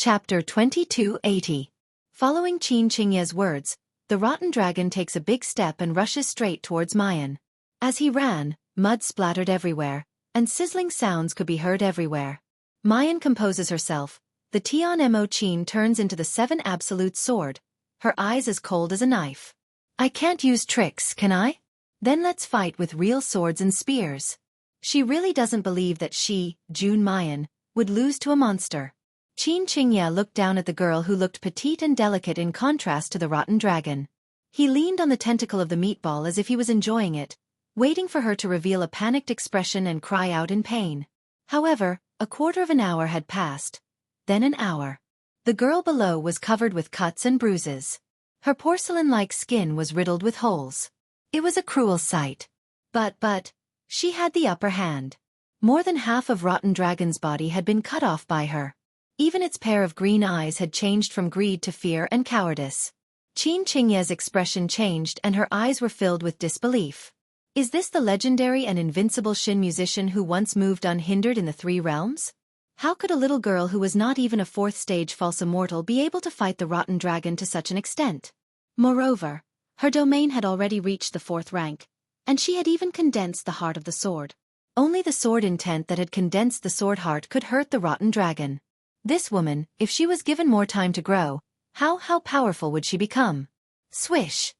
Chapter 2280. Following Qin Qingye's words, the rotten dragon takes a big step and rushes straight towards Mayan. As he ran, mud splattered everywhere, and sizzling sounds could be heard everywhere. Mayan composes herself. The Tian Mo Qin turns into the 7 absolute sword, her eyes as cold as a knife. I can't use tricks, can I? Then let's fight with real swords and spears. She really doesn't believe that she, June Mayan, would lose to a monster. Qin Qingye looked down at the girl who looked petite and delicate in contrast to the rotten dragon. He leaned on the tentacle of the meatball as if he was enjoying it, waiting for her to reveal a panicked expression and cry out in pain. However, a quarter of an hour had passed. Then an hour. The girl below was covered with cuts and bruises. Her porcelain-like skin was riddled with holes. It was a cruel sight. But, she had the upper hand. More than half of Rotten Dragon's body had been cut off by her. Even its pair of green eyes had changed from greed to fear and cowardice. Qin Qingye's expression changed and her eyes were filled with disbelief. Is this the legendary and invincible Shin musician who once moved unhindered in the 3 realms? How could a little girl who was not even a 4th stage false immortal be able to fight the rotten dragon to such an extent? Moreover, her domain had already reached the 4th rank, and she had even condensed the heart of the sword. Only the sword intent that had condensed the sword heart could hurt the rotten dragon. This woman, if she was given more time to grow, how powerful would she become? Swish!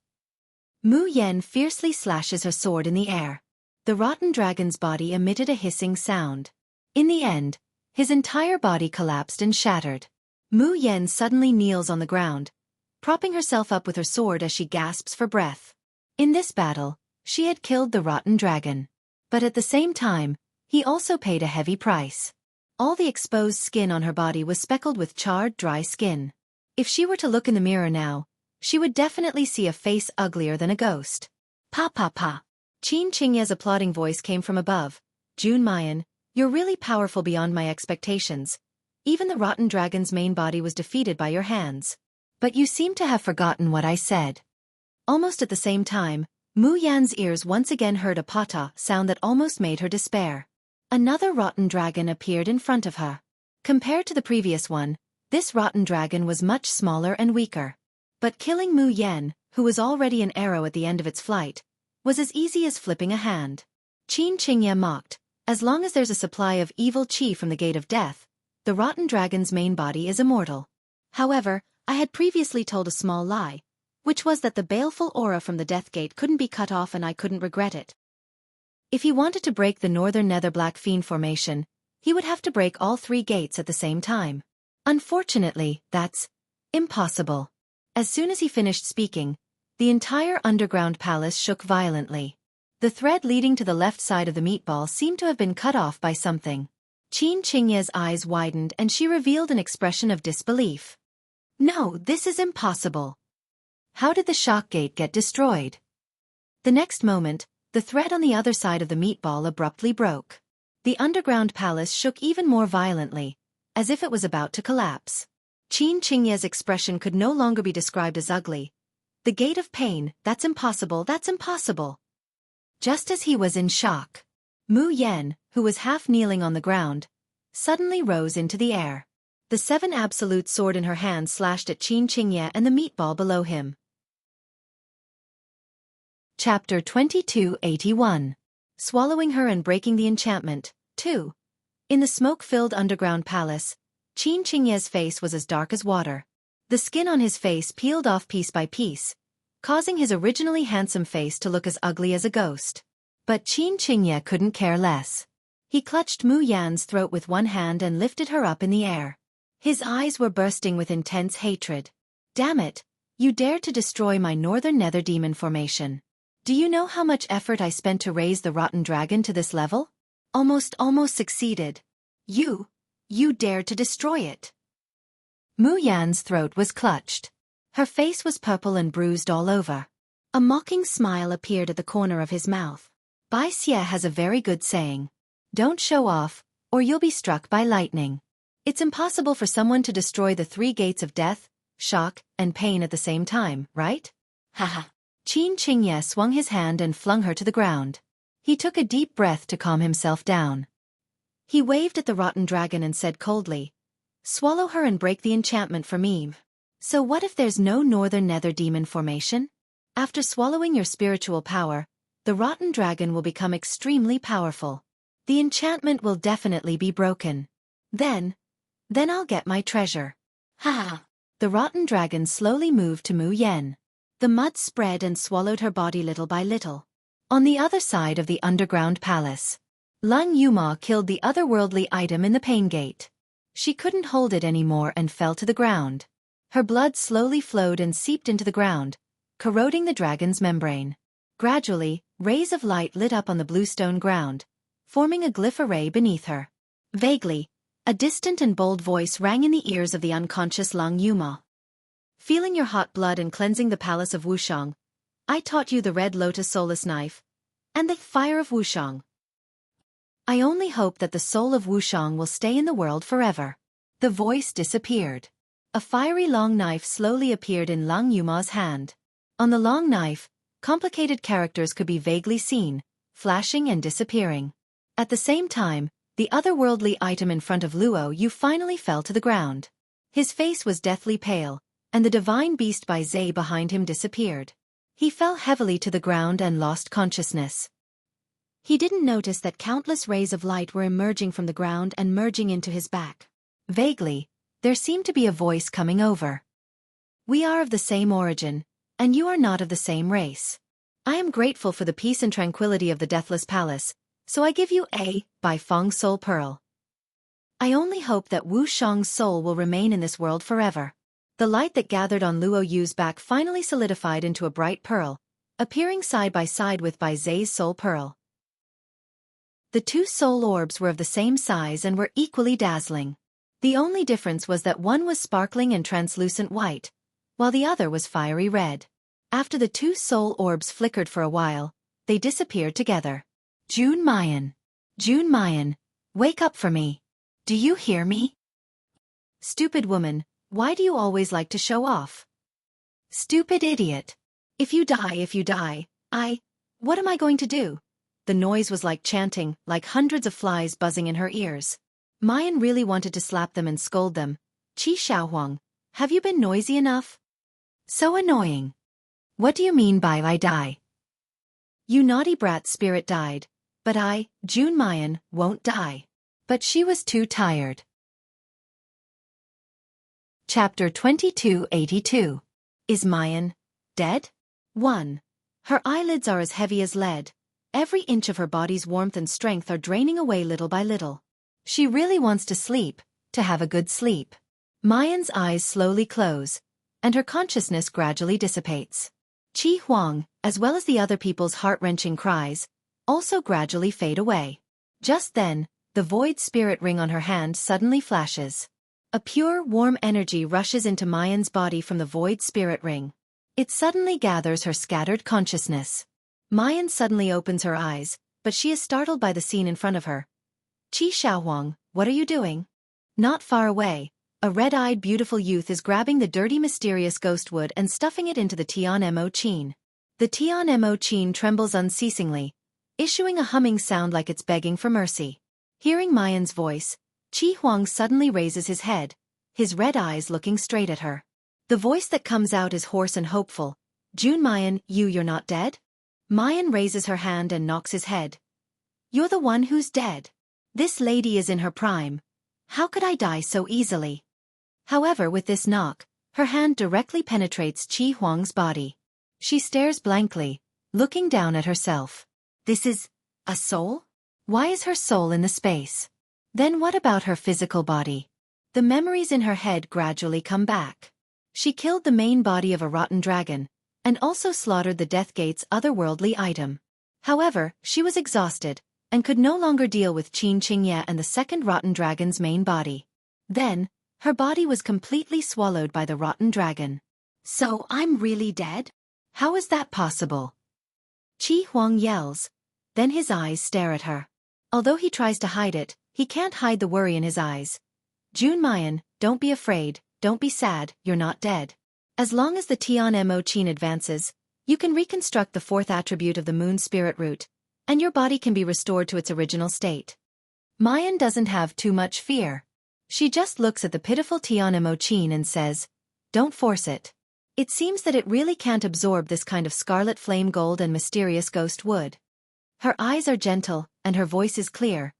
Mu Yen fiercely slashes her sword in the air. The rotten dragon's body emitted a hissing sound. In the end, his entire body collapsed and shattered. Mu Yen suddenly kneels on the ground, propping herself up with her sword as she gasps for breath. In this battle, she had killed the rotten dragon. But at the same time, he also paid a heavy price. All the exposed skin on her body was speckled with charred, dry skin. If she were to look in the mirror now, she would definitely see a face uglier than a ghost. Pa pa pa. Qin Qingye's applauding voice came from above. June Mayan, you're really powerful beyond my expectations. Even the rotten dragon's main body was defeated by your hands. But you seem to have forgotten what I said. Almost at the same time, Mu Yan's ears once again heard a pata sound that almost made her despair. Another rotten dragon appeared in front of her. Compared to the previous one, this rotten dragon was much smaller and weaker. But killing Mu Yan, who was already an arrow at the end of its flight, was as easy as flipping a hand. Qin Qingye mocked, as long as there's a supply of evil qi from the gate of death, the rotten dragon's main body is immortal. However, I had previously told a small lie, which was that the baleful aura from the death gate couldn't be cut off and I couldn't regret it. If he wanted to break the Northern Nether Black Fiend formation, he would have to break all 3 gates at the same time. Unfortunately, that's impossible. As soon as he finished speaking, the entire underground palace shook violently. The thread leading to the left side of the meatball seemed to have been cut off by something. Qin Qingye's eyes widened and she revealed an expression of disbelief. No, this is impossible. How did the shock gate get destroyed? The next moment, the thread on the other side of the meatball abruptly broke. The underground palace shook even more violently, as if it was about to collapse. Qin Qingye's expression could no longer be described as ugly. The gate of pain, that's impossible, that's impossible. Just as he was in shock, Mu Yan, who was half kneeling on the ground, suddenly rose into the air. The 7 absolute sword in her hand slashed at Qin Qingye and the meatball below him. Chapter 2281. Swallowing her and breaking the enchantment, 2. In the smoke-filled underground palace, Qin Qingye's face was as dark as water. The skin on his face peeled off piece by piece, causing his originally handsome face to look as ugly as a ghost. But Qin Qingye couldn't care less. He clutched Mu Yan's throat with one hand and lifted her up in the air. His eyes were bursting with intense hatred. Damn it, you dared to destroy my Northern Nether Demon formation. Do you know how much effort I spent to raise the rotten dragon to this level? Almost succeeded. You dared to destroy it. Mu Yan's throat was clutched. Her face was purple and bruised all over. A mocking smile appeared at the corner of his mouth. Bai Xie has a very good saying. Don't show off, or you'll be struck by lightning. It's impossible for someone to destroy the 3 gates of death, shock, and pain at the same time, right? Haha. Qin Qingye swung his hand and flung her to the ground. He took a deep breath to calm himself down. He waved at the rotten dragon and said coldly, Swallow her and break the enchantment for me. So what if there's no northern nether demon formation? After swallowing your spiritual power, the rotten dragon will become extremely powerful. The enchantment will definitely be broken. Then I'll get my treasure. Ha! The rotten dragon slowly moved to Mu Yen. The mud spread and swallowed her body little by little. On the other side of the underground palace, Lung Yuma killed the otherworldly item in the pain gate. She couldn't hold it anymore and fell to the ground. Her blood slowly flowed and seeped into the ground, corroding the dragon's membrane. Gradually, rays of light lit up on the bluestone ground, forming a glyph array beneath her. Vaguely, a distant and bold voice rang in the ears of the unconscious Lung Yuma. Feeling your hot blood and cleansing the palace of Wushang, I taught you the red lotus soulless knife and the fire of Wushang. I only hope that the soul of Wushang will stay in the world forever. The voice disappeared. A fiery long knife slowly appeared in Lung Yuma's hand. On the long knife, complicated characters could be vaguely seen, flashing and disappearing. At the same time, the otherworldly item in front of Luo Yu finally fell to the ground. His face was deathly pale, and the divine beast by Zhe behind him disappeared. He fell heavily to the ground and lost consciousness. He didn't notice that countless rays of light were emerging from the ground and merging into his back. Vaguely, there seemed to be a voice coming over. We are of the same origin, and you are not of the same race. I am grateful for the peace and tranquility of the Deathless Palace, so I give you a by Feng Soul Pearl. I only hope that Wu Shang's soul will remain in this world forever. The light that gathered on Luo Yu's back finally solidified into a bright pearl, appearing side by side with Bai Zhe's soul pearl. The two soul orbs were of the same size and were equally dazzling. The only difference was that one was sparkling and translucent white, while the other was fiery red. After the two soul orbs flickered for a while, they disappeared together. Jun Mayan, wake up for me. Do you hear me? Stupid woman, why do you always like to show off? Stupid idiot. If you die, what am I going to do? The noise was like chanting, like hundreds of flies buzzing in her ears. Mayan really wanted to slap them and scold them. Qi Xiaohuang, have you been noisy enough? So annoying. What do you mean by I die? You naughty brat spirit died, but I, Jun Mayan, won't die. But she was too tired. Chapter 2282. Is Mayan dead? 1. Her eyelids are as heavy as lead. Every inch of her body's warmth and strength are draining away little by little. She really wants to sleep, to have a good sleep. Mayan's eyes slowly close, and her consciousness gradually dissipates. Qi Huang, as well as the other people's heart-wrenching cries, also gradually fade away. Just then, the void spirit ring on her hand suddenly flashes. A pure, warm energy rushes into Mayan's body from the void spirit ring. It suddenly gathers her scattered consciousness. Mayan suddenly opens her eyes, but she is startled by the scene in front of her. Qi Xiaohuang, what are you doing? Not far away, a red-eyed beautiful youth is grabbing the dirty mysterious ghost wood and stuffing it into the Tian Mo Qin. The Tian Mo Qin trembles unceasingly, issuing a humming sound like it's begging for mercy. Hearing Mayan's voice, Qi Huang suddenly raises his head, his red eyes looking straight at her. The voice that comes out is hoarse and hopeful. Jun Mayan, you're not dead? Mayan raises her hand and knocks his head. You're the one who's dead. This lady is in her prime. How could I die so easily? However, with this knock, her hand directly penetrates Qi Huang's body. She stares blankly, looking down at herself. This is a soul? Why is her soul in the space? Then what about her physical body? The memories in her head gradually come back. She killed the main body of a rotten dragon, and also slaughtered the Death Gate's otherworldly item. However, she was exhausted, and could no longer deal with Qin Qingye and the second rotten dragon's main body. Then, her body was completely swallowed by the rotten dragon. So I'm really dead? How is that possible? Qi Huang yells. Then his eyes stare at her. Although he tries to hide it, he can't hide the worry in his eyes. Jun Mayan, don't be afraid, don't be sad, you're not dead. As long as the Tian Mo Qin advances, you can reconstruct the fourth attribute of the moon spirit root, and your body can be restored to its original state. Mayan doesn't have too much fear. She just looks at the pitiful Tianmo and says, "Don't force it." It seems that it really can't absorb this kind of scarlet flame gold and mysterious ghost wood. Her eyes are gentle, and her voice is clear.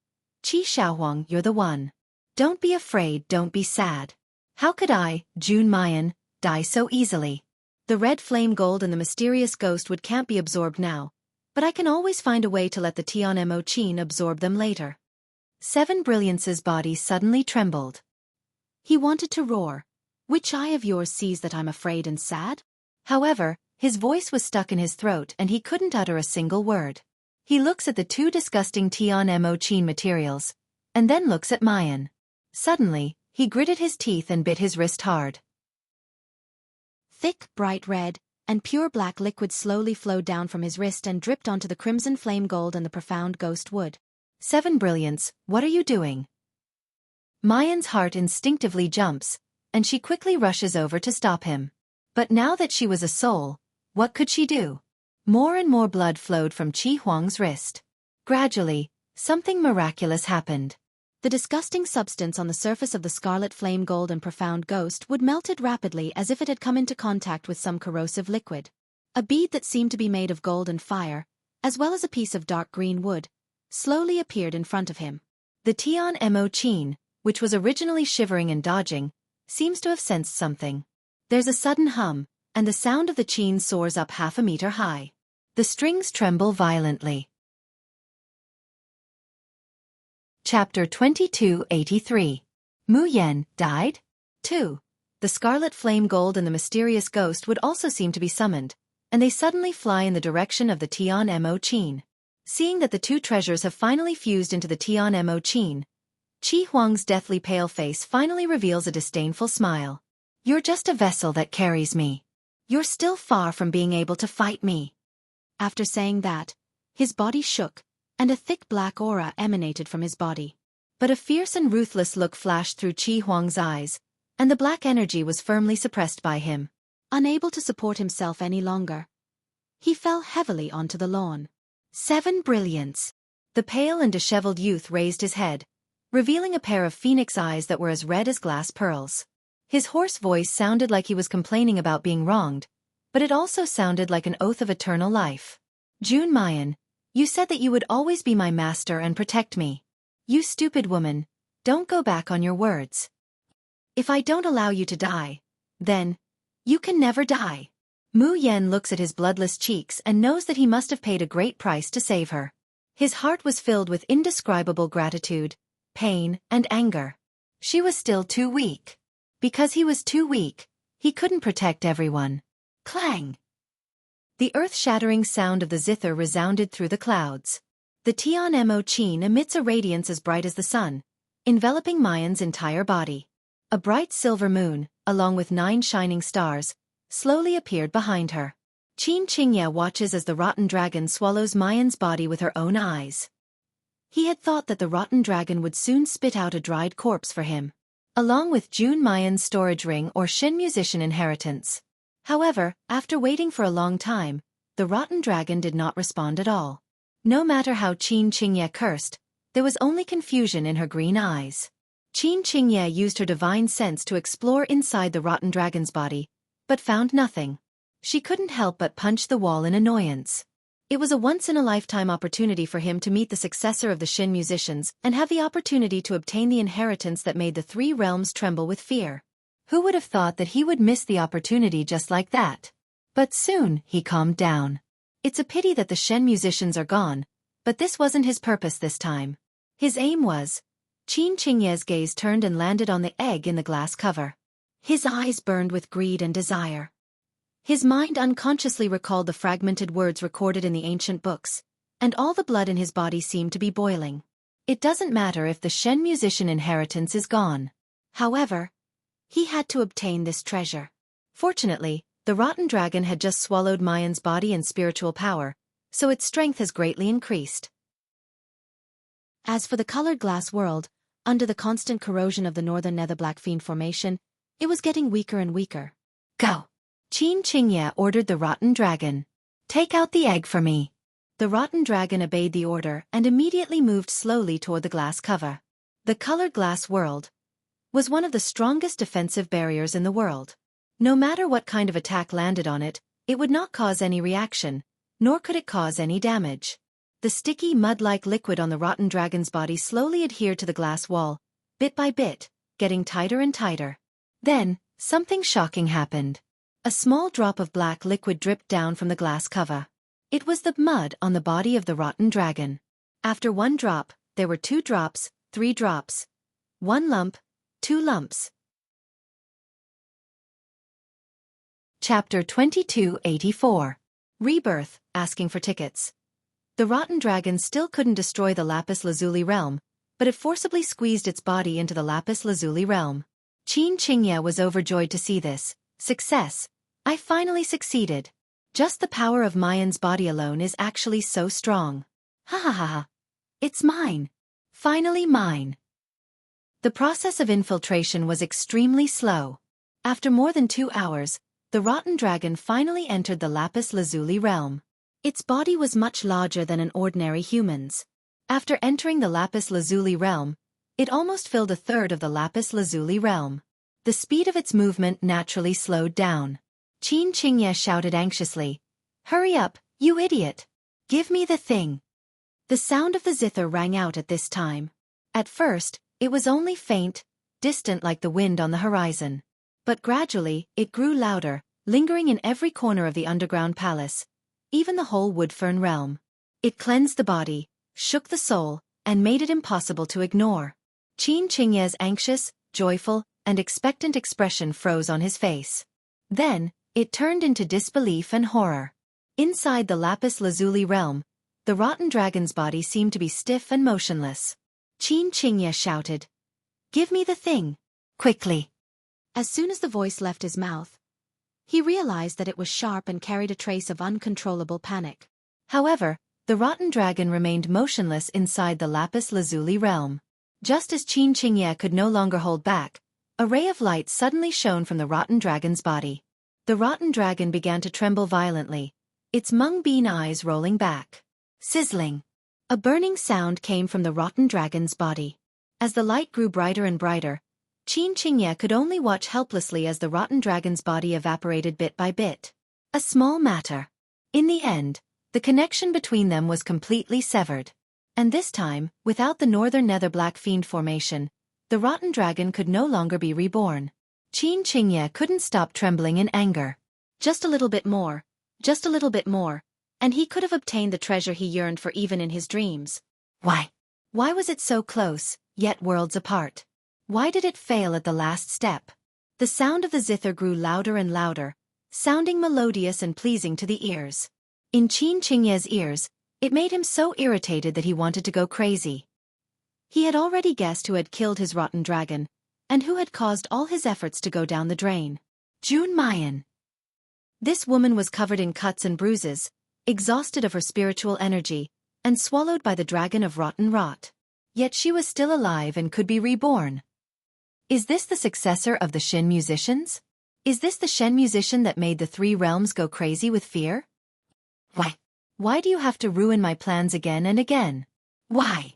"Qi Xiaohuang, you're the one. Don't be afraid, don't be sad. How could I, Jun Mayan, die so easily? The red flame gold and the mysterious ghost wood can't be absorbed now, but I can always find a way to let the Tianmo absorb them later." Seven Brilliance's body suddenly trembled. He wanted to roar, "Which eye of yours sees that I'm afraid and sad?" However, his voice was stuck in his throat and he couldn't utter a single word. He looks at the two disgusting Tianmo materials, and then looks at Mayan. Suddenly, he gritted his teeth and bit his wrist hard. Thick, bright red, and pure black liquid slowly flowed down from his wrist and dripped onto the crimson flame gold and the profound ghost wood. "Seven Brilliance, what are you doing?" Mayan's heart instinctively jumps, and she quickly rushes over to stop him. But now that she was a soul, what could she do? More and more blood flowed from Qi Huang's wrist. Gradually, something miraculous happened. The disgusting substance on the surface of the scarlet flame gold and profound ghost wood melted rapidly as if it had come into contact with some corrosive liquid. A bead that seemed to be made of gold and fire, as well as a piece of dark green wood, slowly appeared in front of him. The Tianmo, which was originally shivering and dodging, seems to have sensed something. There's a sudden hum, and the sound of the qin soars up 1/2 meter high. The strings tremble violently. Chapter 2283. Mu Yan died? 2. The scarlet flame gold and the mysterious ghost would also seem to be summoned, and they suddenly fly in the direction of the Tianmo. Seeing that the two treasures have finally fused into the Tianmo, Qi Huang's deathly pale face finally reveals a disdainful smile. "You're just a vessel that carries me. You're still far from being able to fight me." After saying that, his body shook, and a thick black aura emanated from his body. But a fierce and ruthless look flashed through Qi Huang's eyes, and the black energy was firmly suppressed by him. Unable to support himself any longer, he fell heavily onto the lawn. "Seven Brilliance." The pale and disheveled youth raised his head, revealing a pair of phoenix eyes that were as red as glass pearls. His hoarse voice sounded like he was complaining about being wronged, but it also sounded like an oath of eternal life. "Jun Mayan, you said that you would always be my master and protect me. You stupid woman, don't go back on your words. If I don't allow you to die, then you can never die." Mu Yan looks at his bloodless cheeks and knows that he must have paid a great price to save her. His heart was filled with indescribable gratitude, pain, and anger. She was still too weak. Because he was too weak, he couldn't protect everyone. Clang! The earth-shattering sound of the zither resounded through the clouds. The Tianmo emits a radiance as bright as the sun, enveloping Mayan's entire body. A bright silver moon, along with 9 shining stars, slowly appeared behind her. Qin Qingye watches as the rotten dragon swallows Mayan's body with her own eyes. He had thought that the rotten dragon would soon spit out a dried corpse for him, along with Jun Mayan's storage ring or Shin musician inheritance. However, after waiting for a long time, the rotten dragon did not respond at all. No matter how Qin Qingye cursed, there was only confusion in her green eyes. Qin Qingye used her divine sense to explore inside the rotten dragon's body, but found nothing. She couldn't help but punch the wall in annoyance. It was a once-in-a-lifetime opportunity for him to meet the successor of the Shin musicians and have the opportunity to obtain the inheritance that made the 3 realms tremble with fear. Who would have thought that he would miss the opportunity just like that? But soon, he calmed down. It's a pity that the Shen musicians are gone, but this wasn't his purpose this time. His aim was... Qin Qingye's gaze turned and landed on the egg in the glass cover. His eyes burned with greed and desire. His mind unconsciously recalled the fragmented words recorded in the ancient books, and all the blood in his body seemed to be boiling. It doesn't matter if the Shen musician inheritance is gone. However, he had to obtain this treasure. Fortunately, the rotten dragon had just swallowed Mayan's body and spiritual power, so its strength has greatly increased. As for the colored glass world, under the constant corrosion of the northern nether black fiend formation, it was getting weaker and weaker. "Go!" Qin Qingye ordered the rotten dragon. "Take out the egg for me." The rotten dragon obeyed the order and immediately moved slowly toward the glass cover. The colored glass world, was one of the strongest defensive barriers in the world. No matter what kind of attack landed on it, it would not cause any reaction, nor could it cause any damage. The sticky mud-like liquid on the rotten dragon's body slowly adhered to the glass wall, bit by bit, getting tighter and tighter. Then, something shocking happened. A small drop of black liquid dripped down from the glass cover. It was the mud on the body of the rotten dragon. After one drop, there were 2 drops, 3 drops. 1 lump, 2 lumps. Chapter 2284. Rebirth, asking for tickets. The rotten dragon still couldn't destroy the lapis lazuli realm, but it forcibly squeezed its body into the lapis lazuli realm. Qin Qingye was overjoyed to see this. Success! I finally succeeded. Just the power of Mayan's body alone is actually so strong. Ha ha ha ha. It's mine. Finally mine. The process of infiltration was extremely slow. After more than 2 hours, the rotten dragon finally entered the lapis lazuli realm. Its body was much larger than an ordinary human's. After entering the lapis lazuli realm, it almost filled a third of the lapis lazuli realm. The speed of its movement naturally slowed down. Qin Qingye shouted anxiously, "Hurry up, you idiot! Give me the thing!" The sound of the zither rang out at this time. At first, it was only faint, distant like the wind on the horizon. But gradually, it grew louder, lingering in every corner of the underground palace, even the whole woodfern realm. It cleansed the body, shook the soul, and made it impossible to ignore. Qin Qingye's anxious, joyful, and expectant expression froze on his face. Then, it turned into disbelief and horror. Inside the lapis lazuli realm, the rotten dragon's body seemed to be stiff and motionless. Qin Qingye shouted, "Give me the thing! Quickly!" As soon as the voice left his mouth, he realized that it was sharp and carried a trace of uncontrollable panic. However, the rotten dragon remained motionless inside the lapis lazuli realm. Just as Qin Qingye could no longer hold back, a ray of light suddenly shone from the rotten dragon's body. The rotten dragon began to tremble violently, its mung-bean eyes rolling back. Sizzling! A burning sound came from the rotten dragon's body. As the light grew brighter and brighter, Qin Qingye could only watch helplessly as the rotten dragon's body evaporated bit by bit. A small matter. In the end, the connection between them was completely severed. And this time, without the northern nether black fiend formation, the rotten dragon could no longer be reborn. Qin Qingye couldn't stop trembling in anger. Just a little bit more, just a little bit more, and he could have obtained the treasure he yearned for even in his dreams. Why? Why was it so close, yet worlds apart? Why did it fail at the last step? The sound of the zither grew louder and louder, sounding melodious and pleasing to the ears. In Qin Qingye's ears, it made him so irritated that he wanted to go crazy. He had already guessed who had killed his rotten dragon, and who had caused all his efforts to go down the drain. June Mayan. This woman was covered in cuts and bruises, exhausted of her spiritual energy, and swallowed by the dragon of rotten rot. Yet she was still alive and could be reborn. Is this the successor of the Shen musicians? Is this the Shen musician that made the 3 realms go crazy with fear? Why? Why do you have to ruin my plans again and again? Why?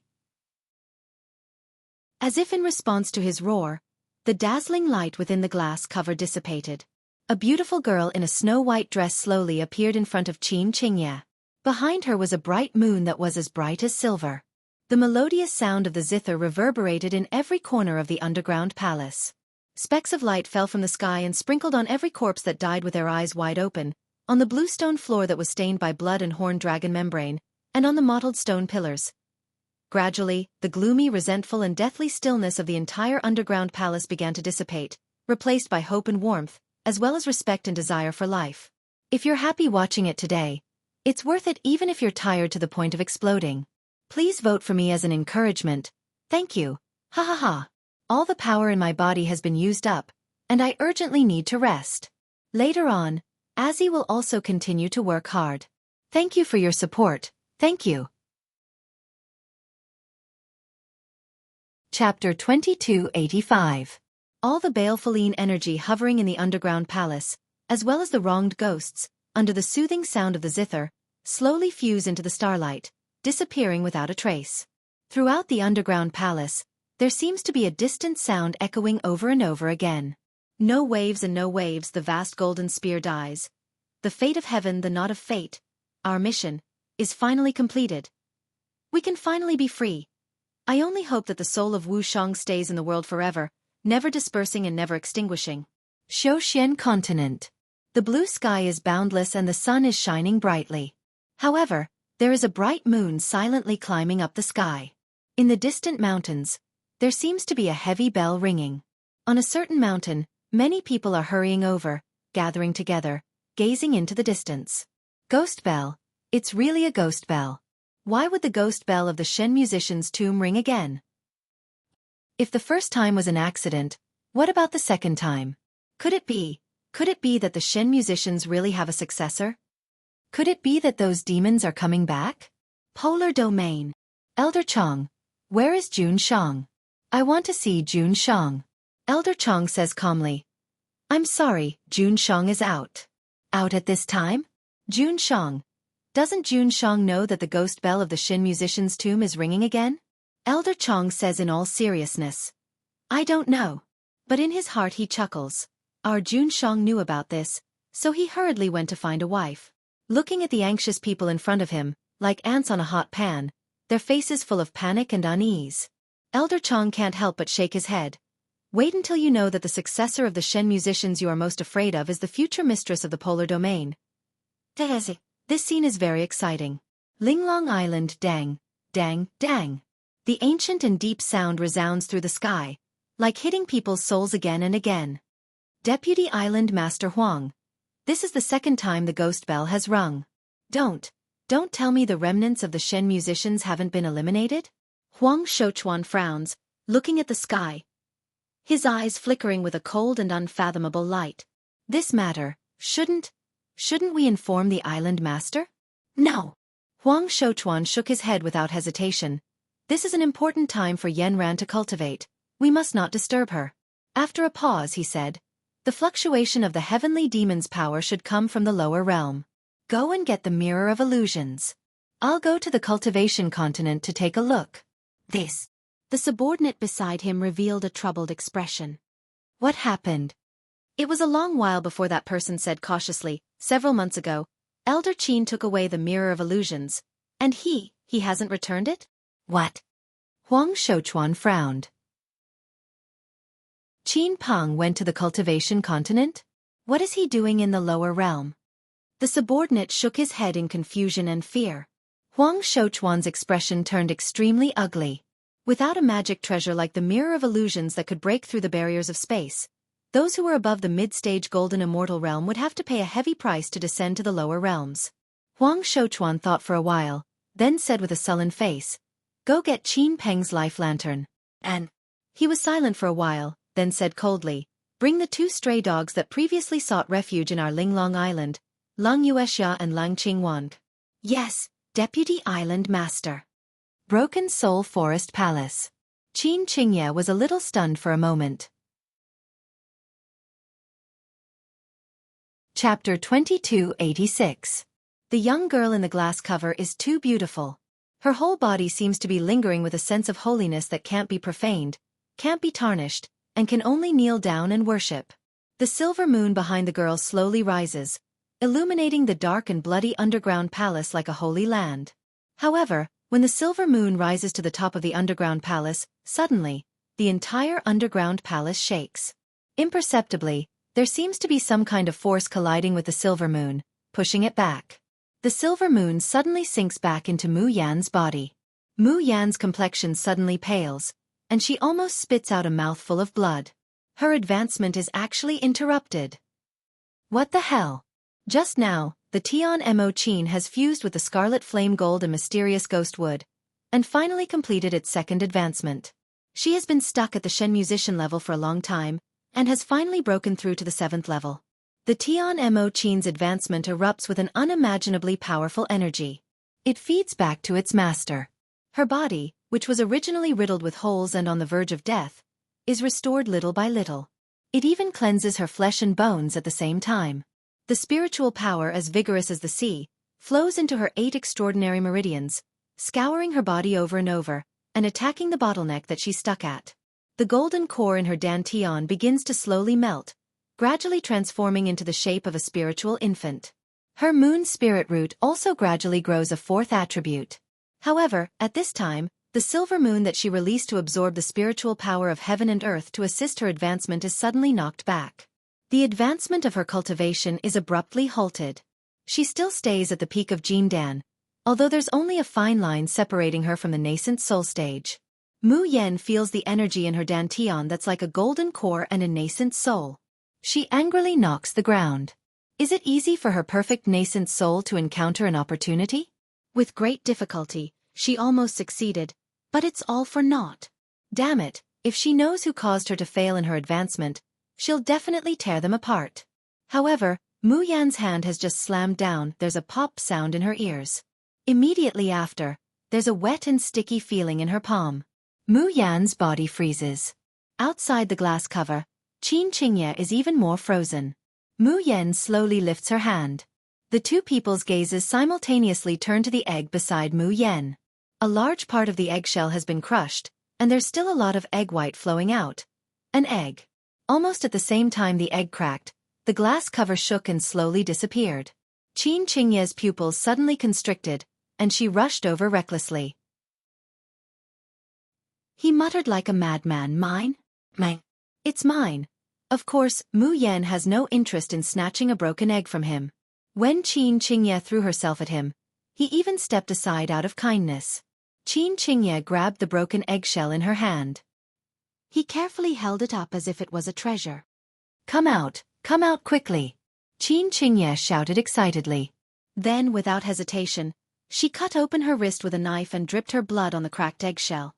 As if in response to his roar, the dazzling light within the glass cover dissipated. A beautiful girl in a snow-white dress slowly appeared in front of Qin Qingye. Behind her was a bright moon that was as bright as silver. The melodious sound of the zither reverberated in every corner of the underground palace. Specks of light fell from the sky and sprinkled on every corpse that died with their eyes wide open, on the blue stone floor that was stained by blood and horned dragon membrane, and on the mottled stone pillars. Gradually, the gloomy, resentful and deathly stillness of the entire underground palace began to dissipate, replaced by hope and warmth, as well as respect and desire for life. If you're happy watching it today, it's worth it even if you're tired to the point of exploding. Please vote for me as an encouragement. Thank you. Ha ha ha. All the power in my body has been used up, and I urgently need to rest. Later on, Azzy will also continue to work hard. Thank you for your support. Thank you. Chapter 2285. All the baleful energy hovering in the underground palace, as well as the wronged ghosts, under the soothing sound of the zither, slowly fuse into the starlight, disappearing without a trace. Throughout the underground palace, there seems to be a distant sound echoing over and over again. No waves and no waves, the vast golden spear dies. The fate of heaven, the knot of fate, our mission, is finally completed. We can finally be free. I only hope that the soul of Wu Shang stays in the world forever, never dispersing and never extinguishing. Shouxian Continent. The blue sky is boundless and the sun is shining brightly. However, there is a bright moon silently climbing up the sky. In the distant mountains, there seems to be a heavy bell ringing. On a certain mountain, many people are hurrying over, gathering together, gazing into the distance. Ghost bell. It's really a ghost bell. Why would the ghost bell of the Shen musician's tomb ring again? If the first time was an accident, what about the second time? Could it be that the Shen musicians really have a successor? Could it be that those demons are coming back? Polar Domain. Elder Chong. Where is Jun Shang? I want to see Jun Shang. Elder Chong says calmly. I'm sorry, Jun Shang is out. Out at this time? Jun Shang. Doesn't Jun Shang know that the ghost bell of the Shen musician's tomb is ringing again? Elder Chong says in all seriousness. I don't know. But in his heart he chuckles. Our Jun Shang knew about this, so he hurriedly went to find a wife. Looking at the anxious people in front of him, like ants on a hot pan, their faces full of panic and unease. Elder Chong can't help but shake his head. Wait until you know that the successor of the Shen musicians you are most afraid of is the future mistress of the Polar Domain. This scene is very exciting. Linglong Island, dang, dang, dang. The ancient and deep sound resounds through the sky, like hitting people's souls again and again. Deputy Island Master Huang. This is the second time the ghost bell has rung. Don't tell me the remnants of the Shen musicians haven't been eliminated? Huang Shouchuan frowns, looking at the sky, his eyes flickering with a cold and unfathomable light. This matter, shouldn't we inform the island master? No. Huang Shouchuan shook his head without hesitation. This is an important time for Yanran to cultivate. We must not disturb her. After a pause he said, the fluctuation of the heavenly demon's power should come from the lower realm. Go and get the Mirror of Illusions. I'll go to the cultivation continent to take a look. The subordinate beside him revealed a troubled expression. What happened? It was a long while before that person said cautiously, several months ago, Elder Qin took away the Mirror of Illusions, and he hasn't returned it? What? Huang Shouchuan frowned. Qin Peng went to the cultivation continent? What is he doing in the lower realm? The subordinate shook his head in confusion and fear. Huang Shouchuan's expression turned extremely ugly. Without a magic treasure like the Mirror of Illusions that could break through the barriers of space, those who were above the mid-stage golden immortal realm would have to pay a heavy price to descend to the lower realms. Huang Shouchuan thought for a while, then said with a sullen face, Go get Qin Peng's life lantern. And he was silent for a while, then said coldly, Bring the 2 stray dogs that previously sought refuge in our Linglong Island, Lang Yuexia and Lang Qingwan. Yes, Deputy Island Master. Broken Soul Forest Palace. Qin Qingye was a little stunned for a moment. Chapter 2286. The young girl in the glass cover is too beautiful. Her whole body seems to be lingering with a sense of holiness that can't be profaned, can't be tarnished, and can only kneel down and worship. The silver moon behind the girl slowly rises, illuminating the dark and bloody underground palace like a holy land. However, when the silver moon rises to the top of the underground palace, suddenly, the entire underground palace shakes. Imperceptibly, there seems to be some kind of force colliding with the silver moon, pushing it back. The silver moon suddenly sinks back into Mu Yan's body. Mu Yan's complexion suddenly pales, and she almost spits out a mouthful of blood. Her advancement is actually interrupted. What the hell? Just now, the Tian Mo Qin has fused with the scarlet flame gold and mysterious ghost wood, and finally completed its second advancement. She has been stuck at the Shen musician level for a long time, and has finally broken through to the 7th level. The Tian Mo Qin's advancement erupts with an unimaginably powerful energy. It feeds back to its master. Her body, which was originally riddled with holes and on the verge of death, is restored little by little. It even cleanses her flesh and bones at the same time. The spiritual power, as vigorous as the sea, flows into her 8 extraordinary meridians, scouring her body over and over, and attacking the bottleneck that she's stuck at. The golden core in her dantian begins to slowly melt, gradually transforming into the shape of a spiritual infant. Her moon spirit root also gradually grows a fourth attribute. However, at this time, the silver moon that she released to absorb the spiritual power of heaven and earth to assist her advancement is suddenly knocked back. The advancement of her cultivation is abruptly halted. She still stays at the peak of Jindan, although there's only a fine line separating her from the nascent soul stage. Mu Yen feels the energy in her dantian that's like a golden core and a nascent soul. She angrily knocks the ground. Is it easy for her perfect nascent soul to encounter an opportunity? With great difficulty, she almost succeeded, but it's all for naught. Damn it, if she knows who caused her to fail in her advancement, she'll definitely tear them apart. However, Mu Yan's hand has just slammed down. There's a pop sound in her ears. Immediately after, there's a wet and sticky feeling in her palm. Mu Yan's body freezes. Outside the glass cover, Qin Qingye is even more frozen. Mu Yen slowly lifts her hand. The two people's gazes simultaneously turn to the egg beside Mu Yen. A large part of the eggshell has been crushed, and there's still a lot of egg white flowing out. An egg. Almost at the same time the egg cracked, the glass cover shook and slowly disappeared. Qin Qingye's pupils suddenly constricted, and she rushed over recklessly. He muttered like a madman, "Mine? Mine. It's mine." Of course, Mu Yen has no interest in snatching a broken egg from him. When Qin Qingye threw herself at him, he even stepped aside out of kindness. Qin Qingye grabbed the broken eggshell in her hand. He carefully held it up as if it was a treasure. Come out quickly," Qin Qingye shouted excitedly. Then, without hesitation, she cut open her wrist with a knife and dripped her blood on the cracked eggshell.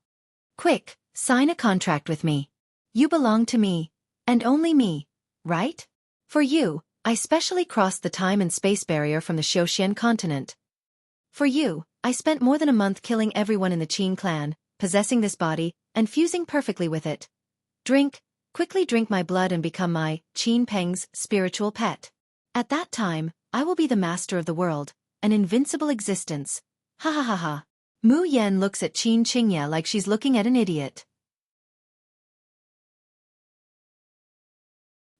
"Quick, sign a contract with me. You belong to me, and only me, right? For you, I specially crossed the time and space barrier from the Xiuxian continent. For you, I spent more than a month killing everyone in the Qin clan, possessing this body, and fusing perfectly with it. Quickly drink my blood and become my, Qin Peng's, spiritual pet. At that time, I will be the master of the world, an invincible existence. Ha ha ha ha." Mu Yen looks at Qin Qingye like she's looking at an idiot.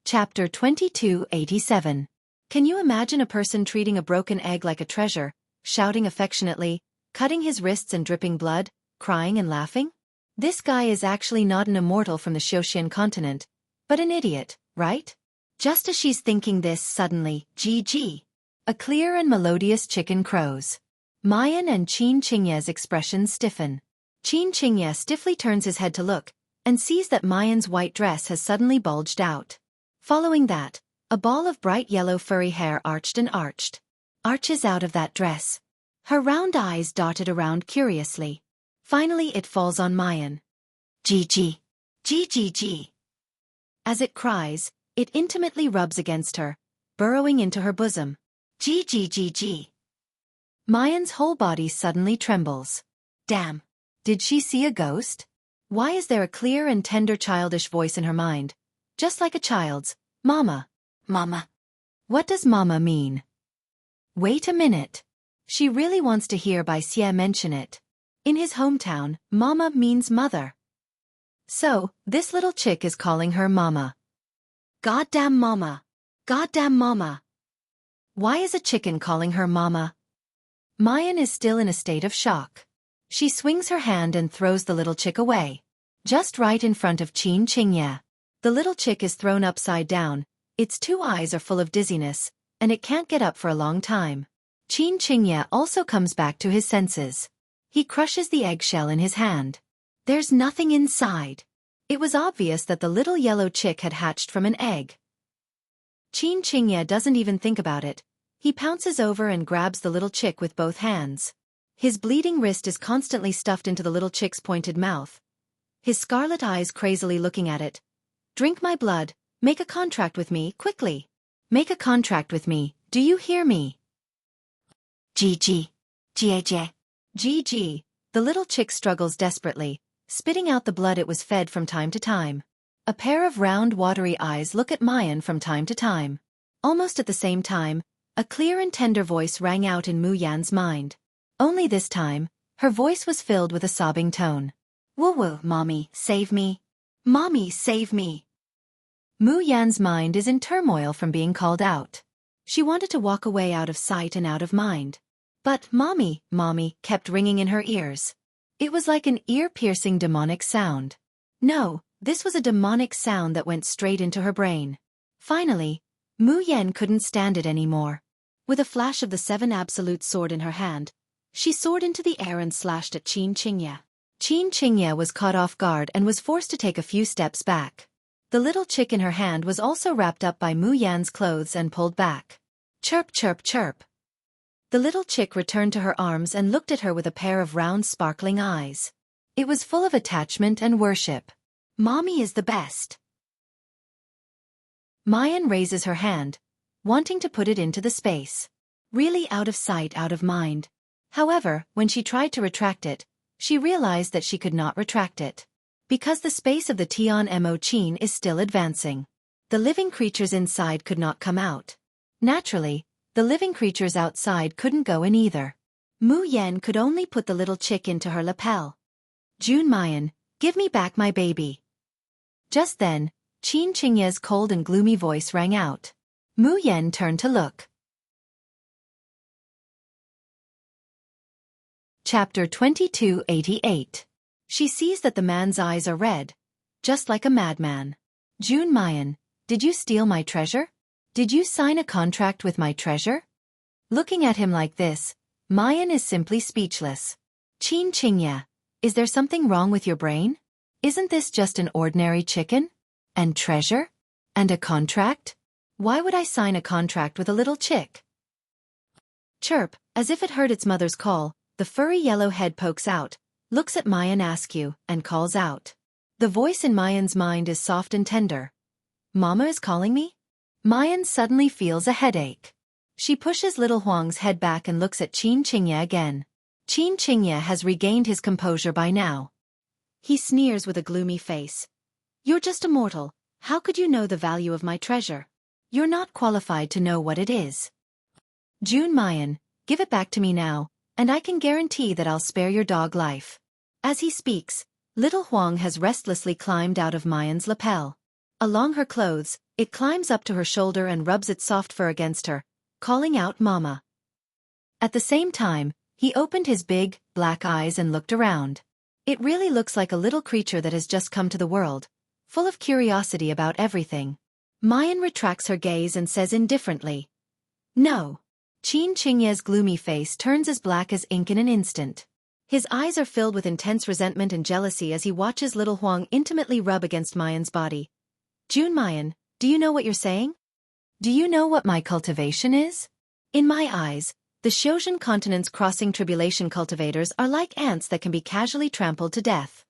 Chapter 2287. Can you imagine a person treating a broken egg like a treasure, shouting affectionately, cutting his wrists and dripping blood, crying and laughing? This guy is actually not an immortal from the Xiuxian continent, but an idiot, right? Just as she's thinking this, suddenly, GG. A clear and melodious chicken crows. Mayan and Qin Qingye's expressions stiffen. Qin Qingye stiffly turns his head to look, and sees that Mayan's white dress has suddenly bulged out. Following that, a ball of bright yellow furry hair arches out of that dress. Her round eyes darted around curiously. Finally it falls on Mayan. "GG. GGG." As it cries, it intimately rubs against her, burrowing into her bosom. GGGG. Mayan's whole body suddenly trembles. Damn. Did she see a ghost? Why is there a clear and tender childish voice in her mind? Just like a child's. Mama. Mama. What does mama mean? Wait a minute. She really wants to hear Bai Xie mention it. In his hometown, mama means mother. So, this little chick is calling her mama. Goddamn mama. Goddamn mama. Why is a chicken calling her mama? Mayan is still in a state of shock. She swings her hand and throws the little chick away. Just right in front of Qin Qingye. The little chick is thrown upside down, its two eyes are full of dizziness, and it can't get up for a long time. Qin Qingye also comes back to his senses. He crushes the eggshell in his hand. There's nothing inside. It was obvious that the little yellow chick had hatched from an egg. Qin Qingye doesn't even think about it. He pounces over and grabs the little chick with both hands. His bleeding wrist is constantly stuffed into the little chick's pointed mouth. His scarlet eyes crazily looking at it. "Drink my blood, make a contract with me, quickly. Make a contract with me, do you hear me?" GG. GG. GG. The little chick struggles desperately, spitting out the blood it was fed from time to time. A pair of round watery eyes look at Mayan from time to time. Almost at the same time, a clear and tender voice rang out in Mu Yan's mind. Only this time, her voice was filled with a sobbing tone. Woo woo, mommy, save me. Mommy, save me. Mu Yan's mind is in turmoil from being called out. She wanted to walk away out of sight and out of mind. But mommy, mommy kept ringing in her ears. It was like an ear-piercing demonic sound. No, this was a demonic sound that went straight into her brain. Finally, Mu Yan couldn't stand it anymore. With a flash of the 7 absolute sword in her hand, she soared into the air and slashed at Qin Qingye. Qin Qingye was caught off guard and was forced to take a few steps back. The little chick in her hand was also wrapped up by Mu Yan's clothes and pulled back. Chirp, chirp, chirp. The little chick returned to her arms and looked at her with a pair of round sparkling eyes. It was full of attachment and worship. Mommy is the best. Mayan raises her hand, wanting to put it into the space. Really out of sight, out of mind. However, when she tried to retract it, she realized that she could not retract it. Because the space of the Tian Mo Qin is still advancing. The living creatures inside could not come out. Naturally, the living creatures outside couldn't go in either. Mu Yan could only put the little chick into her lapel. Jun Mayan, give me back my baby. Just then, Qin Qingye's cold and gloomy voice rang out. Mu Yan turned to look. Chapter 2288. She sees that the man's eyes are red, just like a madman. Jun Mayan, did you steal my treasure? Did you sign a contract with my treasure? Looking at him like this, Mayan is simply speechless. Qin Qingye, is there something wrong with your brain? Isn't this just an ordinary chicken? And treasure? And a contract? Why would I sign a contract with a little chick? Chirp, as if it heard its mother's call, the furry yellow head pokes out, looks at Mayan askew, and calls out. The voice in Mayan's mind is soft and tender. Mama is calling me? Mayan suddenly feels a headache. She pushes little Huang's head back and looks at Qin Qingye again. Qin Qingye has regained his composure by now. He sneers with a gloomy face. You're just a mortal, how could you know the value of my treasure? You're not qualified to know what it is. Jun Mayan, give it back to me now, and I can guarantee that I'll spare your dog life. As he speaks, little Huang has restlessly climbed out of Mayan's lapel. Along her clothes, it climbs up to her shoulder and rubs its soft fur against her, calling out Mama. At the same time, he opened his big, black eyes and looked around. It really looks like a little creature that has just come to the world, full of curiosity about everything. Mayan retracts her gaze and says indifferently, No. Qin Qingye's gloomy face turns as black as ink in an instant. His eyes are filled with intense resentment and jealousy as he watches little Huang intimately rub against Mayan's body. Jun Mayan, do you know what you're saying? Do you know what my cultivation is? In my eyes, the Xiozhen continent's crossing tribulation cultivators are like ants that can be casually trampled to death.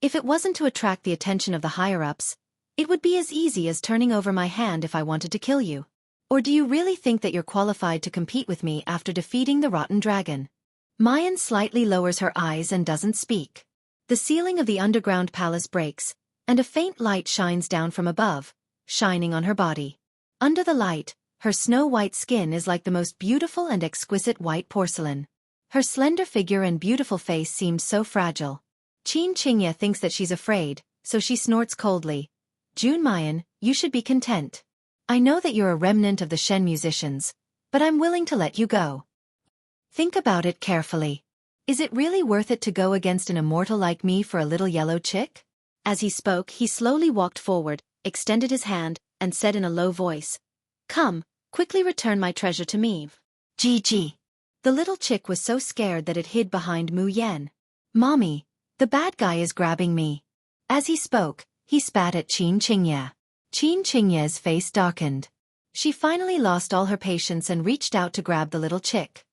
If it wasn't to attract the attention of the higher-ups, it would be as easy as turning over my hand if I wanted to kill you. Or do you really think that you're qualified to compete with me after defeating the rotten dragon? Mayan slightly lowers her eyes and doesn't speak. The ceiling of the underground palace breaks, and a faint light shines down from above, shining on her body. Under the light, her snow-white skin is like the most beautiful and exquisite white porcelain. Her slender figure and beautiful face seem so fragile. Qin Qingye thinks that she's afraid, so she snorts coldly. Jun Mayan, you should be content. I know that you're a remnant of the Shen musicians, but I'm willing to let you go. Think about it carefully. Is it really worth it to go against an immortal like me for a little yellow chick? As he spoke, he slowly walked forward, extended his hand, and said in a low voice, Come, quickly return my treasure to me. Gigi. The little chick was so scared that it hid behind Mu Yan. Mommy, the bad guy is grabbing me. As he spoke, he spat at Qin Qingye. Qin Qingye's face darkened. She finally lost all her patience and reached out to grab the little chick.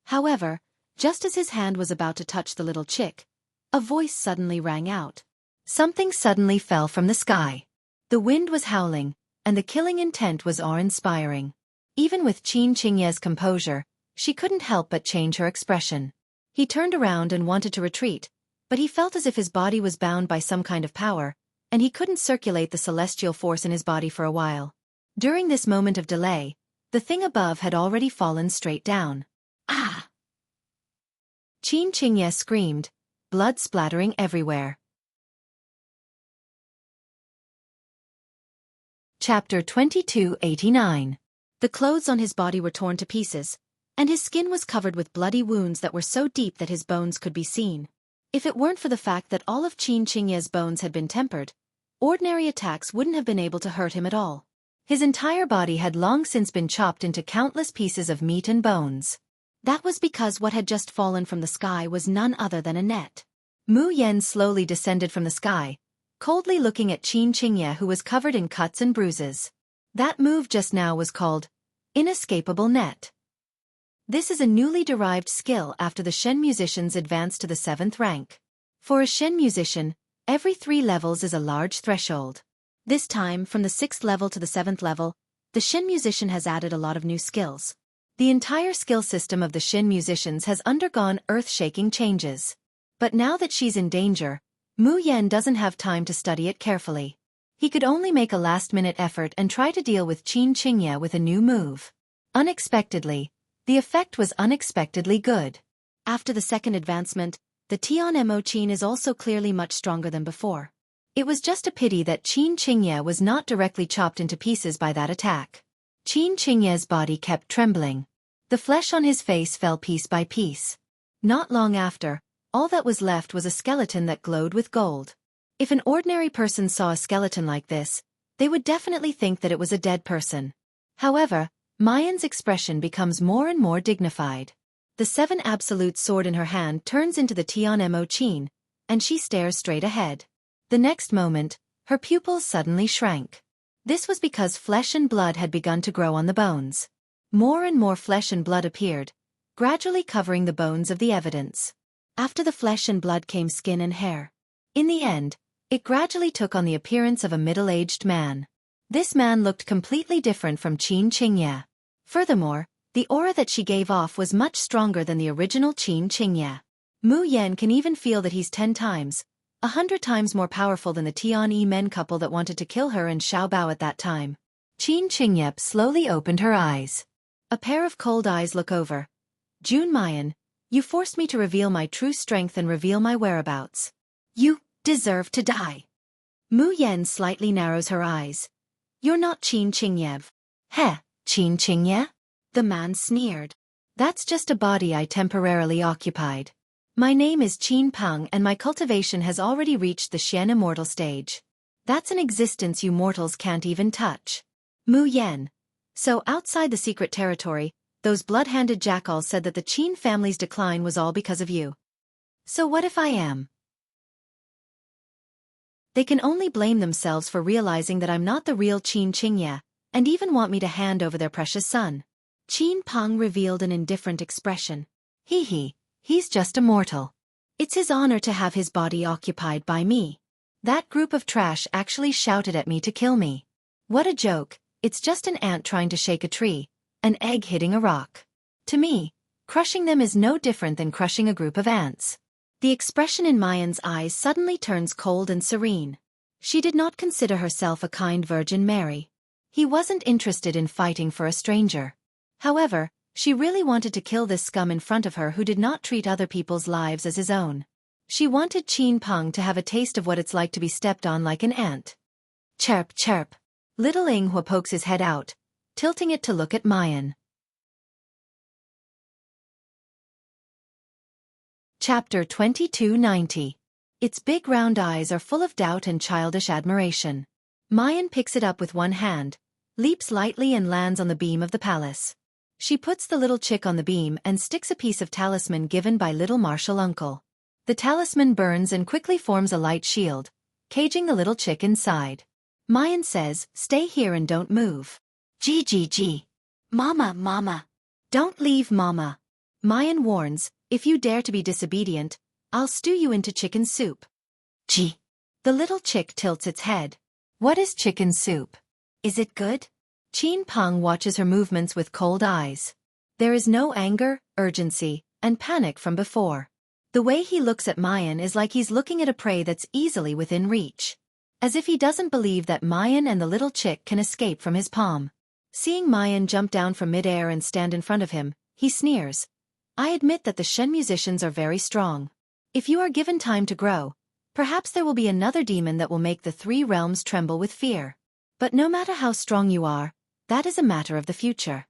However, just as his hand was about to touch the little chick, a voice suddenly rang out. Something suddenly fell from the sky. The wind was howling, and the killing intent was awe-inspiring. Even with Qin Qingye's composure, she couldn't help but change her expression. He turned around and wanted to retreat, but he felt as if his body was bound by some kind of power, and he couldn't circulate the celestial force in his body for a while. During this moment of delay, the thing above had already fallen straight down. Ah! Qin Qingye screamed, blood splattering everywhere. Chapter 2289. The clothes on his body were torn to pieces, and his skin was covered with bloody wounds that were so deep that his bones could be seen. If it weren't for the fact that all of Qin Qingye's bones had been tempered, ordinary attacks wouldn't have been able to hurt him at all. His entire body had long since been chopped into countless pieces of meat and bones. That was because what had just fallen from the sky was none other than a net. Mu Yen slowly descended from the sky, coldly looking at Qin Qingye, who was covered in cuts and bruises. That move just now was called inescapable net. This is a newly derived skill after the Shen musicians advanced to the 7th rank. For a Shen musician, every 3 levels is a large threshold. This time, from the 6th level to the 7th level, the Shen musician has added a lot of new skills. The entire skill system of the Shen musicians has undergone earth-shaking changes. But now that she's in danger, Mu Yen doesn't have time to study it carefully. He could only make a last-minute effort and try to deal with Qin Qingye with a new move. Unexpectedly, the effect was unexpectedly good. After the 2nd advancement, the Tian Mo Qin is also clearly much stronger than before. It was just a pity that Qin Qingye was not directly chopped into pieces by that attack. Qin Qingye's body kept trembling. The flesh on his face fell piece by piece. Not long after, all that was left was a skeleton that glowed with gold. If an ordinary person saw a skeleton like this, they would definitely think that it was a dead person. However, Mayan's expression becomes more and more dignified. The 7 absolute sword in her hand turns into the Tian Mo Qin, and she stares straight ahead. The next moment, her pupils suddenly shrank. This was because flesh and blood had begun to grow on the bones. More and more flesh and blood appeared, gradually covering the bones of the evidence. After the flesh and blood came skin and hair. In the end, it gradually took on the appearance of a middle-aged man. This man looked completely different from Qin Qingye. Furthermore, the aura that she gave off was much stronger than the original Qin Qingye. Mu Yen can even feel that he's 10 times, 100 times more powerful than the Tian men couple that wanted to kill her and Xiao Bao at that time. Qin Qingye slowly opened her eyes. A pair of cold eyes look over. Jun Mayan, you forced me to reveal my true strength and reveal my whereabouts. You deserve to die. Mu Yen slightly narrows her eyes. You're not Qin Qingye. Heh, Qin Qingye? The man sneered. That's just a body I temporarily occupied. My name is Qin Peng and my cultivation has already reached the Shen immortal stage. That's an existence you mortals can't even touch. Mu Yen. So outside the secret territory, those blood-handed jackals said that the Qin family's decline was all because of you. So what if I am? They can only blame themselves for realizing that I'm not the real Qin Qingye, and even want me to hand over their precious son. Qin Peng revealed an indifferent expression. He's just a mortal. It's his honor to have his body occupied by me. That group of trash actually shouted at me to kill me. What a joke, it's just an ant trying to shake a tree, an egg hitting a rock. To me, crushing them is no different than crushing a group of ants. The expression in Mayan's eyes suddenly turns cold and serene. She did not consider herself a kind Virgin Mary. He wasn't interested in fighting for a stranger. However, she really wanted to kill this scum in front of her who did not treat other people's lives as his own. She wanted Qin Peng to have a taste of what it's like to be stepped on like an ant. Chirp, chirp. Little Inghua pokes his head out, tilting it to look at Mayan. Chapter 2290. Its big round eyes are full of doubt and childish admiration. Mayan picks it up with one hand, leaps lightly and lands on the beam of the palace. She puts the little chick on the beam and sticks a piece of talisman given by little martial uncle. The talisman burns and quickly forms a light shield, caging the little chick inside. Mayan says, "Stay here and don't move." Gee. Mama. Don't leave, Mama. Mayan warns, "If you dare to be disobedient, I'll stew you into chicken soup." Gee. The little chick tilts its head. What is chicken soup? Is it good? Qin Peng watches her movements with cold eyes. There is no anger, urgency, and panic from before. The way he looks at Mayan is like he's looking at a prey that's easily within reach. As if he doesn't believe that Mayan and the little chick can escape from his palm. Seeing Mayan jump down from midair and stand in front of him, he sneers. I admit that the Shen musicians are very strong. If you are given time to grow, perhaps there will be another demon that will make the three realms tremble with fear. But no matter how strong you are, that is a matter of the future.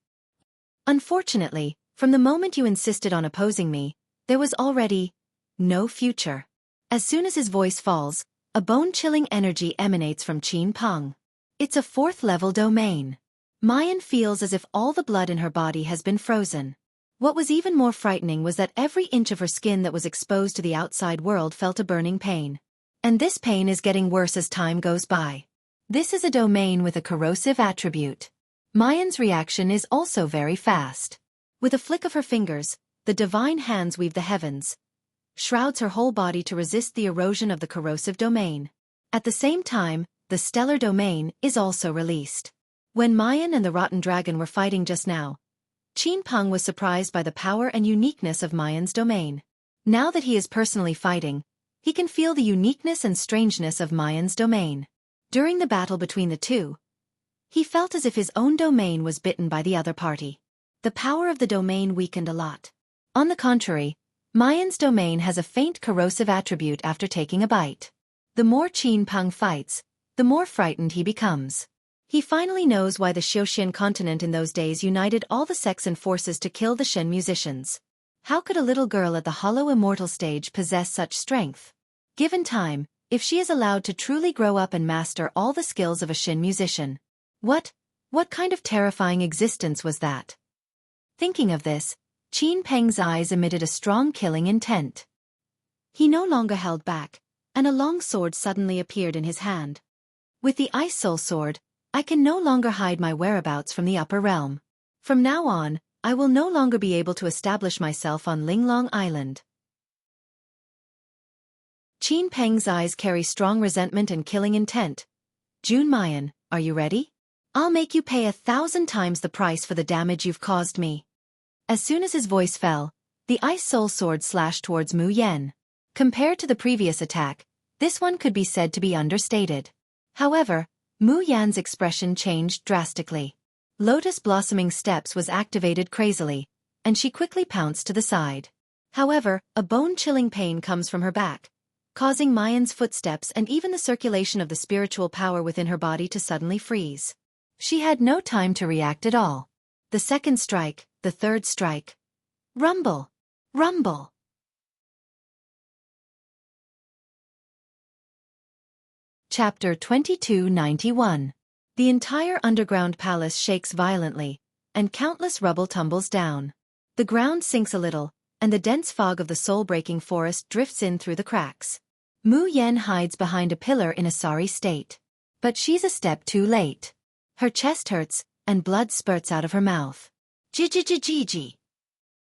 Unfortunately, from the moment you insisted on opposing me, there was already no future. As soon as his voice falls, a bone-chilling energy emanates from Qin Peng. It's a 4th-level domain. Mayan feels as if all the blood in her body has been frozen. What was even more frightening was that every inch of her skin that was exposed to the outside world felt a burning pain. And this pain is getting worse as time goes by. This is a domain with a corrosive attribute. Mayan's reaction is also very fast. With a flick of her fingers, the divine hands weave the heavens, shrouds her whole body to resist the erosion of the corrosive domain. At the same time, the stellar domain is also released. When Mayan and the rotten dragon were fighting just now, Qin Peng was surprised by the power and uniqueness of Mayan's domain. Now that he is personally fighting, he can feel the uniqueness and strangeness of Mayan's domain. During the battle between the two, he felt as if his own domain was bitten by the other party. The power of the domain weakened a lot. On the contrary, Mayan's domain has a faint corrosive attribute after taking a bite. The more Qin Peng fights, the more frightened he becomes. He finally knows why the Xiuxian continent in those days united all the sects and forces to kill the Shen musicians. How could a little girl at the hollow immortal stage possess such strength? Given time, if she is allowed to truly grow up and master all the skills of a Shen musician. What kind of terrifying existence was that? Thinking of this, Qin Peng's eyes emitted a strong killing intent. He no longer held back, and a long sword suddenly appeared in his hand. With the Ice Soul Sword, I can no longer hide my whereabouts from the upper realm. From now on, I will no longer be able to establish myself on Linglong Island. Qin Peng's eyes carry strong resentment and killing intent. Jun Mayan, are you ready? I'll make you pay 1,000 times the price for the damage you've caused me. As soon as his voice fell, the Ice Soul Sword slashed towards Mu Yen. Compared to the previous attack, this one could be said to be understated. However, Mu Yan's expression changed drastically. Lotus Blossoming Steps was activated crazily, and she quickly pounced to the side. However, a bone-chilling pain comes from her back, causing Mayan's footsteps and even the circulation of the spiritual power within her body to suddenly freeze. She had no time to react at all. The second strike, the third strike. Rumble! Rumble! Chapter 2291. The entire underground palace shakes violently, and countless rubble tumbles down. The ground sinks a little, and the dense fog of the soul-breaking forest drifts in through the cracks. Mu Yen hides behind a pillar in a sorry state. But she's a step too late. Her chest hurts, and blood spurts out of her mouth. Ji.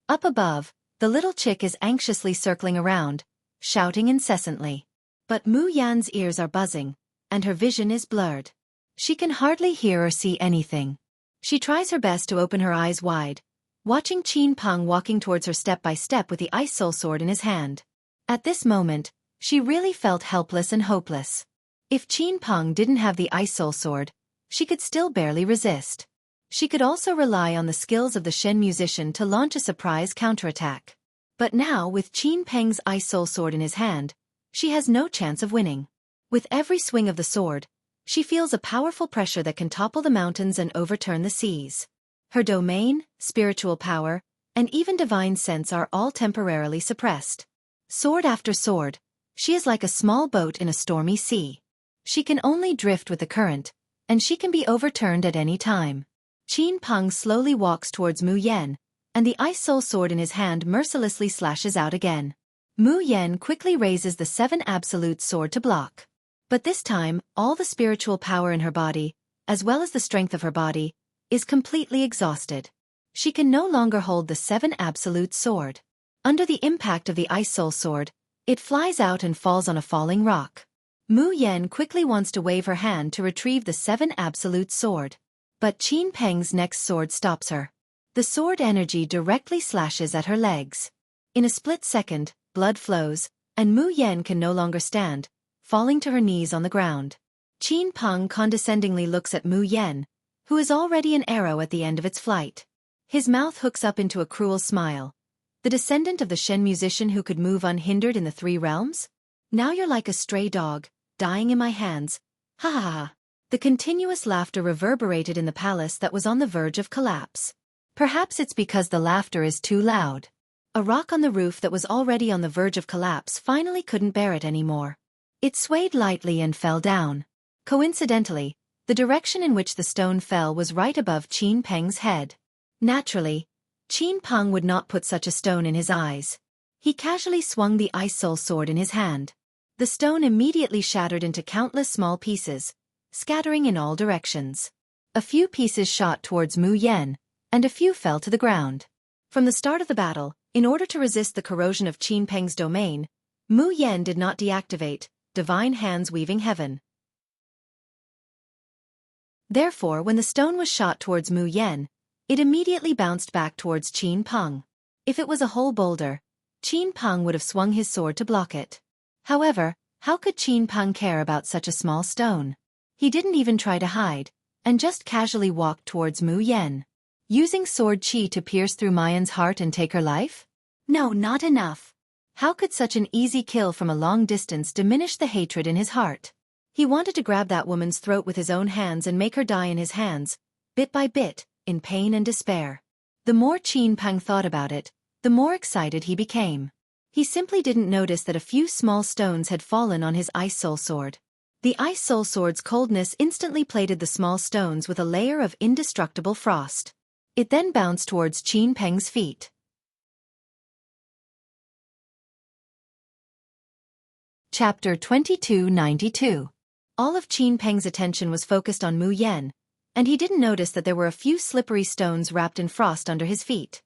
Up above, the little chick is anxiously circling around, shouting incessantly. But Mu Yan's ears are buzzing, and her vision is blurred. She can hardly hear or see anything. She tries her best to open her eyes wide, watching Qin Peng walking towards her step by step with the Ice Soul Sword in his hand. At this moment, she really felt helpless and hopeless. If Qin Peng didn't have the Ice Soul Sword, she could still barely resist. She could also rely on the skills of the Shen musician to launch a surprise counterattack. But now, with Qin Peng's Ice Soul Sword in his hand, she has no chance of winning. With every swing of the sword, she feels a powerful pressure that can topple the mountains and overturn the seas. Her domain, spiritual power, and even divine sense are all temporarily suppressed. Sword after sword, she is like a small boat in a stormy sea. She can only drift with the current, and she can be overturned at any time. Qin Peng slowly walks towards Mu Yen, and the Ice Soul Sword in his hand mercilessly slashes out again. Mu Yen quickly raises the 7 Absolute Sword to block. But this time, all the spiritual power in her body, as well as the strength of her body, is completely exhausted. She can no longer hold the 7 Absolute Sword. Under the impact of the Ice Soul Sword, it flies out and falls on a falling rock. Mu Yen quickly wants to wave her hand to retrieve the 7 Absolute Sword. But Qin Peng's next sword stops her. The sword energy directly slashes at her legs. In a split second, blood flows, and Mu Yen can no longer stand, falling to her knees on the ground. Qin Peng condescendingly looks at Mu Yen, who is already an arrow at the end of its flight. His mouth hooks up into a cruel smile. The descendant of the Shen musician who could move unhindered in the three realms? Now you're like a stray dog, dying in my hands. Ha ha ha. The continuous laughter reverberated in the palace that was on the verge of collapse. Perhaps it's because the laughter is too loud. A rock on the roof that was already on the verge of collapse finally couldn't bear it anymore. It swayed lightly and fell down. Coincidentally, the direction in which the stone fell was right above Qin Peng's head. Naturally, Qin Peng would not put such a stone in his eyes. He casually swung the Ice Soul Sword in his hand. The stone immediately shattered into countless small pieces, scattering in all directions. A few pieces shot towards Mu Yen, and a few fell to the ground. From the start of the battle, in order to resist the corrosion of Qin Peng's domain, Mu Yen did not deactivate Divine Hands Weaving Heaven. Therefore, when the stone was shot towards Mu Yen, it immediately bounced back towards Qin Peng. If it was a whole boulder, Qin Peng would have swung his sword to block it. However, how could Qin Peng care about such a small stone? He didn't even try to hide, and just casually walked towards Mu Yen. Using sword qi to pierce through Mayan's heart and take her life? No, not enough. How could such an easy kill from a long distance diminish the hatred in his heart? He wanted to grab that woman's throat with his own hands and make her die in his hands, bit by bit, in pain and despair. The more Qin Peng thought about it, the more excited he became. He simply didn't notice that a few small stones had fallen on his Ice Soul Sword. The Ice Soul Sword's coldness instantly plated the small stones with a layer of indestructible frost. It then bounced towards Qin Peng's feet. Chapter 2292. All of Qin Peng's attention was focused on Mu Yen, and he didn't notice that there were a few slippery stones wrapped in frost under his feet.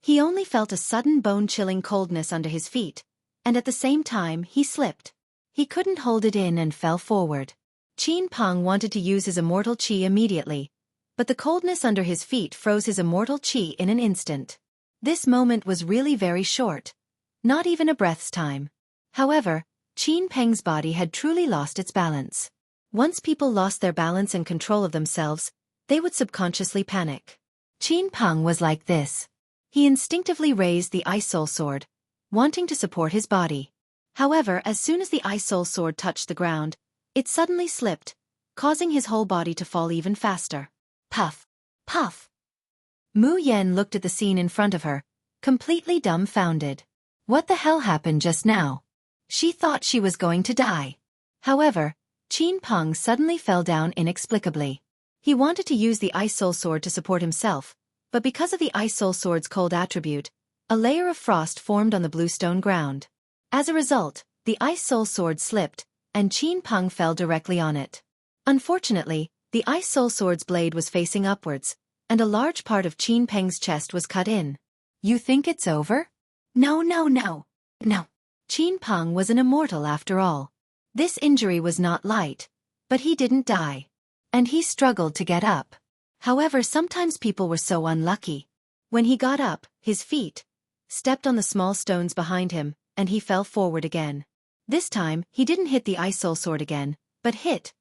He only felt a sudden bone-chilling coldness under his feet, and at the same time he slipped. He couldn't hold it in and fell forward. Qin Peng wanted to use his immortal qi immediately, but the coldness under his feet froze his immortal qi in an instant. This moment was really very short, not even a breath's time. However, Qin Peng's body had truly lost its balance. Once people lost their balance and control of themselves, they would subconsciously panic. Qin Peng was like this. He instinctively raised the Ice Soul Sword, wanting to support his body. However, as soon as the Ice Soul Sword touched the ground, it suddenly slipped, causing his whole body to fall even faster. Puff! Puff! Mu Yen looked at the scene in front of her, completely dumbfounded. What the hell happened just now? She thought she was going to die. However, Qin Peng suddenly fell down inexplicably. He wanted to use the Ice Soul Sword to support himself, but because of the Ice Soul Sword's cold attribute, a layer of frost formed on the bluestone ground. As a result, the Ice Soul Sword slipped, and Qin Peng fell directly on it. Unfortunately, the Ice Soul Sword's blade was facing upwards, and a large part of Qin Peng's chest was cut in. You think it's over? No. Qin Peng was an immortal after all. This injury was not light, but he didn't die. And he struggled to get up. However, sometimes people were so unlucky. When he got up, his feet stepped on the small stones behind him, and he fell forward again. This time, he didn't hit the Ice Soul Sword again, but hit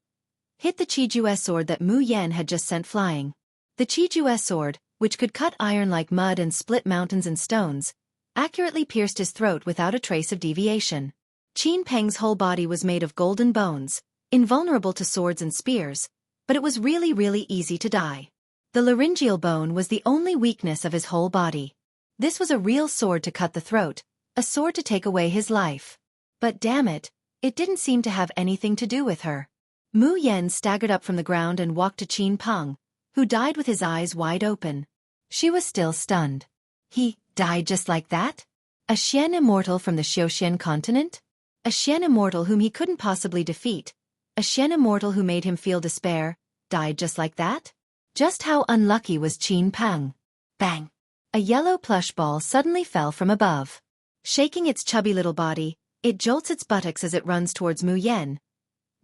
the Qijue sword that Mu Yen had just sent flying. The Qijue sword, which could cut iron like mud and split mountains and stones, accurately pierced his throat without a trace of deviation. Qin Peng's whole body was made of golden bones, invulnerable to swords and spears, but it was really easy to die. The laryngeal bone was the only weakness of his whole body. This was a real sword to cut the throat, a sword to take away his life. But damn it, it didn't seem to have anything to do with her. Mu Yen staggered up from the ground and walked to Qin Peng, who died with his eyes wide open. She was still stunned. He died just like that? A Xian immortal from the Xiaoxian continent? A Xian immortal whom he couldn't possibly defeat? A Xian immortal who made him feel despair, died just like that? Just how unlucky was Qin Peng? Bang! A yellow plush ball suddenly fell from above. Shaking its chubby little body, it jolts its buttocks as it runs towards Mu Yen.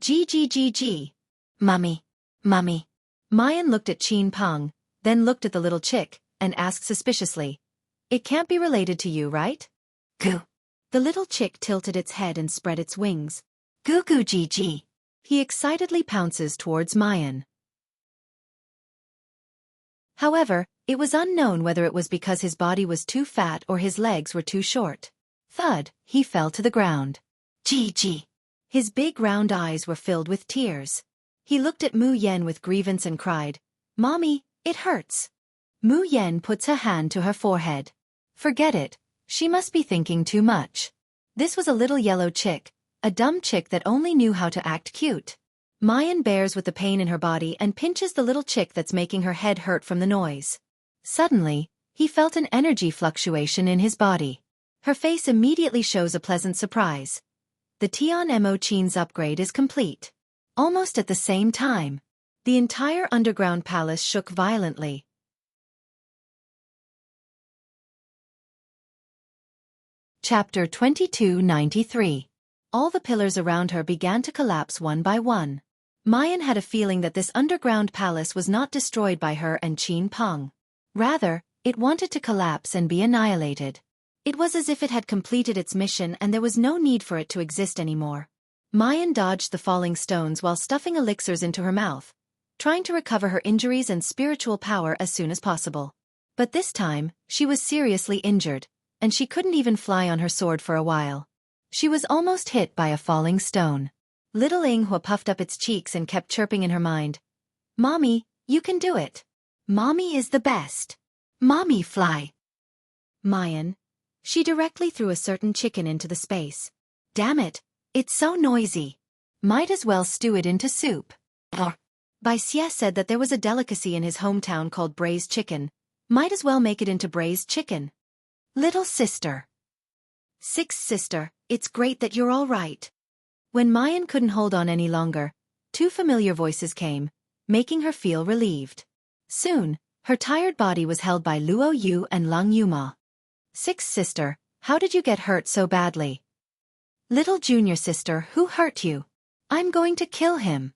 G. Mummy. Mayan looked at Qin Peng, then looked at the little chick, and asked suspiciously. It can't be related to you, right? Goo. The little chick tilted its head and spread its wings. Goo GG. He excitedly pounces towards Mayan. However, it was unknown whether it was because his body was too fat or his legs were too short. Thud, he fell to the ground. Gee. His big round eyes were filled with tears. He looked at Mu Yen with grievance and cried, "Mommy, it hurts." Mu Yen puts her hand to her forehead. Forget it, she must be thinking too much. This was a little yellow chick, a dumb chick that only knew how to act cute. Mayan bears with the pain in her body and pinches the little chick that's making her head hurt from the noise. Suddenly, he felt an energy fluctuation in his body. Her face immediately shows a pleasant surprise. The Tian Mo Chin's upgrade is complete. Almost at the same time, the entire underground palace shook violently. Chapter 2293. All the pillars around her began to collapse one by one. Mayan had a feeling that this underground palace was not destroyed by her and Qin Peng. Rather, it wanted to collapse and be annihilated. It was as if it had completed its mission and there was no need for it to exist anymore. Mayan dodged the falling stones while stuffing elixirs into her mouth, trying to recover her injuries and spiritual power as soon as possible. But this time, she was seriously injured, and she couldn't even fly on her sword for a while. She was almost hit by a falling stone. Little Yinghua puffed up its cheeks and kept chirping in her mind. "Mommy, you can do it. Mommy is the best. Mommy fly." Mayan. She directly threw a certain chicken into the space. Damn it, it's so noisy. Might as well stew it into soup. Bai Xie said that there was a delicacy in his hometown called braised chicken. Might as well make it into braised chicken. Little sister. Sixth sister, it's great that you're all right. When Mayan couldn't hold on any longer, two familiar voices came, making her feel relieved. Soon, her tired body was held by Luo Yu and Lang Yuma. Sixth sister, how did you get hurt so badly? Little junior sister, who hurt you? I'm going to kill him.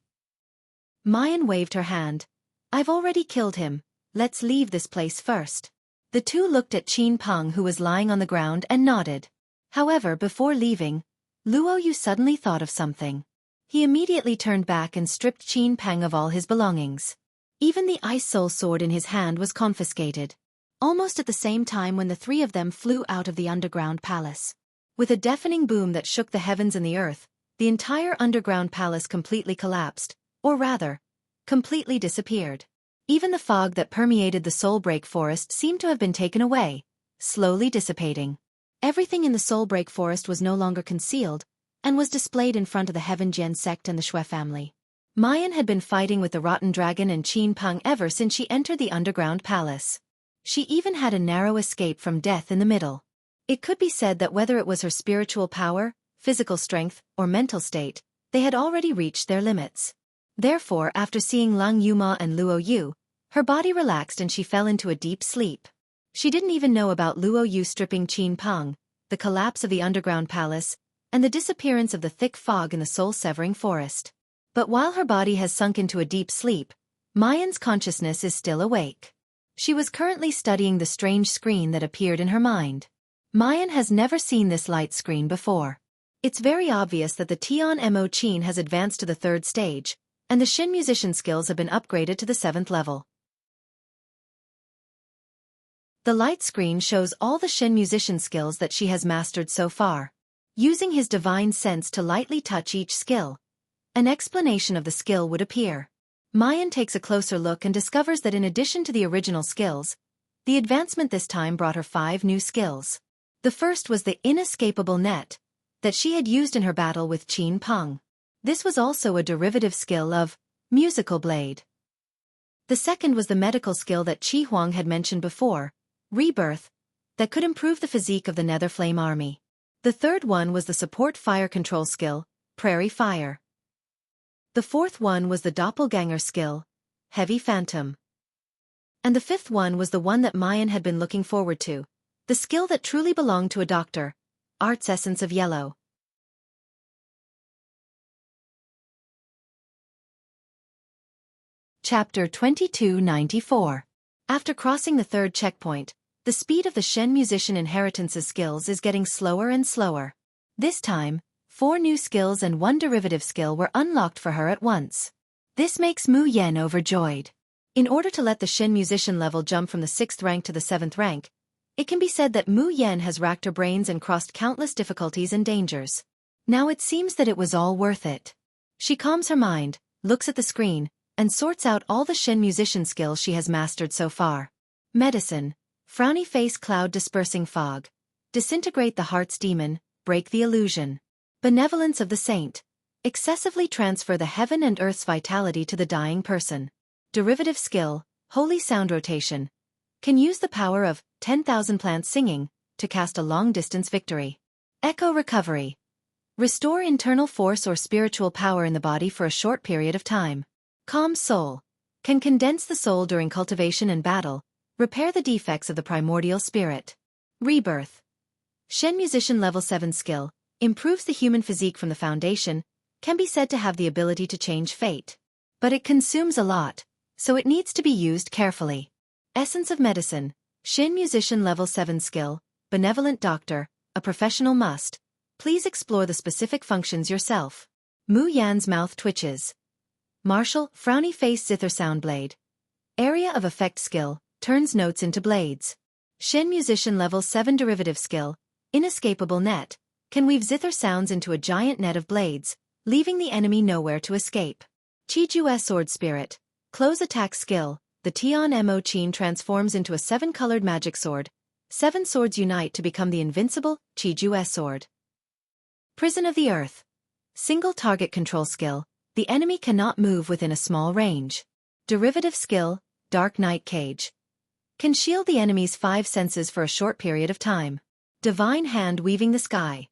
Mayan waved her hand. I've already killed him, let's leave this place first. The two looked at Qin Peng who was lying on the ground and nodded. However, before leaving, Luo Yu suddenly thought of something. He immediately turned back and stripped Qin Peng of all his belongings. Even the Ice Soul sword in his hand was confiscated. Almost at the same time when the three of them flew out of the underground palace. With a deafening boom that shook the heavens and the earth, the entire underground palace completely collapsed, or rather, completely disappeared. Even the fog that permeated the Soulbreak Forest seemed to have been taken away, slowly dissipating. Everything in the Soulbreak Forest was no longer concealed, and was displayed in front of the Heaven Jian sect and the Shui family. Mayan had been fighting with the Rotten Dragon and Qin Peng ever since she entered the underground palace. She even had a narrow escape from death in the middle. It could be said that whether it was her spiritual power, physical strength, or mental state, they had already reached their limits. Therefore, after seeing Lang Yuma and Luo Yu, her body relaxed and she fell into a deep sleep. She didn't even know about Luo Yu stripping Qin Peng, the collapse of the underground palace, and the disappearance of the thick fog in the soul-severing forest. But while her body has sunk into a deep sleep, Mayan's consciousness is still awake. She was currently studying the strange screen that appeared in her mind. Mayan has never seen this light screen before. It's very obvious that the Tian Mo Qin has advanced to the 3rd stage, and the Shin musician skills have been upgraded to the 7th level. The light screen shows all the Shin musician skills that she has mastered so far. Using his divine sense to lightly touch each skill, an explanation of the skill would appear. Mayan takes a closer look and discovers that in addition to the original skills, the advancement this time brought her 5 new skills. The first was the inescapable net that she had used in her battle with Qin Peng. This was also a derivative skill of musical blade. The second was the medical skill that Qi Huang had mentioned before, rebirth, that could improve the physique of the Nether Flame army. The third one was the support fire control skill, Prairie Fire. The fourth one was the doppelganger skill, Heavy Phantom. And the fifth one was the one that Mayan had been looking forward to, the skill that truly belonged to a doctor, Art's Essence of Yellow. Chapter 2294. After crossing the 3rd checkpoint, the speed of the Shen musician inheritance's skills is getting slower and slower. This time, 4 new skills and 1 derivative skill were unlocked for her at once. This makes Mu Yen overjoyed. In order to let the Shin musician level jump from the 6th rank to the 7th rank, it can be said that Mu Yan has racked her brains and crossed countless difficulties and dangers. Now it seems that it was all worth it. She calms her mind, looks at the screen, and sorts out all the Shin musician skills she has mastered so far. Medicine, frowny face cloud dispersing fog, disintegrate the heart's demon, break the illusion. Benevolence of the saint, excessively transfer the heaven and earth's vitality to the dying person. Derivative skill, holy sound rotation, can use the power of 10,000 plants singing to cast a long-distance victory. Echo recovery, restore internal force or spiritual power in the body for a short period of time. Calm soul, can condense the soul during cultivation and battle, repair the defects of the primordial spirit. Rebirth, Shen musician level 7 skill, improves the human physique from the foundation, can be said to have the ability to change fate. But it consumes a lot, so it needs to be used carefully. Essence of medicine, Shin musician level 7 skill, benevolent doctor, a professional must. Please explore the specific functions yourself. Mu Yan's mouth twitches. Martial, frowny face zither sound blade. Area of effect skill, turns notes into blades. Shin musician level 7 derivative skill, inescapable net, can weave zither sounds into a giant net of blades, leaving the enemy nowhere to escape. Qijue sword spirit, close attack skill, the Tian Mo Qin transforms into a 7-colored magic sword. 7 swords unite to become the invincible Qijue sword. Prison of the earth, single target control skill, the enemy cannot move within a small range. Derivative skill, dark night cage, can shield the enemy's 5 senses for a short period of time. Divine hand weaving the sky.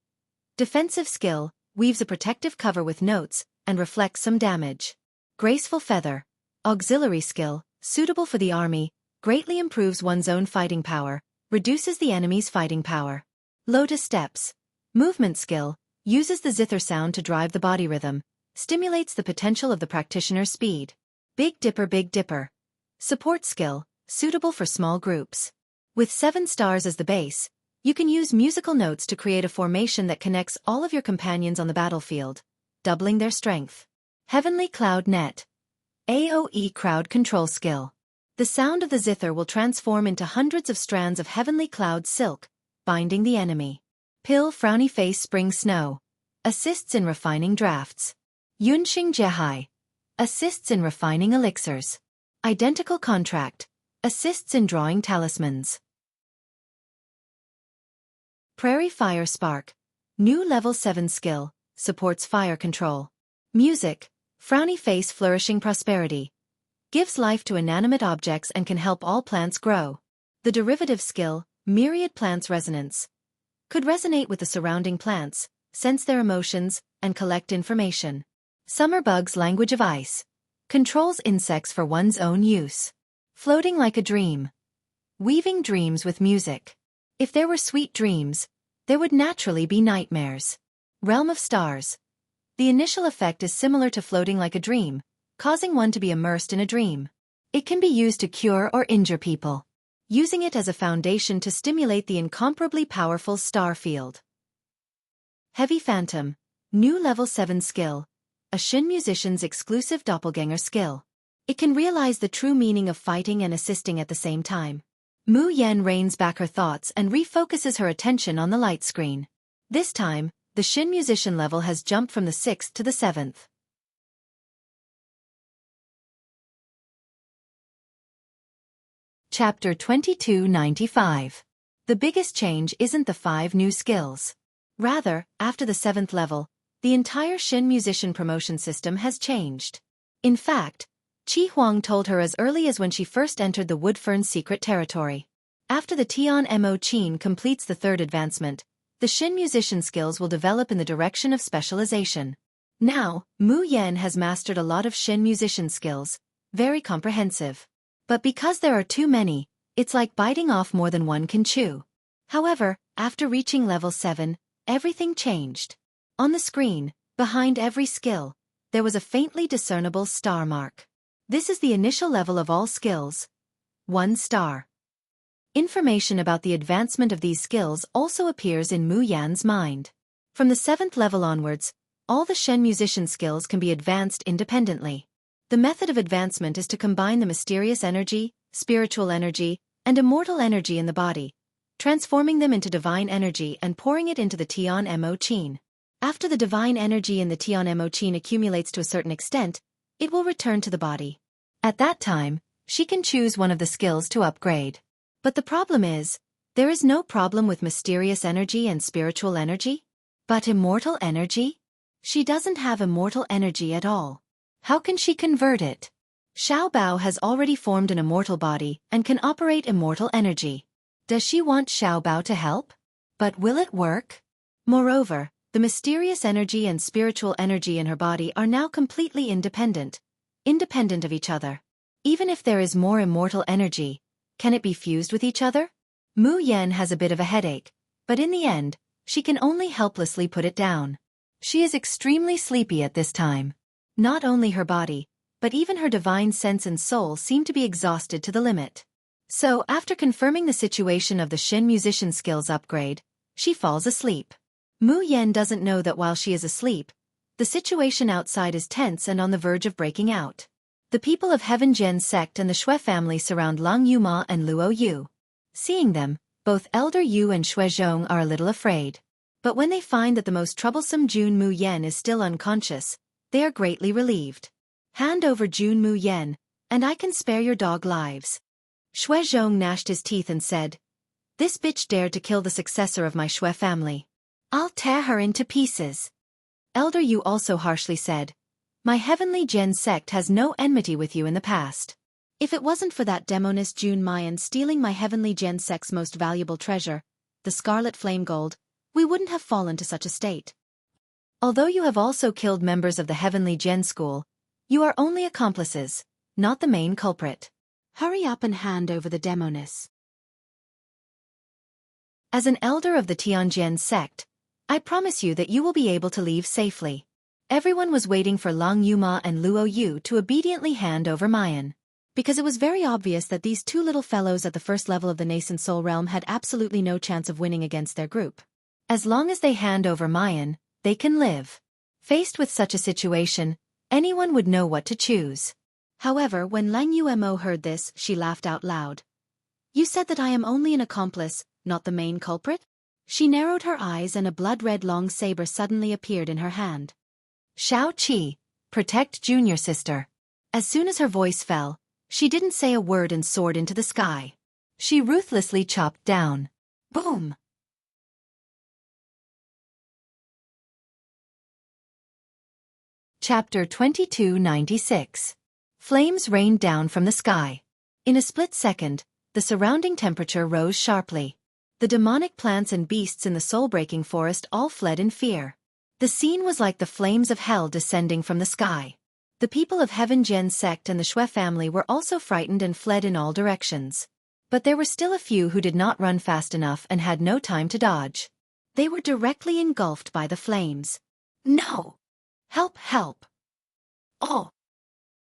Defensive skill, weaves a protective cover with notes, and reflects some damage. Graceful feather, auxiliary skill, suitable for the army, greatly improves one's own fighting power, reduces the enemy's fighting power. Lotus steps, movement skill, uses the zither sound to drive the body rhythm, stimulates the potential of the practitioner's speed. Big Dipper, support skill, suitable for small groups. With 7 stars as the base, you can use musical notes to create a formation that connects all of your companions on the battlefield, doubling their strength. Heavenly Cloud Net, AoE crowd control skill. The sound of the zither will transform into hundreds of strands of heavenly cloud silk, binding the enemy. Pill frowny face spring snow, assists in refining drafts. Yunxing Jehai, assists in refining elixirs. Identical contract, assists in drawing talismans. Prairie Fire Spark, new level 7 skill, supports fire control. Music, frowny face flourishing prosperity, gives life to inanimate objects and can help all plants grow. The derivative skill, myriad plants resonance, could resonate with the surrounding plants, sense their emotions, and collect information. Summer Bug's language of ice, controls insects for one's own use. Floating like a dream, weaving dreams with music. If there were sweet dreams, there would naturally be nightmares. Realm of stars, the initial effect is similar to floating like a dream, causing one to be immersed in a dream. It can be used to cure or injure people, using it as a foundation to stimulate the incomparably powerful star field. Heavy Phantom, new level 7 skill, a Shin musician's exclusive doppelganger skill. It can realize the true meaning of fighting and assisting at the same time. Mu Yan reins back her thoughts and refocuses her attention on the light screen. This time, the Shin musician level has jumped from the 6th to the 7th. Chapter 2295. The biggest change isn't the 5 new skills. Rather, after the 7th level, the entire Shin musician promotion system has changed. In fact, Qi Huang told her as early as when she first entered the Woodfern's secret territory. After the Tian Mo Qin completes the 3rd advancement, the Shin musician skills will develop in the direction of specialization. Now, Mu Yan has mastered a lot of Shin musician skills, very comprehensive. But because there are too many, it's like biting off more than one can chew. However, after reaching level 7, everything changed. On the screen, behind every skill, there was a faintly discernible star mark. This is the initial level of all skills. 1 star. Information about the advancement of these skills also appears in Mu Yan's mind. From the 7th level onwards, all the Shen musician skills can be advanced independently. The method of advancement is to combine the mysterious energy, spiritual energy, and immortal energy in the body, transforming them into divine energy and pouring it into the Tian Mo Qin. After the divine energy in the Tian Mo Qin accumulates to a certain extent, it will return to the body. At that time, she can choose one of the skills to upgrade. But the problem is, there is no problem with mysterious energy and spiritual energy. But immortal energy? She doesn't have immortal energy at all. How can she convert it? Xiao Bao has already formed an immortal body and can operate immortal energy. Does she want Xiao Bao to help? But will it work? Moreover, the mysterious energy and spiritual energy in her body are now completely independent of each other. Even if there is more immortal energy, can it be fused with each other? Mu Yan has a bit of a headache, but in the end, she can only helplessly put it down. She is extremely sleepy at this time. Not only her body, but even her divine sense and soul seem to be exhausted to the limit. So, after confirming the situation of the Shin musician skills upgrade, she falls asleep. Mu Yan doesn't know that while she is asleep, the situation outside is tense and on the verge of breaking out. The people of Heaven Gen sect and the Shui family surround Lang Yuma and Luo Yu. Seeing them, both Elder Yu and Shui Zhong are a little afraid. But when they find that the most troublesome Jun Mu Yen is still unconscious, they are greatly relieved. Hand over Jun Mu Yen, and I can spare your dog lives. Shui Zhong gnashed his teeth and said, "This bitch dared to kill the successor of my Shui family. I'll tear her into pieces." Elder Yu also harshly said, "My Heavenly Gen sect has no enmity with you in the past. If it wasn't for that demoness Jun Mayan stealing my Heavenly Gen sect's most valuable treasure, the Scarlet Flame Gold, we wouldn't have fallen to such a state. Although you have also killed members of the Heavenly Gen School, you are only accomplices, not the main culprit. Hurry up and hand over the demoness." As an elder of the Tianjian sect, I promise you that you will be able to leave safely. Everyone was waiting for Lang Yuma and Luo Yu to obediently hand over Mayan. Because it was very obvious that these two little fellows at the first level of the nascent soul realm had absolutely no chance of winning against their group. As long as they hand over Mayan, they can live. Faced with such a situation, anyone would know what to choose. However, when Lang Yumo heard this, she laughed out loud. "You said that I am only an accomplice, not the main culprit?" She narrowed her eyes and a blood-red long saber suddenly appeared in her hand. "Shao Qi, protect junior sister." As soon as her voice fell, she didn't say a word and soared into the sky. She ruthlessly chopped down. Boom! Chapter 2296. Flames rained down from the sky. In a split second, the surrounding temperature rose sharply. The demonic plants and beasts in the soul-breaking forest all fled in fear. The scene was like the flames of hell descending from the sky. The people of Heaven Gen sect and the Shui family were also frightened and fled in all directions. But there were still a few who did not run fast enough and had no time to dodge. They were directly engulfed by the flames. "No! Help, help!" "Oh!"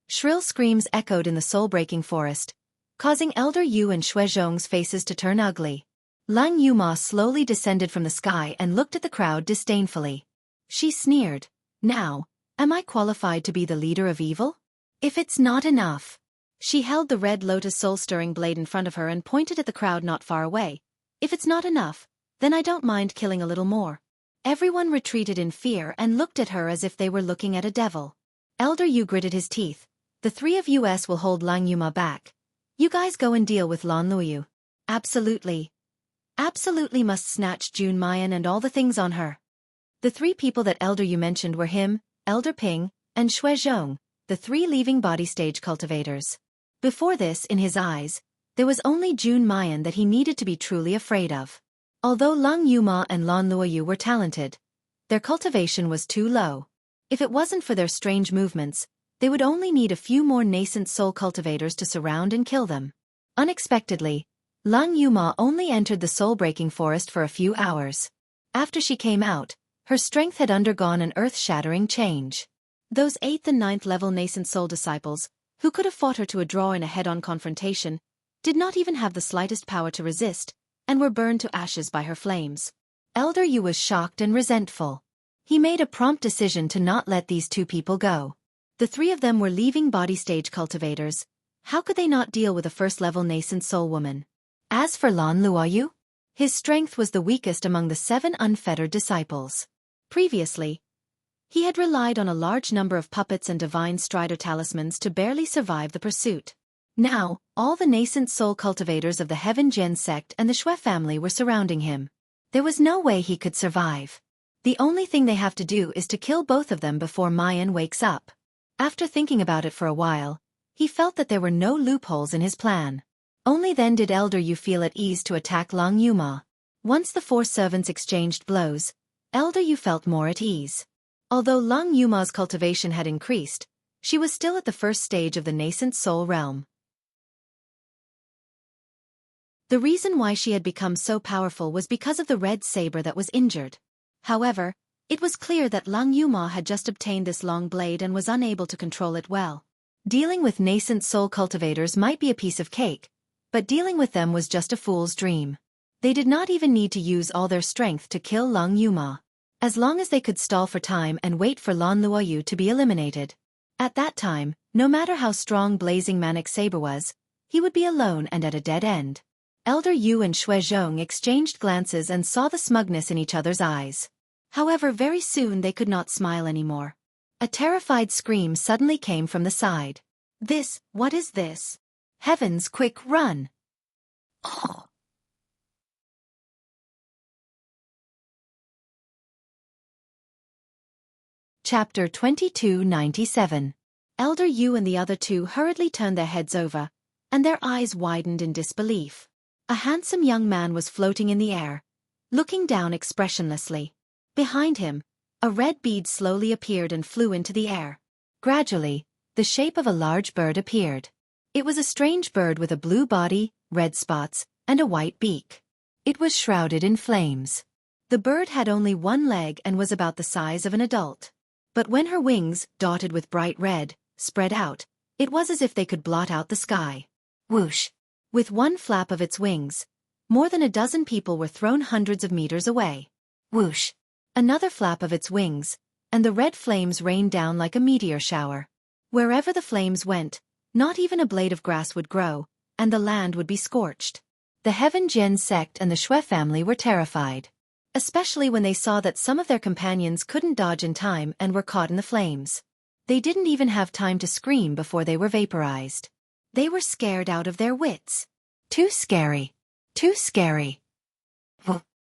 Shrill screams echoed in the soul-breaking forest, causing Elder Yu and Shui Zhong's faces to turn ugly. Lang Yuma slowly descended from the sky and looked at the crowd disdainfully. She sneered, "Now, am I qualified to be the leader of evil? If it's not enough." She held the red lotus soul-stirring blade in front of her and pointed at the crowd not far away. "If it's not enough, then I don't mind killing a little more." Everyone retreated in fear and looked at her as if they were looking at a devil. Elder Yu gritted his teeth. "The three of us will hold Lang Yuma back. You guys go and deal with Lan Luoyu." "Absolutely. Absolutely must snatch Jun Mayan and all the things on her." The three people that Elder Yu mentioned were him, Elder Ping, and Shui Zhong, the three leaving body stage cultivators. Before this, in his eyes, there was only Jun Mayan that he needed to be truly afraid of. Although Lang Yuma and Lan Luoyu were talented, their cultivation was too low. If it wasn't for their strange movements, they would only need a few more nascent soul cultivators to surround and kill them. Unexpectedly, Lang Yuma only entered the soul-breaking forest for a few hours. After she came out, her strength had undergone an earth-shattering change. Those 8th and 9th level nascent soul disciples, who could have fought her to a draw in a head-on confrontation, did not even have the slightest power to resist, and were burned to ashes by her flames. Elder Yu was shocked and resentful. He made a prompt decision to not let these two people go. The three of them were leaving body stage cultivators. How could they not deal with a first-level nascent soul woman? As for Lan Luoyu, his strength was the weakest among the 7 unfettered disciples. Previously, he had relied on a large number of puppets and divine strider talismans to barely survive the pursuit. Now, all the nascent soul cultivators of the Heaven Gen sect and the Shui family were surrounding him. There was no way he could survive. The only thing they have to do is to kill both of them before Mayan wakes up. After thinking about it for a while, he felt that there were no loopholes in his plan. Only then did Elder Yu feel at ease to attack Lang Yuma. Once the 4 servants exchanged blows, Elder Yu felt more at ease. Although Lang Yuma's cultivation had increased, she was still at the first stage of the nascent soul realm. The reason why she had become so powerful was because of the red saber that was injured. However, it was clear that Lang Yuma had just obtained this long blade and was unable to control it well. Dealing with nascent soul cultivators might be a piece of cake, but dealing with them was just a fool's dream. They did not even need to use all their strength to kill Lang Yuma. As long as they could stall for time and wait for Lan Luoyu to be eliminated. At that time, no matter how strong Blazing Manic Saber was, he would be alone and at a dead end. Elder Yu and Shui Zhong exchanged glances and saw the smugness in each other's eyes. However, very soon they could not smile anymore. A terrified scream suddenly came from the side. What is this? Heavens, quick, run! Oh. Chapter 2297. Elder Yu and the other two hurriedly turned their heads over, and their eyes widened in disbelief. A handsome young man was floating in the air, looking down expressionlessly. Behind him, a red bead slowly appeared and flew into the air. Gradually, the shape of a large bird appeared. It was a strange bird with a blue body, red spots, and a white beak. It was shrouded in flames. The bird had only one leg and was about the size of an adult. But when her wings, dotted with bright red, spread out, it was as if they could blot out the sky. Whoosh! With one flap of its wings, more than a dozen people were thrown hundreds of meters away. Whoosh! Another flap of its wings, and the red flames rained down like a meteor shower. Wherever the flames went, not even a blade of grass would grow, and the land would be scorched. The Heaven Gen sect and the Shui family were terrified. Especially when they saw that some of their companions couldn't dodge in time and were caught in the flames. They didn't even have time to scream before they were vaporized. They were scared out of their wits. Too scary. Too scary.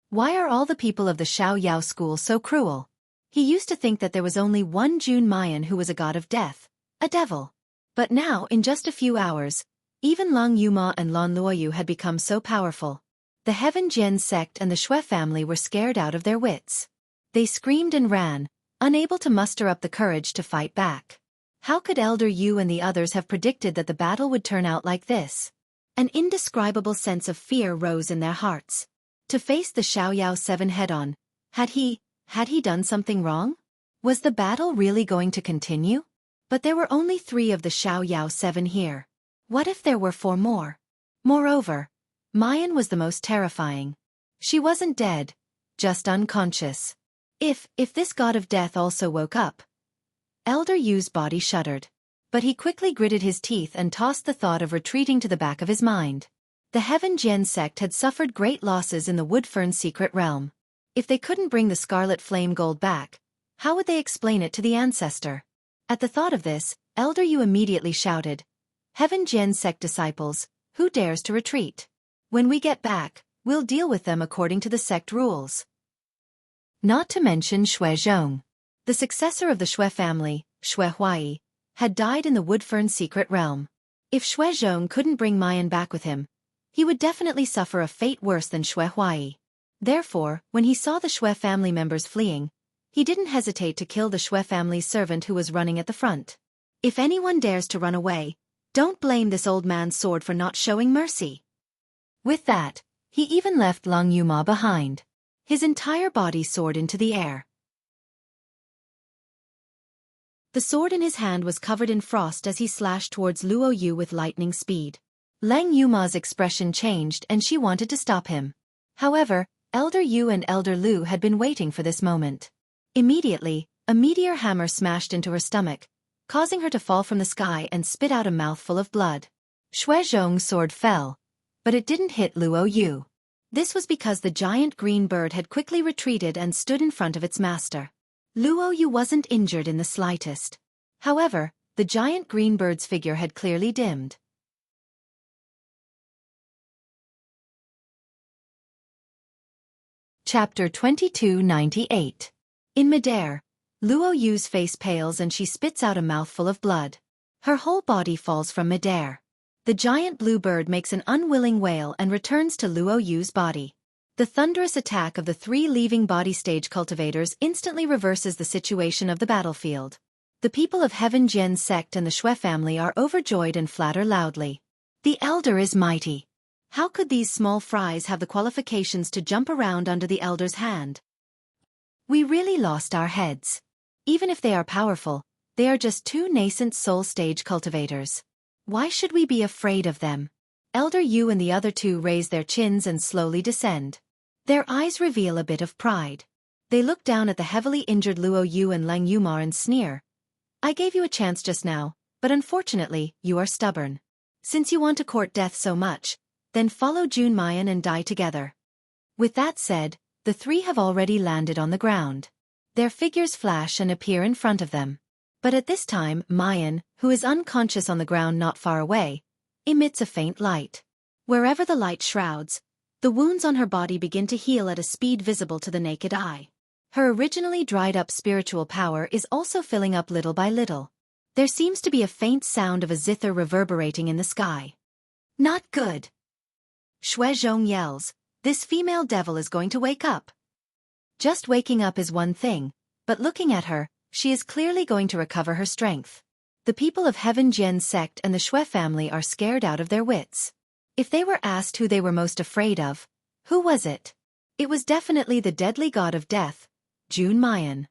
Why are all the people of the Xiao Yao school so cruel? He used to think that there was only one Jun Mayan who was a god of death, a devil. But now, in just a few hours, even Lang Yuma and Lan Luoyu had become so powerful. The Heaven Gen sect and the Shui family were scared out of their wits. They screamed and ran, unable to muster up the courage to fight back. How could Elder Yu and the others have predicted that the battle would turn out like this? An indescribable sense of fear rose in their hearts. To face the Xiao Yao 7 head-on, had he done something wrong? Was the battle really going to continue? But there were only 3 of the Xiao Yao 7 here. What if there were 4 more? Moreover, Mayan was the most terrifying. She wasn't dead, just unconscious. If this god of death also woke up. Elder Yu's body shuddered. But he quickly gritted his teeth and tossed the thought of retreating to the back of his mind. The Heaven Gen sect had suffered great losses in the Woodfern secret realm. If they couldn't bring the Scarlet Flame Gold back, how would they explain it to the ancestor? At the thought of this, Elder Yu immediately shouted, "Heaven Gen sect disciples, who dares to retreat? When we get back, we'll deal with them according to the sect rules." Not to mention Shui Zhong. The successor of the Shui family, Shui Huai, had died in the Woodfern secret realm. If Shui Zhong couldn't bring Mayan back with him, he would definitely suffer a fate worse than Shui Huai. Therefore, when he saw the Shui family members fleeing, he didn't hesitate to kill the Shui family's servant who was running at the front. If anyone dares to run away, don't blame this old man's sword for not showing mercy. With that, he even left Lang Yuma behind. His entire body soared into the air. The sword in his hand was covered in frost as he slashed towards Luo Yu with lightning speed. Lang Yuma's expression changed and she wanted to stop him. However, Elder Yu and Elder Lu had been waiting for this moment. Immediately, a meteor hammer smashed into her stomach, causing her to fall from the sky and spit out a mouthful of blood. Shuizhong's sword fell, but it didn't hit Luo Yu. This was because the giant green bird had quickly retreated and stood in front of its master. Luo Yu wasn't injured in the slightest. However, the giant green bird's figure had clearly dimmed. Chapter 2298. In midair, Luo Yu's face pales and she spits out a mouthful of blood. Her whole body falls from midair. The giant blue bird makes an unwilling wail and returns to Luo Yu's body. The thunderous attack of the 3 leaving body stage cultivators instantly reverses the situation of the battlefield. The people of Heaven Jian's sect and the Shui family are overjoyed and flatter loudly. The elder is mighty. How could these small fries have the qualifications to jump around under the elder's hand? We really lost our heads. Even if they are powerful, they are just 2 nascent soul stage cultivators. Why should we be afraid of them? Elder Yu and the other 2 raise their chins and slowly descend. Their eyes reveal a bit of pride. They look down at the heavily injured Luo Yu and Lang Yumar and sneer. I gave you a chance just now, but unfortunately, you are stubborn. Since you want to court death so much, then follow Jun Mayan and die together. With that said, the 3 have already landed on the ground. Their figures flash and appear in front of them. But at this time, Mayan, who is unconscious on the ground not far away, emits a faint light. Wherever the light shrouds, the wounds on her body begin to heal at a speed visible to the naked eye. Her originally dried-up spiritual power is also filling up little by little. There seems to be a faint sound of a zither reverberating in the sky. Not good. Shuizhong yells, this female devil is going to wake up. Just waking up is one thing, but looking at her, she is clearly going to recover her strength. The people of Heaven Jian's sect and the Shui family are scared out of their wits. If they were asked who they were most afraid of, who was it? It was definitely the deadly god of death, Jun Mayan.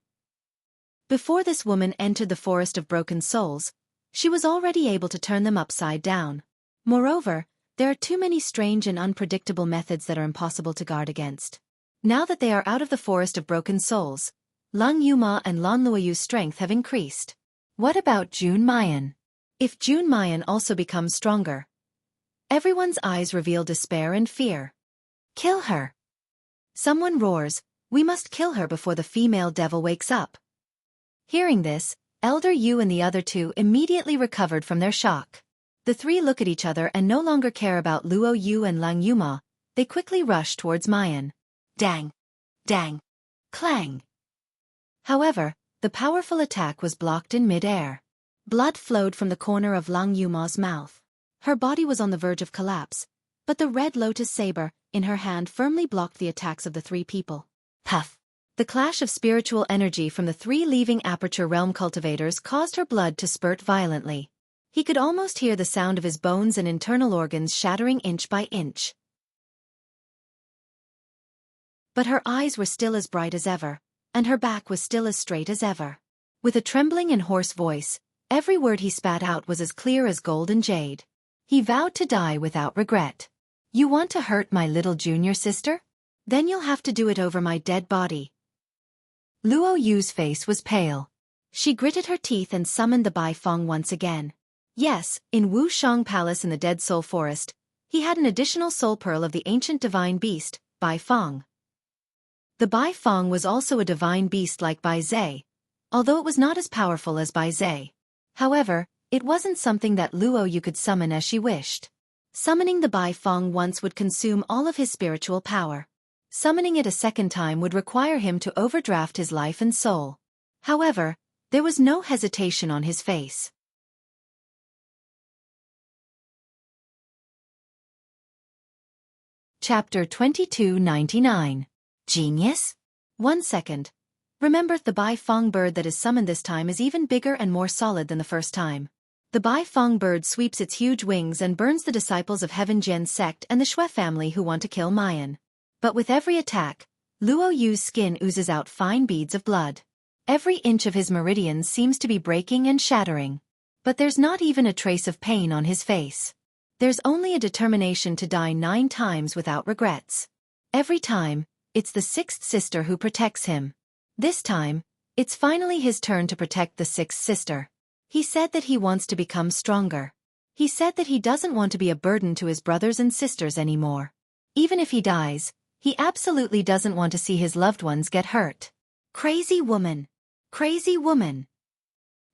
Before this woman entered the forest of broken souls, she was already able to turn them upside down. Moreover, there are too many strange and unpredictable methods that are impossible to guard against. Now that they are out of the forest of broken souls, Lang Yuma and Lan Luoyu's strength have increased. What about Jun Mayan? If Jun Mayan also becomes stronger? Everyone's eyes reveal despair and fear. Kill her! Someone roars, we must kill her before the female devil wakes up. Hearing this, Elder Yu and the other 2 immediately recovered from their shock. The 3 look at each other and no longer care about Luo Yu and Lang Yuma. They quickly rush towards Mayan. Dang! Dang! Clang! However, the powerful attack was blocked in mid-air. Blood flowed from the corner of Lang Yuma's mouth. Her body was on the verge of collapse, but the red lotus saber in her hand firmly blocked the attacks of the 3 people. Puff! The clash of spiritual energy from the 3 leaving Aperture Realm cultivators caused her blood to spurt violently. He could almost hear the sound of his bones and internal organs shattering inch by inch. But her eyes were still as bright as ever, and her back was still as straight as ever. With a trembling and hoarse voice, every word he spat out was as clear as gold and jade. He vowed to die without regret. You want to hurt my little junior sister? Then you'll have to do it over my dead body. Luo Yu's face was pale. She gritted her teeth and summoned the Bai Fong once again. Yes, in Wu Shang Palace in the Dead Soul Forest, he had an additional soul pearl of the ancient divine beast, Bai Fong. The Bai Fong was also a divine beast like Bai Zhe, although it was not as powerful as Bai Zhe. However, it wasn't something that Luo Yu could summon as she wished. Summoning the Bai Fong once would consume all of his spiritual power. Summoning it a second time would require him to overdraft his life and soul. However, there was no hesitation on his face. Chapter 2299. Genius? 1 second. Remember, the Bai Fong bird that is summoned this time is even bigger and more solid than the first time. The Bai Fong bird sweeps its huge wings and burns the disciples of Heaven Jian's sect and the Shui family who want to kill Mayan. But with every attack, Luo Yu's skin oozes out fine beads of blood. Every inch of his meridians seems to be breaking and shattering. But there's not even a trace of pain on his face. There's only a determination to die 9 times without regrets. Every time, it's the 6th sister who protects him. This time, it's finally his turn to protect the 6th sister. He said that he wants to become stronger. He said that he doesn't want to be a burden to his brothers and sisters anymore. Even if he dies, he absolutely doesn't want to see his loved ones get hurt. Crazy woman! Crazy woman!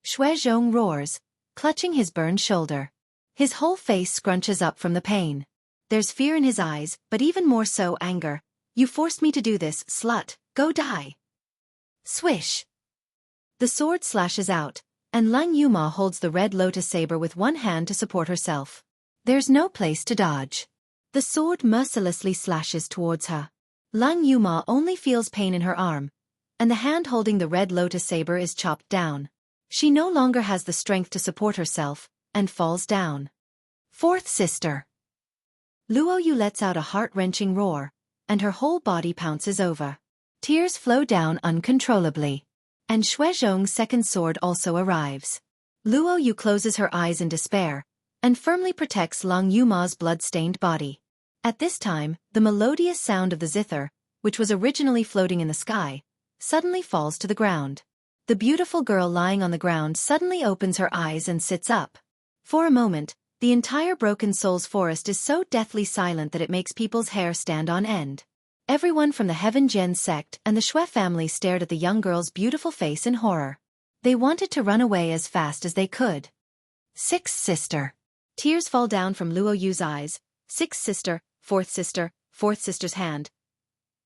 Shuizhong roars, clutching his burned shoulder. His whole face scrunches up from the pain. There's fear in his eyes, but even more so anger. You forced me to do this, slut, go die. Swish! The sword slashes out, and Lang Yuma holds the red lotus saber with one hand to support herself. There's no place to dodge. The sword mercilessly slashes towards her. Lang Yuma only feels pain in her arm, and the hand holding the red lotus saber is chopped down. She no longer has the strength to support herself, and falls down. Fourth sister. Luo Yu lets out a heart-wrenching roar, and her whole body pounces over. Tears flow down uncontrollably. And Shuizhong's second sword also arrives. Luo Yu closes her eyes in despair, and firmly protects Lang Yuma's blood-stained body. At this time, the melodious sound of the zither, which was originally floating in the sky, suddenly falls to the ground. The beautiful girl lying on the ground suddenly opens her eyes and sits up. For a moment, the entire Broken Souls forest is so deathly silent that it makes people's hair stand on end. Everyone from the Heaven Gen sect and the Shui family stared at the young girl's beautiful face in horror. They wanted to run away as fast as they could. Sixth sister. Tears fall down from Luo Yu's eyes. Sixth sister, fourth sister's hand.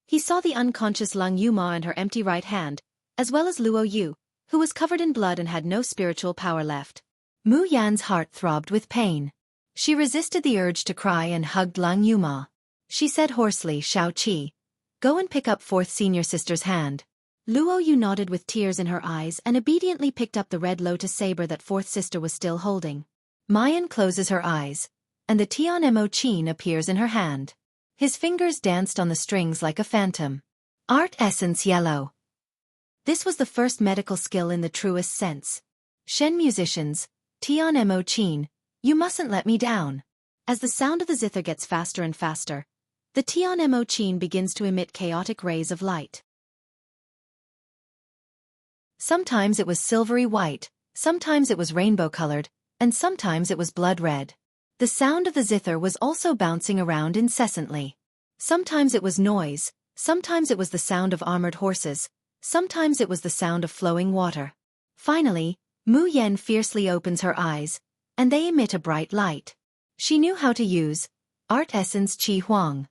He saw the unconscious Lang Yuma in her empty right hand, as well as Luo Yu, who was covered in blood and had no spiritual power left. Mu Yan's heart throbbed with pain. She resisted the urge to cry and hugged Lang Yuma. She said hoarsely, "Shao Qi, go and pick up fourth senior sister's hand." Luo Yu nodded with tears in her eyes and obediently picked up the red lotus saber that fourth sister was still holding. Mayan closes her eyes, and the Tian Mo Qin appears in her hand. His fingers danced on the strings like a phantom. Art Essence Yellow. This was the first medical skill in the truest sense. Shen musicians, Tian Mo Qin, you mustn't let me down. As the sound of the zither gets faster and faster, the Tian Mo Qin begins to emit chaotic rays of light. Sometimes it was silvery white, sometimes it was rainbow-colored, and sometimes it was blood red. The sound of the zither was also bouncing around incessantly. Sometimes it was noise, sometimes it was the sound of armored horses, sometimes it was the sound of flowing water. Finally, Mu Yan fiercely opens her eyes, and they emit a bright light. She knew how to use Art Essence Qi Huang.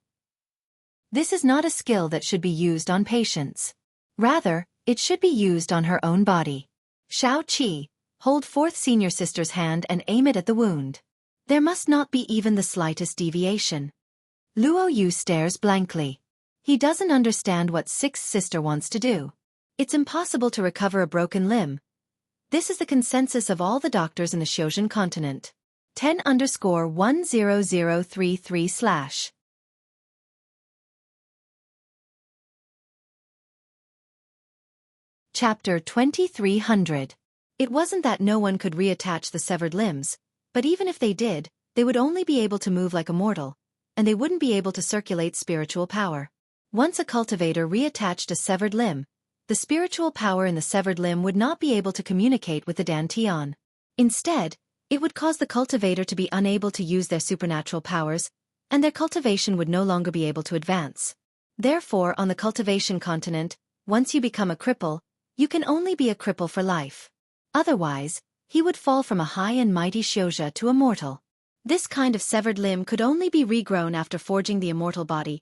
This is not a skill that should be used on patients. Rather, it should be used on her own body. Shao Qi, hold fourth senior sister's hand and aim it at the wound. There must not be even the slightest deviation. Luo Yu stares blankly. He doesn't understand what sixth sister wants to do. It's impossible to recover a broken limb. This is the consensus of all the doctors in the Xiozhen continent. 10_10033/ Chapter 2300. It wasn't that no one could reattach the severed limbs, but even if they did, they would only be able to move like a mortal, and they wouldn't be able to circulate spiritual power. Once a cultivator reattached a severed limb, the spiritual power in the severed limb would not be able to communicate with the Dantian. Instead, it would cause the cultivator to be unable to use their supernatural powers, and their cultivation would no longer be able to advance. Therefore, on the cultivation continent, once you become a cripple, you can only be a cripple for life. Otherwise, he would fall from a high and mighty Xiozha to a mortal. This kind of severed limb could only be regrown after forging the immortal body,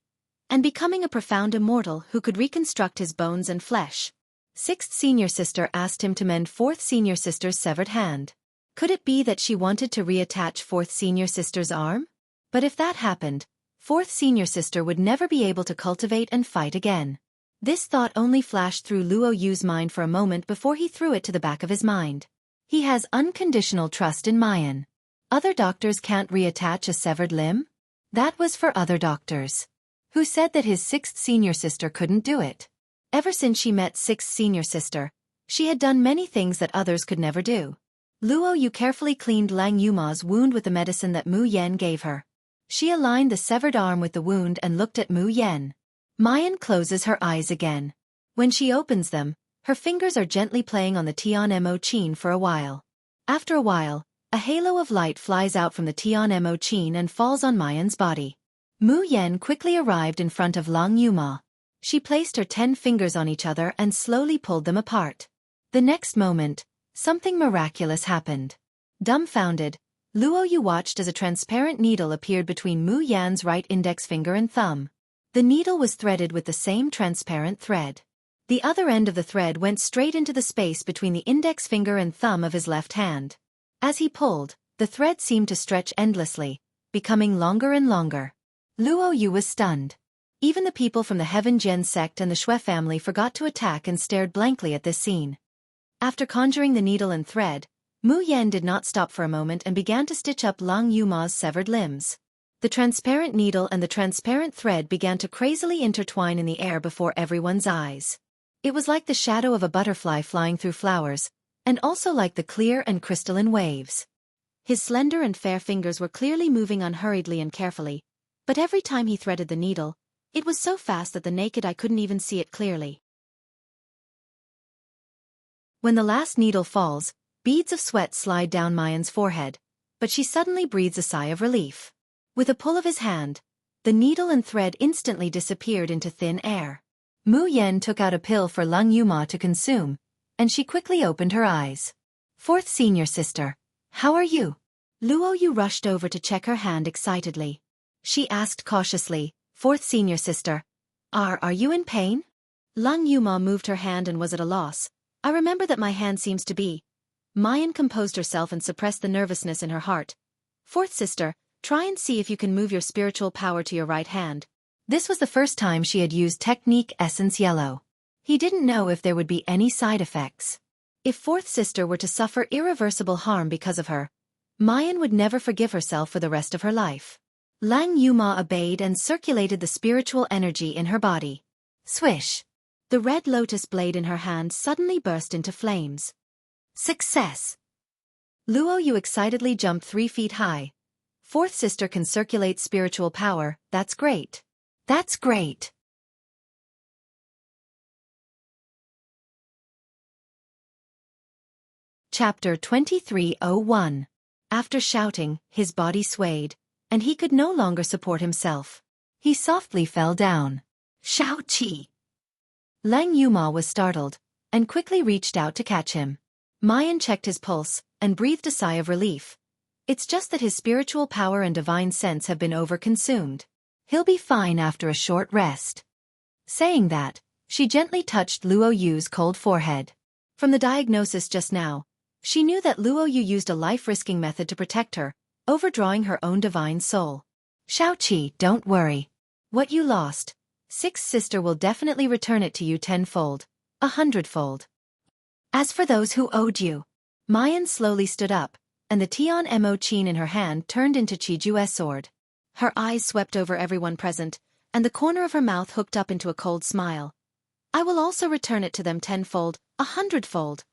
and becoming a profound immortal who could reconstruct his bones and flesh. Sixth senior sister asked him to mend fourth senior sister's severed hand. Could it be that she wanted to reattach fourth senior sister's arm? But if that happened, fourth senior sister would never be able to cultivate and fight again. This thought only flashed through Luo Yu's mind for a moment before he threw it to the back of his mind. He has unconditional trust in Mayan. Other doctors can't reattach a severed limb? That was for other doctors. Who said that his sixth senior sister couldn't do it? Ever since she met sixth senior sister, she had done many things that others could never do. Luo Yu carefully cleaned Lang Yuma's wound with the medicine that Mu Yan gave her. She aligned the severed arm with the wound and looked at Mu Yan. Mayan closes her eyes again. When she opens them, her fingers are gently playing on the Tian Mo Qin for a while. After a while, a halo of light flies out from the Tian Mo Chin and falls on Mayan's body. Mu Yen quickly arrived in front of Lang Yuma. She placed her 10 fingers on each other and slowly pulled them apart. The next moment, something miraculous happened. Dumbfounded, Luo Yu watched as a transparent needle appeared between Mu Yan's right index finger and thumb. The needle was threaded with the same transparent thread. The other end of the thread went straight into the space between the index finger and thumb of his left hand. As he pulled, the thread seemed to stretch endlessly, becoming longer and longer. Luo Yu was stunned. Even the people from the Heaven Gen sect and the Shui family forgot to attack and stared blankly at this scene. After conjuring the needle and thread, Mu Yen did not stop for a moment and began to stitch up Lang Yuma's severed limbs. The transparent needle and the transparent thread began to crazily intertwine in the air before everyone's eyes. It was like the shadow of a butterfly flying through flowers, and also like the clear and crystalline waves. His slender and fair fingers were clearly moving unhurriedly and carefully, but every time he threaded the needle, it was so fast that the naked eye couldn't even see it clearly. When the last needle falls, beads of sweat slide down Mayan's forehead, but she suddenly breathes a sigh of relief. With a pull of his hand, the needle and thread instantly disappeared into thin air. Mu Yen took out a pill for Lang Yuma to consume, and she quickly opened her eyes. "Fourth senior sister, how are you?" Luo Yu rushed over to check her hand excitedly. She asked cautiously, "Fourth senior sister, are you in pain?" Lang Yuma moved her hand and was at a loss. "I remember that my hand seems to be." Mayan composed herself and suppressed the nervousness in her heart. "Fourth sister, try and see if you can move your spiritual power to your right hand." This was the first time she had used technique Essence Yellow. He didn't know if there would be any side effects. If fourth sister were to suffer irreversible harm because of her, Mayan would never forgive herself for the rest of her life. Lang Yuma obeyed and circulated the spiritual energy in her body. Swish! The red lotus blade in her hand suddenly burst into flames. Success! Luo Yu excitedly jumped 3 feet high. "Fourth sister can circulate spiritual power, that's great. That's great." Chapter 2301. After shouting, his body swayed, and he could no longer support himself. He softly fell down. "Shao Qi!" Lang Yuma was startled, and quickly reached out to catch him. Mayan checked his pulse, and breathed a sigh of relief. It's just that his spiritual power and divine sense have been overconsumed. He'll be fine after a short rest. Saying that, she gently touched Luo Yu's cold forehead. From the diagnosis just now, she knew that Luo Yu used a life-risking method to protect her, overdrawing her own divine soul. "Shao Qi, don't worry. What you lost, Sixth sister will definitely return it to you 10-fold, 100-fold. As for those who owed you..." Mayan slowly stood up, and the Tian Mo Chin in her hand turned into Chijue's sword. Her eyes swept over everyone present, and the corner of her mouth hooked up into a cold smile. "I will also return it to them 10-fold, 100-fold.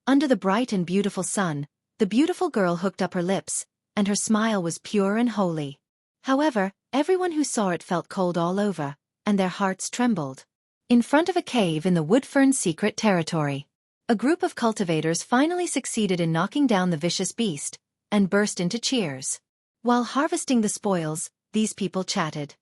Under the bright and beautiful sun, the beautiful girl hooked up her lips, and her smile was pure and holy. However, everyone who saw it felt cold all over, and their hearts trembled. In front of a cave in the Woodfern's secret territory, a group of cultivators finally succeeded in knocking down the vicious beast, and burst into cheers. While harvesting the spoils, these people chatted.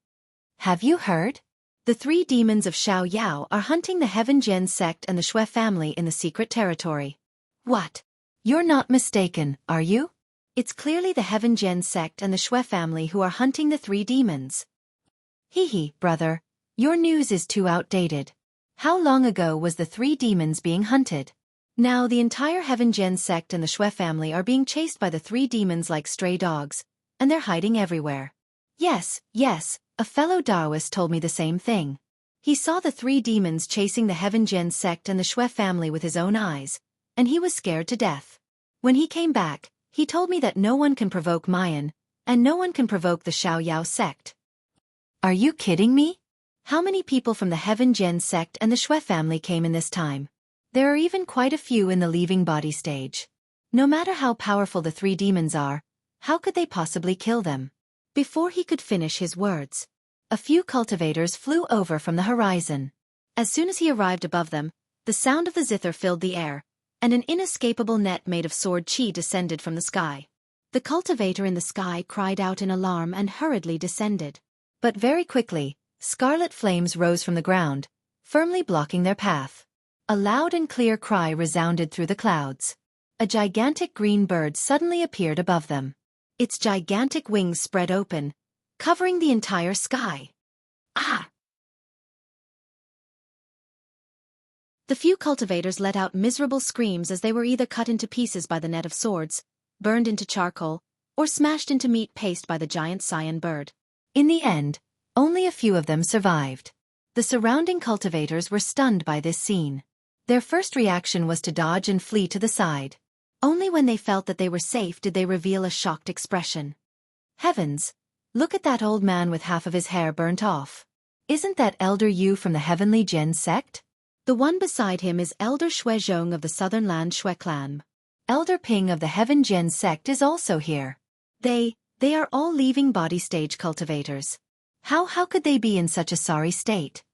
"Have you heard? The 3 demons of Xiao Yao are hunting the Heaven Gen sect and the Shui family in the secret territory." "What? You're not mistaken, are you? It's clearly the Heaven Gen sect and the Shui family who are hunting the 3 demons." "Hee, brother, your news is too outdated. How long ago was the 3 demons being hunted? Now the entire Heaven Gen sect and the Shui family are being chased by the 3 demons like stray dogs, and they're hiding everywhere." Yes, a fellow Taoist told me the same thing. He saw the 3 demons chasing the Heaven Gen sect and the Shui family with his own eyes, and he was scared to death. When he came back, he told me that no one can provoke Mayan, and no one can provoke the Xiao Yao sect. Are you kidding me? How many people from the Heaven Gen sect and the Shui family came in this time? There are even quite a few in the leaving body stage. No matter how powerful the 3 demons are, how could they possibly kill them? Before he could finish his words, a few cultivators flew over from the horizon. As soon as he arrived above them, the sound of the zither filled the air, and an inescapable net made of sword chi descended from the sky. The cultivator in the sky cried out in alarm and hurriedly descended. But very quickly, scarlet flames rose from the ground, firmly blocking their path. A loud and clear cry resounded through the clouds. A gigantic green bird suddenly appeared above them. Its gigantic wings spread open, covering the entire sky. Ah! The few cultivators let out miserable screams as they were either cut into pieces by the net of swords, burned into charcoal, or smashed into meat paste by the giant cyan bird. In the end, only a few of them survived. The surrounding cultivators were stunned by this scene. Their first reaction was to dodge and flee to the side. Only when they felt that they were safe did they reveal a shocked expression. Heavens! Look at that old man with half of his hair burnt off. Isn't that Elder Yu from the Heavenly Gen sect? The one beside him is Elder Shui Zhong of the Southern Land Shui clan. Elder Ping of the Heaven Gen sect is also here. They are all leaving body stage cultivators. How could they be in such a sorry state?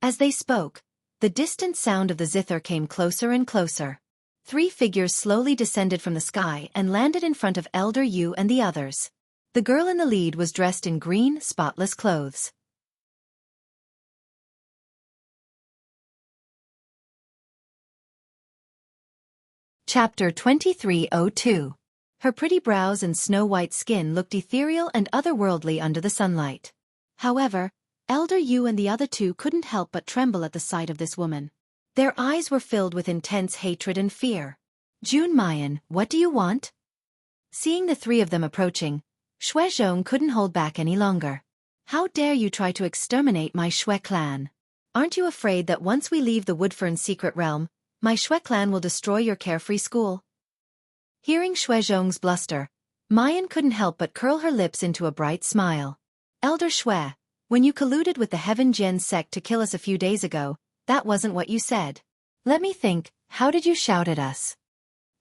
As they spoke, the distant sound of the zither came closer and closer. 3 figures slowly descended from the sky and landed in front of Elder Yu and the others. The girl in the lead was dressed in green, spotless clothes. Chapter 2302. Her pretty brows and snow-white skin looked ethereal and otherworldly under the sunlight. However, Elder Yu and the other 2 couldn't help but tremble at the sight of this woman. Their eyes were filled with intense hatred and fear. Jun Mayan, what do you want? Seeing the 3 of them approaching, Shui Zhong couldn't hold back any longer. How dare you try to exterminate my Shui clan? Aren't you afraid that once we leave the Woodfern secret realm, my Shui clan will destroy your carefree school? Hearing Shui Zhong's bluster, Mayan couldn't help but curl her lips into a bright smile. Elder Shui, when you colluded with the Heaven Gen sect to kill us a few days ago, that wasn't what you said. Let me think, how did you shout at us?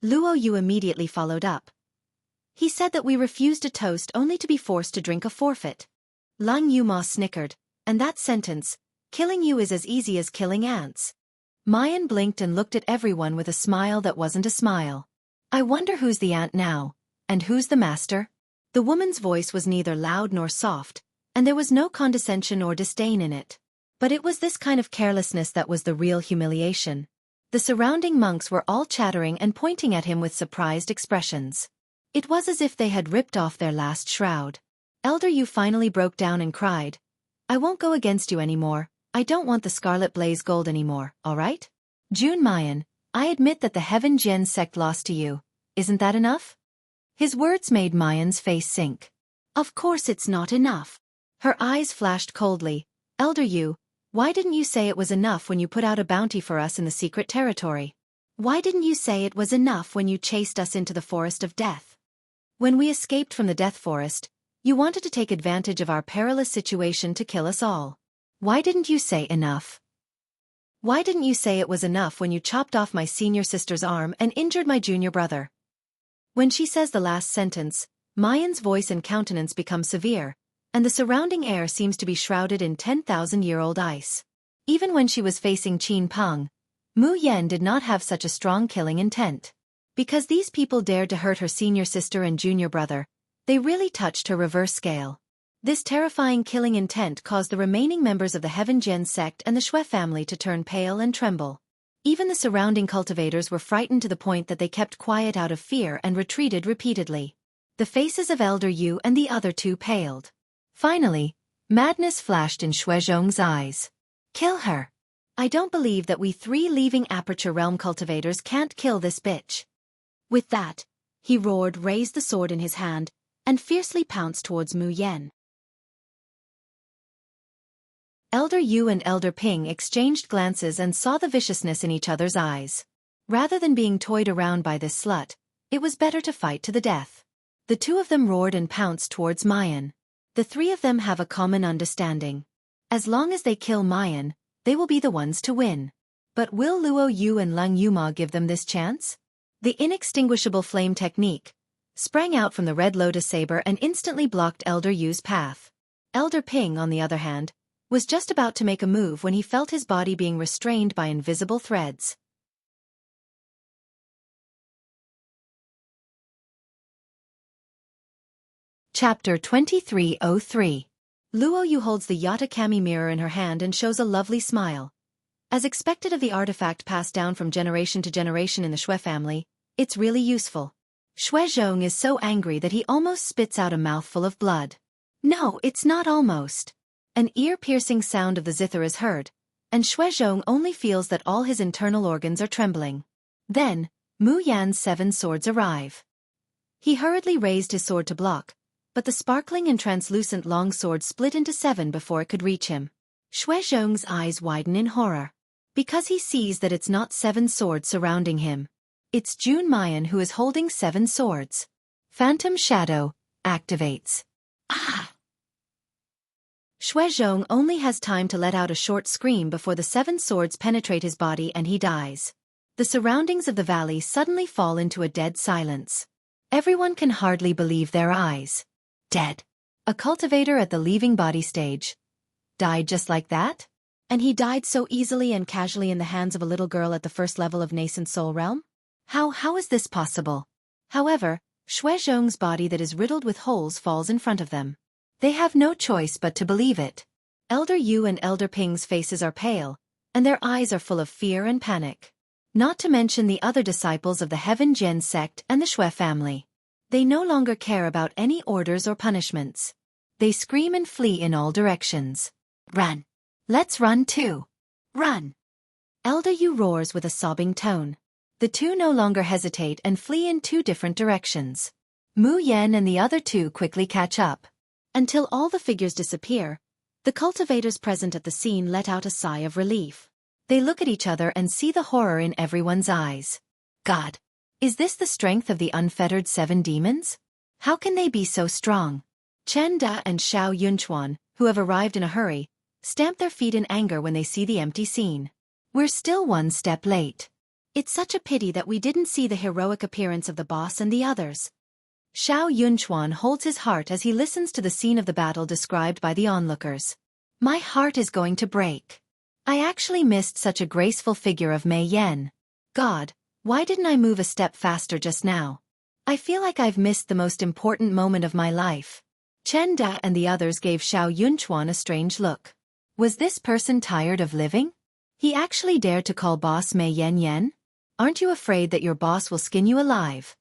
Luo Yu immediately followed up. He said that we refused a toast only to be forced to drink a forfeit. Lang Yuma snickered, and that sentence, killing you is as easy as killing ants. Mayan blinked and looked at everyone with a smile that wasn't a smile. I wonder who's the ant now, and who's the master? The woman's voice was neither loud nor soft, and there was no condescension or disdain in it. But it was this kind of carelessness that was the real humiliation. The surrounding monks were all chattering and pointing at him with surprised expressions. It was as if they had ripped off their last shroud. Elder Yu finally broke down and cried, I won't go against you anymore. I don't want the Scarlet Blaze Gold anymore, alright? Jun Mayan, I admit that the Heaven Gen sect lost to you. Isn't that enough? His words made Mayan's face sink. Of course it's not enough. Her eyes flashed coldly. Elder Yu, why didn't you say it was enough when you put out a bounty for us in the secret territory? Why didn't you say it was enough when you chased us into the forest of death? When we escaped from the death forest, you wanted to take advantage of our perilous situation to kill us all. Why didn't you say enough? Why didn't you say it was enough when you chopped off my senior sister's arm and injured my junior brother? When she says the last sentence, Mayan's voice and countenance become severe, and the surrounding air seems to be shrouded in 10,000-year-old ice. Even when she was facing Qin Peng, Mu Yen did not have such a strong killing intent. Because these people dared to hurt her senior sister and junior brother, they really touched her reverse scale. This terrifying killing intent caused the remaining members of the Heaven Gen sect and the Shui family to turn pale and tremble. Even the surrounding cultivators were frightened to the point that they kept quiet out of fear and retreated repeatedly. The faces of Elder Yu and the other 2 paled. Finally, madness flashed in Shui Zhong's eyes. Kill her. I don't believe that we 3 leaving Aperture Realm cultivators can't kill this bitch. With that, he roared, raised the sword in his hand, and fiercely pounced towards Mu Yen. Elder Yu and Elder Ping exchanged glances and saw the viciousness in each other's eyes. Rather than being toyed around by this slut, it was better to fight to the death. The 2 of them roared and pounced towards Mayan. The 3 of them have a common understanding. As long as they kill Mayan, they will be the ones to win. But will Luo Yu and Lang Yuma give them this chance? The inextinguishable flame technique sprang out from the red lotus saber and instantly blocked Elder Yu's path. Elder Ping, on the other hand, was just about to make a move when he felt his body being restrained by invisible threads. Chapter 2303. Luo Yu holds the Yatakami mirror in her hand and shows a lovely smile. As expected of the artifact passed down from generation to generation in the Shui family, it's really useful. Shui Zhong is so angry that he almost spits out a mouthful of blood. No, it's not almost. An ear-piercing sound of the zither is heard, and Shui Zhong only feels that all his internal organs are trembling. Then, Mu Yan's 7 swords arrive. He hurriedly raised his sword to block, but the sparkling and translucent long sword split into 7 before it could reach him. Shui Zhong's eyes widen in horror, because he sees that it's not 7 swords surrounding him. It's Jun Mayan who is holding 7 swords. Phantom Shadow activates. Ah! Shui Zhong only has time to let out a short scream before the 7 swords penetrate his body and he dies. The surroundings of the valley suddenly fall into a dead silence. Everyone can hardly believe their eyes. Dead. A cultivator at the leaving body stage. Died just like that? And he died so easily and casually in the hands of a little girl at the first level of nascent soul realm? How is this possible? However, Shui Zhong's body that is riddled with holes falls in front of them. They have no choice but to believe it. Elder Yu and Elder Ping's faces are pale, and their eyes are full of fear and panic. Not to mention the other disciples of the Heaven Jian sect and the Shui family. They no longer care about any orders or punishments. They scream and flee in all directions. Run! Let's run too! Run! Elder Yu roars with a sobbing tone. The two no longer hesitate and flee in 2 different directions. Mu Yan and the other 2 quickly catch up. Until all the figures disappear, the cultivators present at the scene let out a sigh of relief. They look at each other and see the horror in everyone's eyes. God! Is this the strength of the unfettered 7 demons? How can they be so strong? Chen Da and Xiao Yunchuan, who have arrived in a hurry, stamp their feet in anger when they see the empty scene. We're still 1 step late. It's such a pity that we didn't see the heroic appearance of the boss and the others. Xiao Yunchuan holds his heart as he listens to the scene of the battle described by the onlookers. My heart is going to break. I actually missed such a graceful figure of Mei Yan. God, why didn't I move a step faster just now? I feel like I've missed the most important moment of my life. Chen Da and the others gave Xiao Yunchuan a strange look. Was this person tired of living? He actually dared to call boss Mei Yan? Aren't you afraid that your boss will skin you alive?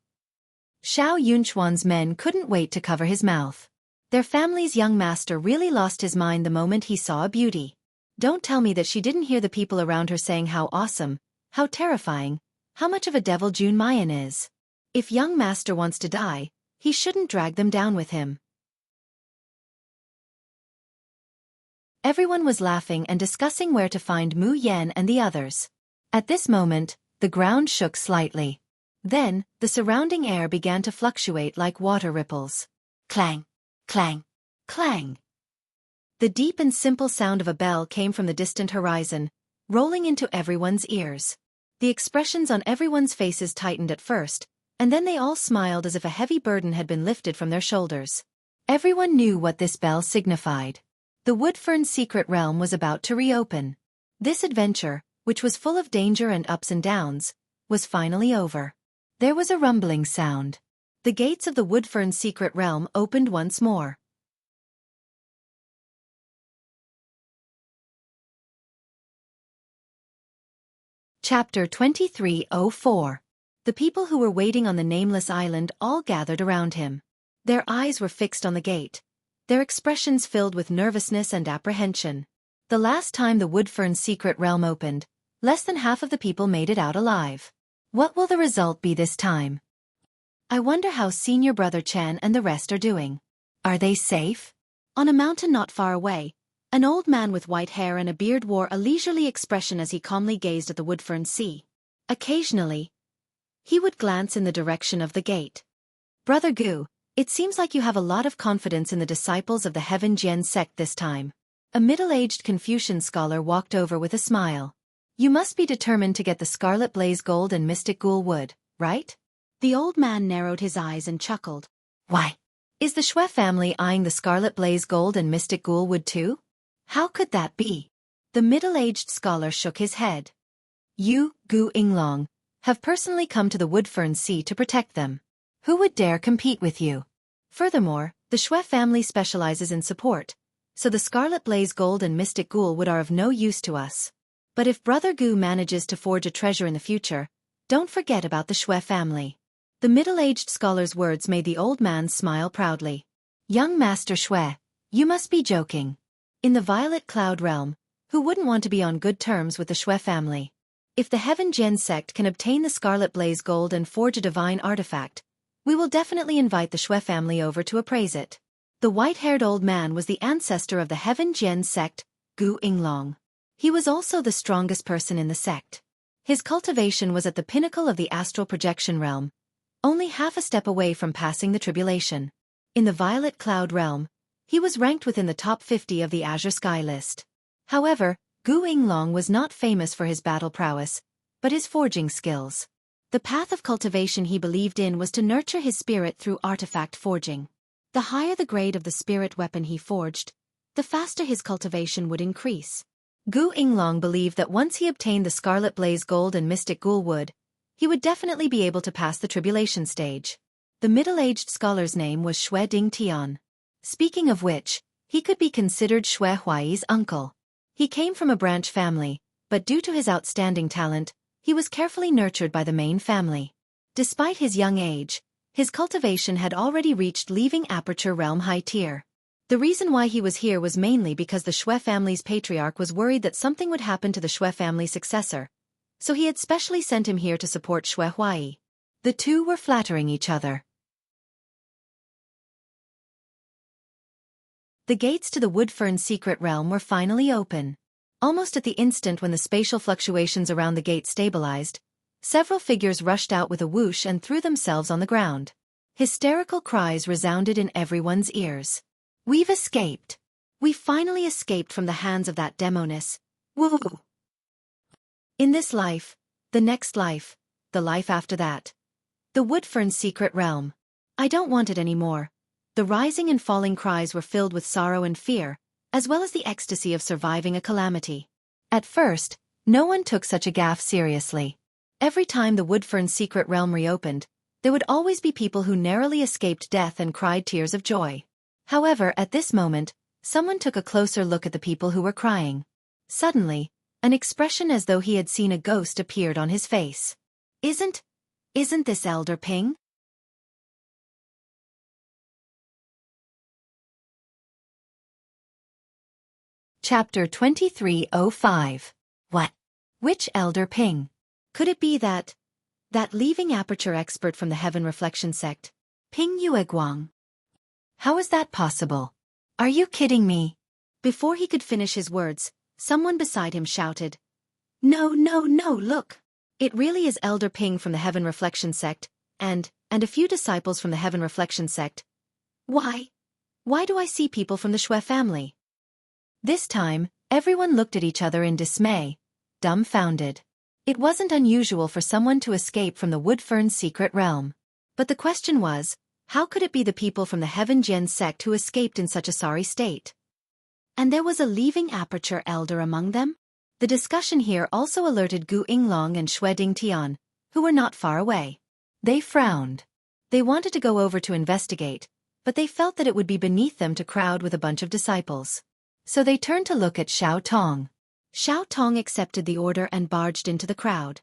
Xiao Yunchuan's men couldn't wait to cover his mouth. Their family's young master really lost his mind the moment he saw a beauty. Don't tell me that she didn't hear the people around her saying how awesome, how terrifying, how much of a devil Jun Mayan is. If young master wants to die, he shouldn't drag them down with him. Everyone was laughing and discussing where to find Mu Yan and the others. At this moment, the ground shook slightly. Then, the surrounding air began to fluctuate like water ripples. Clang, clang, clang. The deep and simple sound of a bell came from the distant horizon, rolling into everyone's ears. The expressions on everyone's faces tightened at first, and then they all smiled as if a heavy burden had been lifted from their shoulders. Everyone knew what this bell signified. The Woodfern's secret realm was about to reopen. This adventure, which was full of danger and ups and downs, was finally over. There was a rumbling sound. The gates of the Woodfern's secret realm opened once more. Chapter 2304. The people who were waiting on the nameless island all gathered around him. Their eyes were fixed on the gate, their expressions filled with nervousness and apprehension. The last time the Woodfern's secret realm opened, less than half of the people made it out alive. What will the result be this time? I wonder how Senior Brother Chen and the rest are doing. Are they safe? On a mountain not far away, an old man with white hair and a beard wore a leisurely expression as he calmly gazed at the Woodfern Sea. Occasionally, he would glance in the direction of the gate. Brother Gu, it seems like you have a lot of confidence in the disciples of the Heaven Jian sect this time. A middle-aged Confucian scholar walked over with a smile. You must be determined to get the Scarlet Blaze Gold and Mystic Ghoul Wood, right? The old man narrowed his eyes and chuckled. Why? Is the Shui family eyeing the Scarlet Blaze Gold and Mystic Ghoul Wood too? How could that be? The middle-aged scholar shook his head. You, Gu Inglong, have personally come to the Woodfern Sea to protect them. Who would dare compete with you? Furthermore, The Shui family specializes in support, so the Scarlet Blaze Gold and Mystic Ghoul wood are of no use to us. But if Brother Gu manages to forge a treasure in the future, don't forget about the Shui family. The middle-aged scholar's words made the old man smile proudly. Young Master Shui, you must be joking. In the Violet Cloud realm, who wouldn't want to be on good terms with the Shui family? If the Heaven Gen sect can obtain the Scarlet Blaze Gold and forge a divine artifact, we will definitely invite the Shui family over to appraise it. The white-haired old man was the ancestor of the Heaven Gen sect, Gu Yinglong. He was also the strongest person in the sect. His cultivation was at the pinnacle of the astral projection realm, only half a step away from passing the tribulation. In the Violet Cloud realm, he was ranked within the top 50 of the Azure Sky list. However, Gu Yinglong was not famous for his battle prowess, but his forging skills. The path of cultivation he believed in was to nurture his spirit through artifact forging. The higher the grade of the spirit weapon he forged, the faster his cultivation would increase. Gu Yinglong believed that once he obtained the Scarlet Blaze Gold and Mystic Ghoul wood, he would definitely be able to pass the tribulation stage. The middle-aged scholar's name was Shui Ding Tian. Speaking of which, he could be considered Shui Huai's uncle. He came from a branch family, but due to his outstanding talent, he was carefully nurtured by the main family. Despite his young age, his cultivation had already reached leaving Aperture Realm high tier. The reason why he was here was mainly because the Shui family's patriarch was worried that something would happen to the Shui family successor, so he had specially sent him here to support Shui Huai. The two were flattering each other. The gates to the Woodfern secret realm were finally open. Almost at the instant when the spatial fluctuations around the gate stabilized, several figures rushed out with a whoosh and threw themselves on the ground. Hysterical cries resounded in everyone's ears. We've escaped. We finally escaped from the hands of that demoness. Woo! In this life, the next life, the life after that. The Woodfern secret realm. I don't want it anymore. The rising and falling cries were filled with sorrow and fear, as well as the ecstasy of surviving a calamity. At first, no one took such a gaffe seriously. Every time the Woodfern secret realm reopened, there would always be people who narrowly escaped death and cried tears of joy. However, at this moment, someone took a closer look at the people who were crying. Suddenly, an expression as though he had seen a ghost appeared on his face. Isn't this Elder Ping? Chapter 2305. What? Which Elder Ping? Could it be that leaving Aperture expert from the Heaven Reflection sect, Ping Yueguang? How is that possible? Are you kidding me? Before he could finish his words, someone beside him shouted, No, look! It really is Elder Ping from the Heaven Reflection sect, and a few disciples from the Heaven Reflection sect. Why do I see people from the Shui family? This time, everyone looked at each other in dismay, dumbfounded. It wasn't unusual for someone to escape from the Woodfern secret realm. But the question was, how could it be the people from the Heaven Gen sect who escaped in such a sorry state? And there was a leaving Aperture elder among them? The discussion here also alerted Gu Yinglong and Shui Ding Tian, who were not far away. They frowned. They wanted to go over to investigate, but they felt that it would be beneath them to crowd with a bunch of disciples. So they turned to look at Xiao Tong. Xiao Tong accepted the order and barged into the crowd.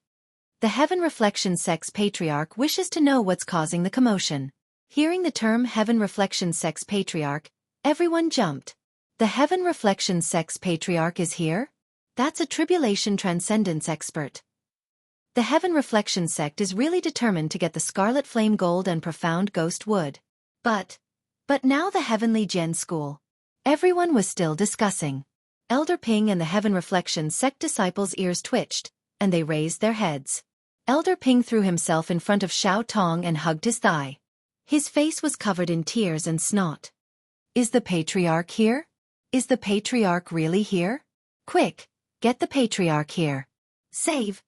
The Heaven Reflection sect's patriarch wishes to know what's causing the commotion. Hearing the term Heaven Reflection sect's patriarch, everyone jumped. The Heaven Reflection sect's patriarch is here? That's a tribulation transcendence expert. The Heaven Reflection sect is really determined to get the Scarlet Flame Gold and Profound Ghost Wood. But now the Heavenly Gen School. Everyone was still discussing. Elder Ping and the Heaven Reflection sect disciples' ears twitched, and they raised their heads. Elder Ping threw himself in front of Xiao Tong and hugged his thigh. His face was covered in tears and snot. Is the patriarch here? Is the patriarch really here? Quick, get the patriarch here. Save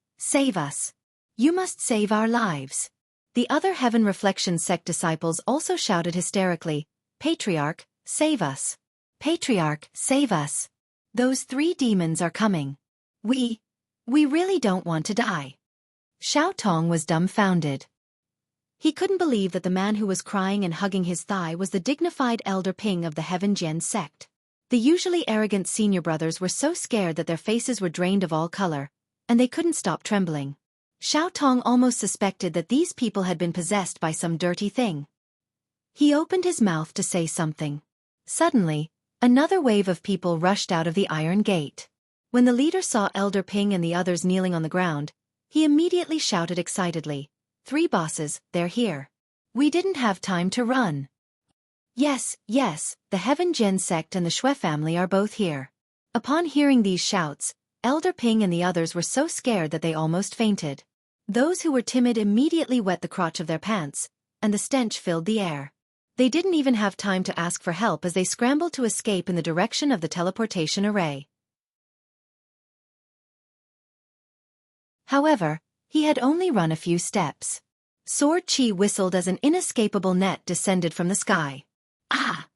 us. You must save our lives. The other Heaven Reflection sect disciples also shouted hysterically, Patriarch, save us. Patriarch, save us. Those 3 demons are coming. We really don't want to die. Xiao Tong was dumbfounded. He couldn't believe that the man who was crying and hugging his thigh was the dignified Elder Ping of the Heaven Gen sect. The usually arrogant senior brothers were so scared that their faces were drained of all color, and they couldn't stop trembling. Xiao Tong almost suspected that these people had been possessed by some dirty thing. He opened his mouth to say something. Suddenly, another wave of people rushed out of the iron gate. When the leader saw Elder Ping and the others kneeling on the ground, he immediately shouted excitedly, "3 bosses, they're here. We didn't have time to run." Yes, the Heaven Gen sect and the Shui family are both here. Upon hearing these shouts, Elder Ping and the others were so scared that they almost fainted. Those who were timid immediately wet the crotch of their pants, and the stench filled the air. They didn't even have time to ask for help as they scrambled to escape in the direction of the teleportation array. However, he had only run a few steps. Sword Chi whistled as an inescapable net descended from the sky. Ah!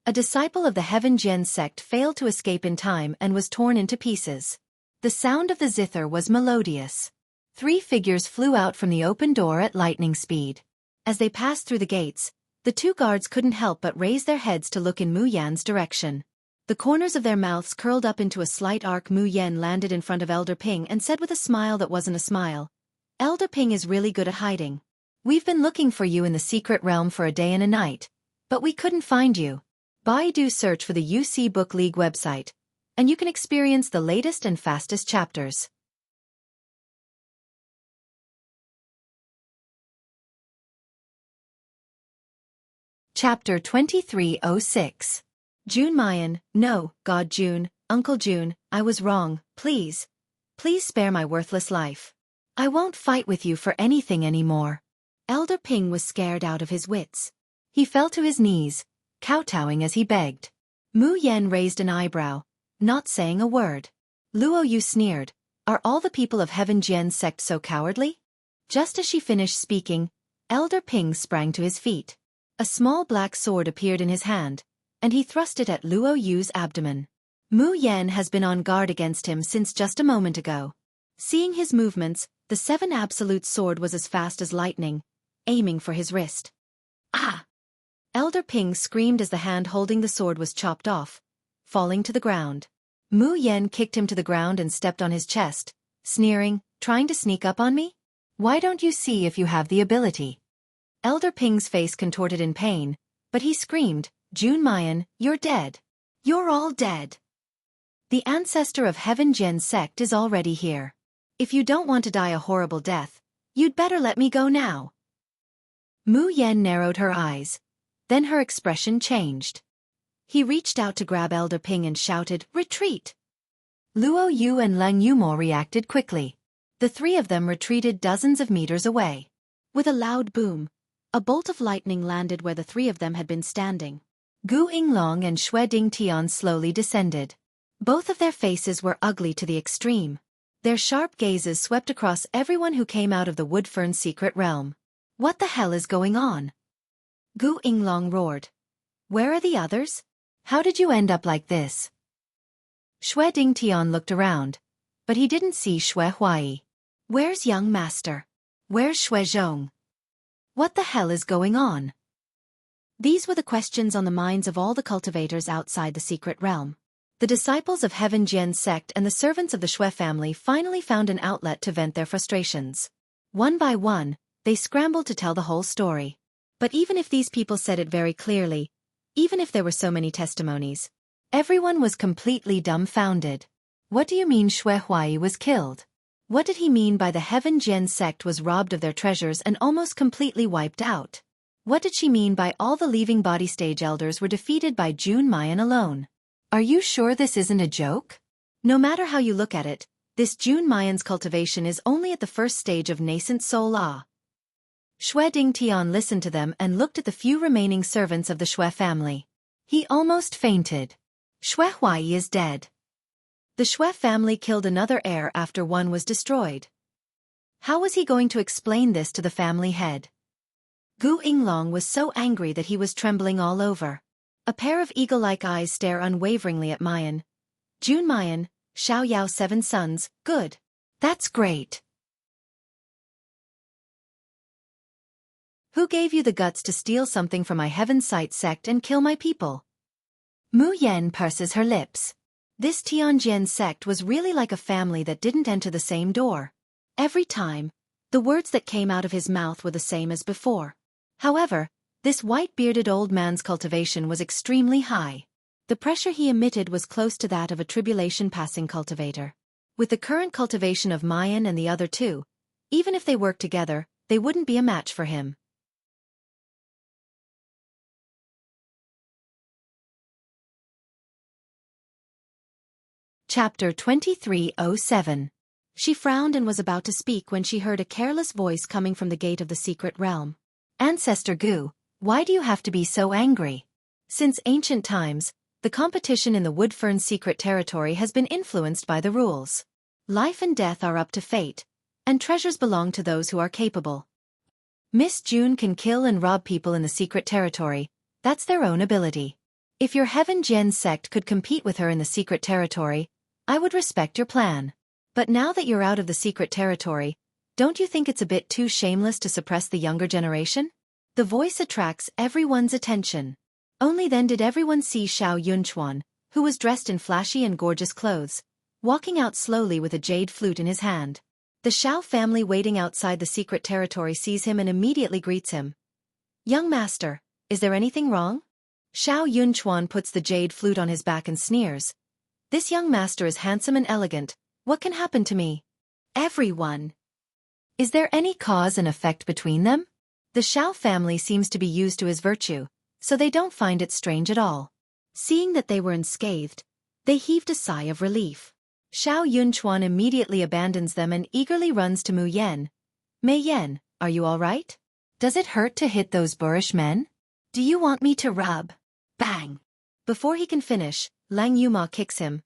A disciple of the Heaven Gen sect failed to escape in time and was torn into pieces. The sound of the zither was melodious. 3 figures flew out from the open door at lightning speed. As they passed through the gates, the 2 guards couldn't help but raise their heads to look in Mu Yan's direction. The corners of their mouths curled up into a slight arc. Mu Yan landed in front of Elder Ping and said with a smile that wasn't a smile, "Elder Ping is really good at hiding. We've been looking for you in the secret realm for a day and a night, but we couldn't find you. Baidu search for the UC Book League website, and you can experience the latest and fastest chapters." Chapter 2306. June Mayan, "No, God June, Uncle June, I was wrong, please. Please spare my worthless life. I won't fight with you for anything anymore." Elder Ping was scared out of his wits. He fell to his knees, kowtowing as he begged. Mu Yan raised an eyebrow, not saying a word. Luo Yu sneered, "Are all the people of Heaven Gen sect so cowardly?" Just as she finished speaking, Elder Ping sprang to his feet. A small black sword appeared in his hand, and he thrust it at Luo Yu's abdomen. Mu Yan has been on guard against him since just a moment ago. Seeing his movements, the 7 absolute sword was as fast as lightning, aiming for his wrist. Ah! Elder Ping screamed as the hand holding the sword was chopped off, falling to the ground. Mu Yan kicked him to the ground and stepped on his chest, sneering, "Trying to sneak up on me? Why don't you see if you have the ability?" Elder Ping's face contorted in pain, but he screamed, "June Mayan, you're dead. You're all dead. The ancestor of Heaven Gen sect is already here. If you don't want to die a horrible death, you'd better let me go now." Mu Yan narrowed her eyes. Then her expression changed. He reached out to grab Elder Ping and shouted, "Retreat!" Luo Yu and Lang Yumo reacted quickly. The 3 of them retreated dozens of meters away. With a loud boom, a bolt of lightning landed where the 3 of them had been standing. Gu Yinglong and Xue Dingtian slowly descended. Both of their faces were ugly to the extreme. Their sharp gazes swept across everyone who came out of the Woodfern secret realm. "What the hell is going on?" Gu Yinglong roared. "Where are the others? How did you end up like this?" Xue Dingtian looked around, but he didn't see Xue Huai. "Where's young master? Where's Xue Zhong? What the hell is going on?" These were the questions on the minds of all the cultivators outside the secret realm. The disciples of Heaven Gen sect and the servants of the Xue family finally found an outlet to vent their frustrations. One by one, they scrambled to tell the whole story. But even if these people said it very clearly, even if there were so many testimonies, everyone was completely dumbfounded. What do you mean Xue Huai was killed? What did he mean by the Heaven Gen sect was robbed of their treasures and almost completely wiped out? What did she mean by all the leaving body stage elders were defeated by June Mayan alone? Are you sure this isn't a joke? No matter how you look at it, this June Mayan's cultivation is only at the first stage of nascent soul law. Xue Dingtian listened to them and looked at the few remaining servants of the Xue family. He almost fainted. Xue Huai is dead. The Xue family killed another heir after one was destroyed. How was he going to explain this to the family head? Gu Yinglong was so angry that he was trembling all over. A pair of eagle-like eyes stare unwaveringly at Mayan. "June Mayan, Xiao Yao 7 sons, good. That's great." Who gave you the guts to steal something from my Heaven Sight sect and kill my people? Mu Yen purses her lips. This Tianjian sect was really like a family that didn't enter the same door. Every time, the words that came out of his mouth were the same as before. However, this white-bearded old man's cultivation was extremely high. The pressure he emitted was close to that of a tribulation-passing cultivator. With the current cultivation of Mayan and the other two, even if they worked together, they wouldn't be a match for him. Chapter 2307. She frowned and was about to speak when she heard a careless voice coming from the gate of the secret realm. Ancestor Gu, why do you have to be so angry? Since ancient times, the competition in the Woodfern secret territory has been influenced by the rules. Life and death are up to fate, and treasures belong to those who are capable. Miss June can kill and rob people in the secret territory, that's their own ability. If your Heaven Gen sect could compete with her in the secret territory, I would respect your plan. But now that you're out of the secret territory, don't you think it's a bit too shameless to suppress the younger generation? The voice attracts everyone's attention. Only then did everyone see Xiao Yunchuan, who was dressed in flashy and gorgeous clothes, walking out slowly with a jade flute in his hand. The Xiao family waiting outside the secret territory sees him and immediately greets him. Young master, is there anything wrong? Xiao Yunchuan puts the jade flute on his back and sneers. This young master is handsome and elegant, what can happen to me? Everyone. Is there any cause and effect between them? The Xiao family seems to be used to his virtue, so they don't find it strange at all. Seeing that they were unscathed, they heaved a sigh of relief. Xiao Yunchuan immediately abandons them and eagerly runs to Mu Yen. Mei Yen, are you all right? Does it hurt to hit those boorish men? Do you want me to rub? Bang! Before he can finish, Lang Yuma kicks him.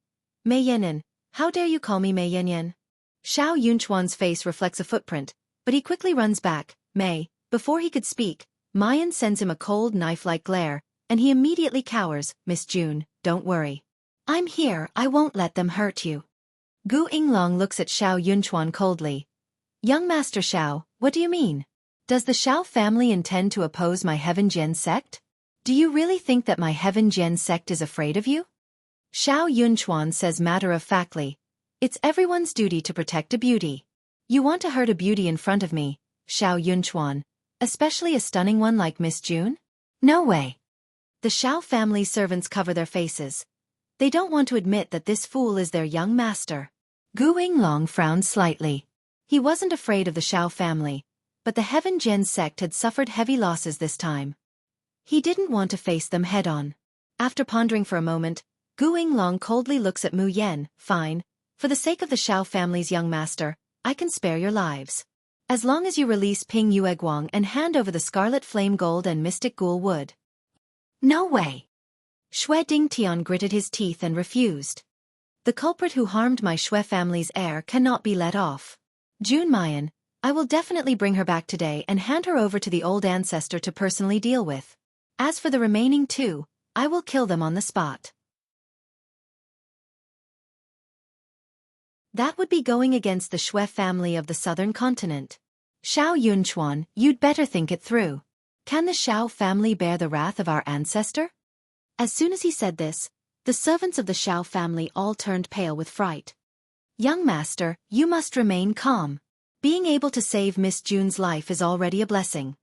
Mei Yenin, how dare you call me Mei Yenyen? Xiao Yunchuan's face reflects a footprint, but he quickly runs back. Mei, before he could speak, Mayan sends him a cold knife-like glare, and he immediately cowers. Miss June, don't worry. I'm here, I won't let them hurt you. Gu Yinglong looks at Xiao Yunchuan coldly. Young Master Xiao, what do you mean? Does the Xiao family intend to oppose my Heaven Gen sect? Do you really think that my Heaven Gen sect is afraid of you? Xiao Yunchuan says matter-of-factly, it's everyone's duty to protect a beauty. You want to hurt a beauty in front of me, Xiao Yunchuan, especially a stunning one like Miss June? No way. The Xiao family servants cover their faces. They don't want to admit that this fool is their young master. Gu Yinglong frowned slightly. He wasn't afraid of the Xiao family, but the Heaven Gen sect had suffered heavy losses this time. He didn't want to face them head-on. After pondering for a moment, Gu Yinglong coldly looks at Mu Yen. Fine, for the sake of the Xiao family's young master, I can spare your lives. As long as you release Ping Yueguang and hand over the Scarlet Flame Gold and Mystic Ghoul Wood. No way! Xue Dingtian gritted his teeth and refused. The culprit who harmed my Xue family's heir cannot be let off. June Mayan, I will definitely bring her back today and hand her over to the old ancestor to personally deal with. As for the remaining two, I will kill them on the spot. That would be going against the Xue family of the southern continent. Xiao Yunchuan, you'd better think it through. Can the Xiao family bear the wrath of our ancestor? As soon as he said this, the servants of the Xiao family all turned pale with fright. Young master, you must remain calm. Being able to save Miss June's life is already a blessing.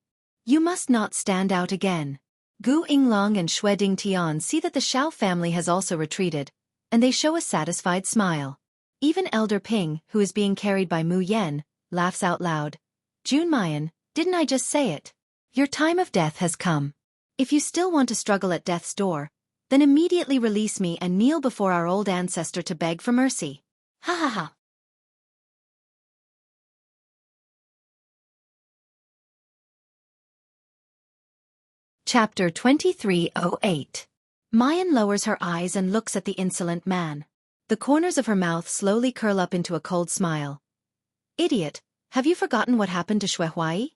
You must not stand out again. Gu Yinglong and Xue Dingtian see that the Xiao family has also retreated, and they show a satisfied smile. Even Elder Ping, who is being carried by Mu Yen, laughs out loud. June Mayan, didn't I just say it? Your time of death has come. If you still want to struggle at death's door, then immediately release me and kneel before our old ancestor to beg for mercy. Ha ha ha. Chapter 2308. Mayan lowers her eyes and looks at the insolent man. The corners of her mouth slowly curl up into a cold smile. Idiot, have you forgotten what happened to Xue Huai?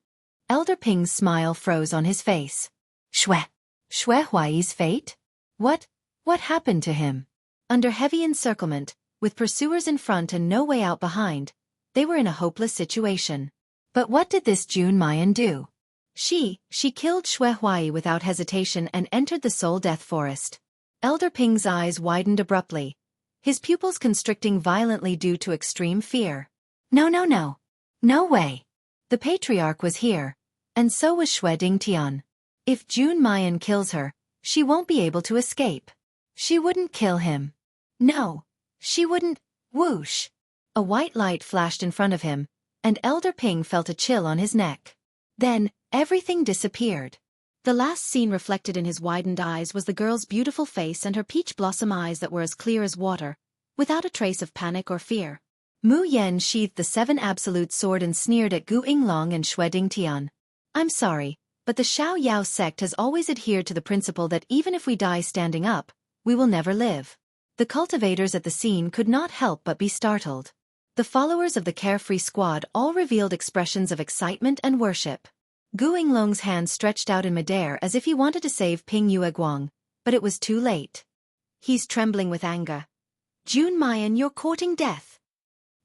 Elder Ping's smile froze on his face. Xue Huai's fate? What happened to him? Under heavy encirclement, with pursuers in front and no way out behind, they were in a hopeless situation. But what did this June Mayan do? She killed Xue Huai without hesitation and entered the Soul Death Forest. Elder Ping's eyes widened abruptly, his pupils constricting violently due to extreme fear. No, no, no. No way. The patriarch was here, and so was Xue Dingtian. If Jun Mayan kills her, she won't be able to escape. She wouldn't kill him. No, she wouldn't. Whoosh. A white light flashed in front of him, and Elder Ping felt a chill on his neck. Then, everything disappeared. The last scene reflected in his widened eyes was the girl's beautiful face and her peach blossom eyes that were as clear as water, without a trace of panic or fear. Mu Yen sheathed the 7 absolute sword and sneered at Gu Yinglong and Xue Dingtian. I'm sorry, but the Xiao Yao sect has always adhered to the principle that even if we die standing up, we will never live. The cultivators at the scene could not help but be startled. The followers of the Carefree Squad all revealed expressions of excitement and worship. Gu Yinglong's hand stretched out in midair as if he wanted to save Ping Yueguang, but it was too late. He's trembling with anger. Jun Mayan, you're courting death.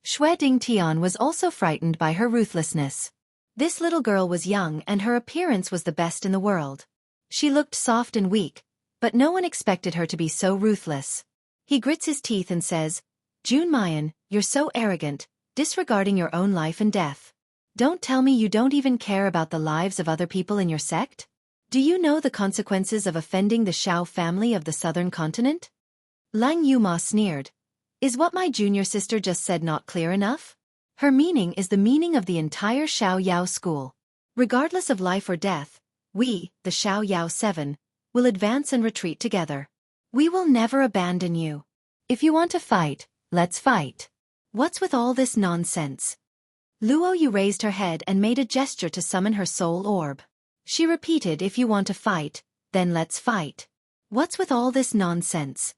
Xue Dingtian was also frightened by her ruthlessness. This little girl was young and her appearance was the best in the world. She looked soft and weak, but no one expected her to be so ruthless. He grits his teeth and says, Jun Mayan, you're so arrogant, disregarding your own life and death. Don't tell me you don't even care about the lives of other people in your sect? Do you know the consequences of offending the Xiao family of the southern continent? Lang Yuma sneered. Is what my junior sister just said not clear enough? Her meaning is the meaning of the entire Xiao Yao school. Regardless of life or death, we, the Xiao Yao 7, will advance and retreat together. We will never abandon you. If you want to fight, let's fight. What's with all this nonsense? Luo Yu raised her head and made a gesture to summon her soul orb. She repeated, if you want to fight, then let's fight. What's with all this nonsense?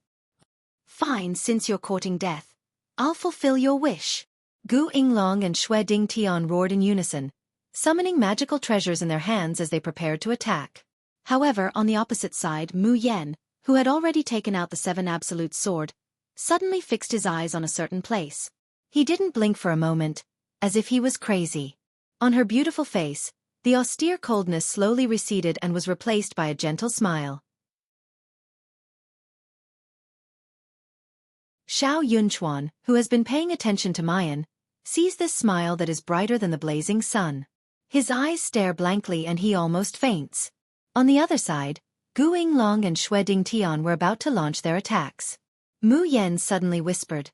Fine, since you're courting death. I'll fulfill your wish. Gu Yinglong and Xue Dingtian roared in unison, summoning magical treasures in their hands as they prepared to attack. However, on the opposite side, Mu Yen, who had already taken out the 7 absolute sword, suddenly fixed his eyes on a certain place. He didn't blink for a moment, as if he was crazy. On her beautiful face, the austere coldness slowly receded and was replaced by a gentle smile. Xiao Yunchuan, who has been paying attention to Mayan, sees this smile that is brighter than the blazing sun. His eyes stare blankly and he almost faints. On the other side, Gu Yinglong and Xue Dingtian were about to launch their attacks. Mu Yen suddenly whispered,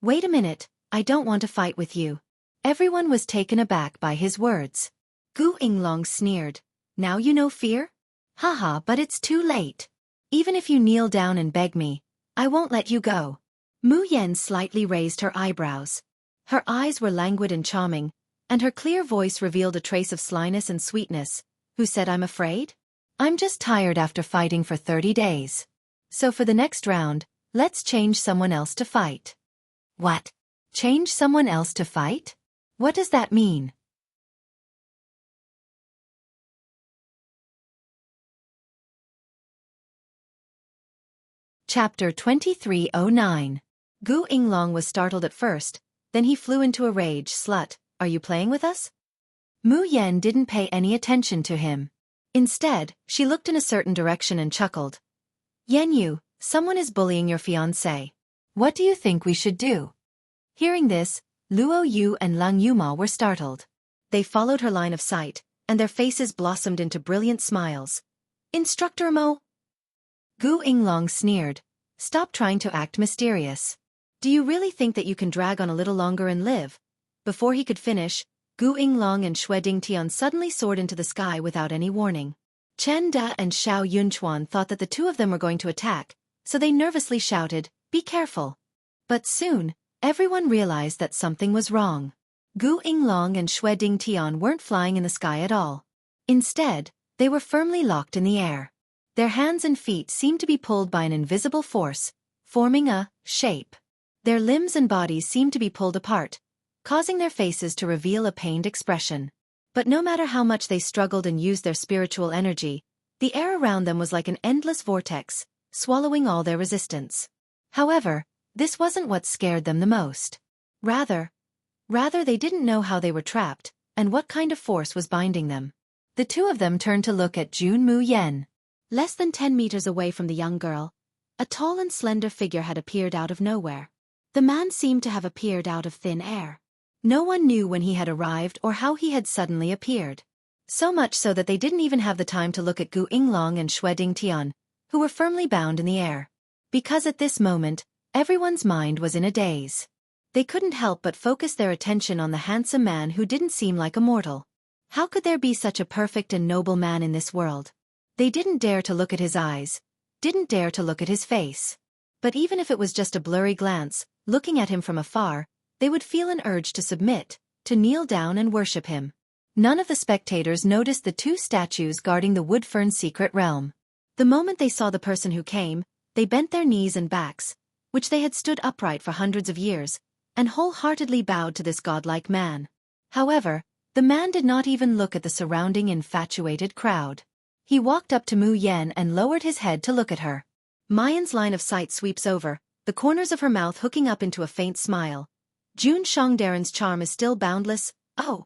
Wait a minute, I don't want to fight with you. Everyone was taken aback by his words. Gu Yinglong sneered, Now you know fear? Haha, but it's too late. Even if you kneel down and beg me, I won't let you go. Mu Yen slightly raised her eyebrows. Her eyes were languid and charming, and her clear voice revealed a trace of slyness and sweetness. Who said I'm afraid? I'm just tired after fighting for 30 days. So for the next round, let's change someone else to fight. What? Change someone else to fight? What does that mean? Chapter 2309. Gu Yinglong was startled at first, then he flew into a rage. Slut, are you playing with us? Mu Yen didn't pay any attention to him. Instead, she looked in a certain direction and chuckled. Yen Yu, someone is bullying your fiancé. What do you think we should do? Hearing this, Luo Yu and Lang Yuma were startled. They followed her line of sight, and their faces blossomed into brilliant smiles. Instructor Mo? Gu Yinglong sneered. Stop trying to act mysterious. Do you really think that you can drag on a little longer and live? Before he could finish, Gu Yinglong and Xue Dingtian suddenly soared into the sky without any warning. Chen Da and Xiao Yunchuan thought that the two of them were going to attack, so they nervously shouted, Be careful. But soon, everyone realized that something was wrong. Gu Yinglong and Xue Dingtian weren't flying in the sky at all. Instead, they were firmly locked in the air. Their hands and feet seemed to be pulled by an invisible force, forming a shape. Their limbs and bodies seemed to be pulled apart, causing their faces to reveal a pained expression. But no matter how much they struggled and used their spiritual energy, the air around them was like an endless vortex, swallowing all their resistance. However, this wasn't what scared them the most. Rather, they didn't know how they were trapped, and what kind of force was binding them. The two of them turned to look at Jun Mu Yen. Less than 10 meters away from the young girl, a tall and slender figure had appeared out of nowhere. The man seemed to have appeared out of thin air. No one knew when he had arrived or how he had suddenly appeared. So much so that they didn't even have the time to look at Gu Yinglong and Xue Dingtian, who were firmly bound in the air. Because at this moment, everyone's mind was in a daze. They couldn't help but focus their attention on the handsome man who didn't seem like a mortal. How could there be such a perfect and noble man in this world? They didn't dare to look at his eyes, didn't dare to look at his face. But even if it was just a blurry glance, looking at him from afar, they would feel an urge to submit, to kneel down and worship him. None of the spectators noticed the two statues guarding the Woodfern's secret realm. The moment they saw the person who came, they bent their knees and backs, which they had stood upright for hundreds of years, and wholeheartedly bowed to this godlike man. However, the man did not even look at the surrounding infatuated crowd. He walked up to Mu Yen and lowered his head to look at her. Mayan's line of sight sweeps over, the corners of her mouth hooking up into a faint smile. Jun Shangdaren's charm is still boundless, oh.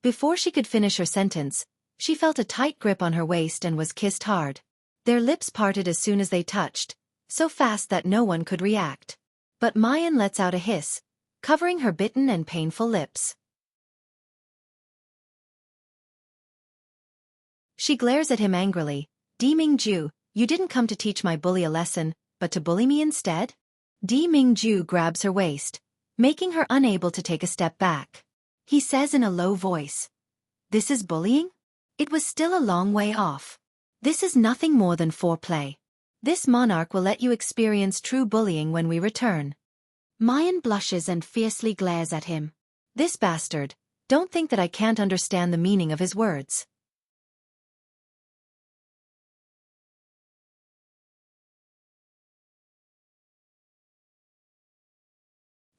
Before she could finish her sentence, she felt a tight grip on her waist and was kissed hard. Their lips parted as soon as they touched, so fast that no one could react. But Mayan lets out a hiss, covering her bitten and painful lips. She glares at him angrily. Di Mingju, you didn't come to teach my bully a lesson, but to bully me instead? Di Mingju grabs her waist, making her unable to take a step back. He says in a low voice, "This is bullying?" It was still a long way off. "This is nothing more than foreplay. This monarch will let you experience true bullying when we return." Mayan blushes and fiercely glares at him. This bastard, don't think that I can't understand the meaning of his words.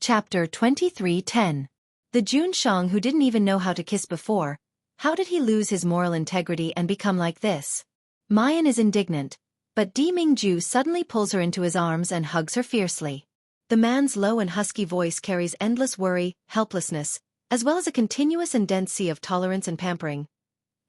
Chapter 23:10. The Junshang who didn't even know how to kiss before, how did he lose his moral integrity and become like this? Mayan is indignant, but Di Mingju suddenly pulls her into his arms and hugs her fiercely. The man's low and husky voice carries endless worry, helplessness, as well as a continuous and dense sea of tolerance and pampering.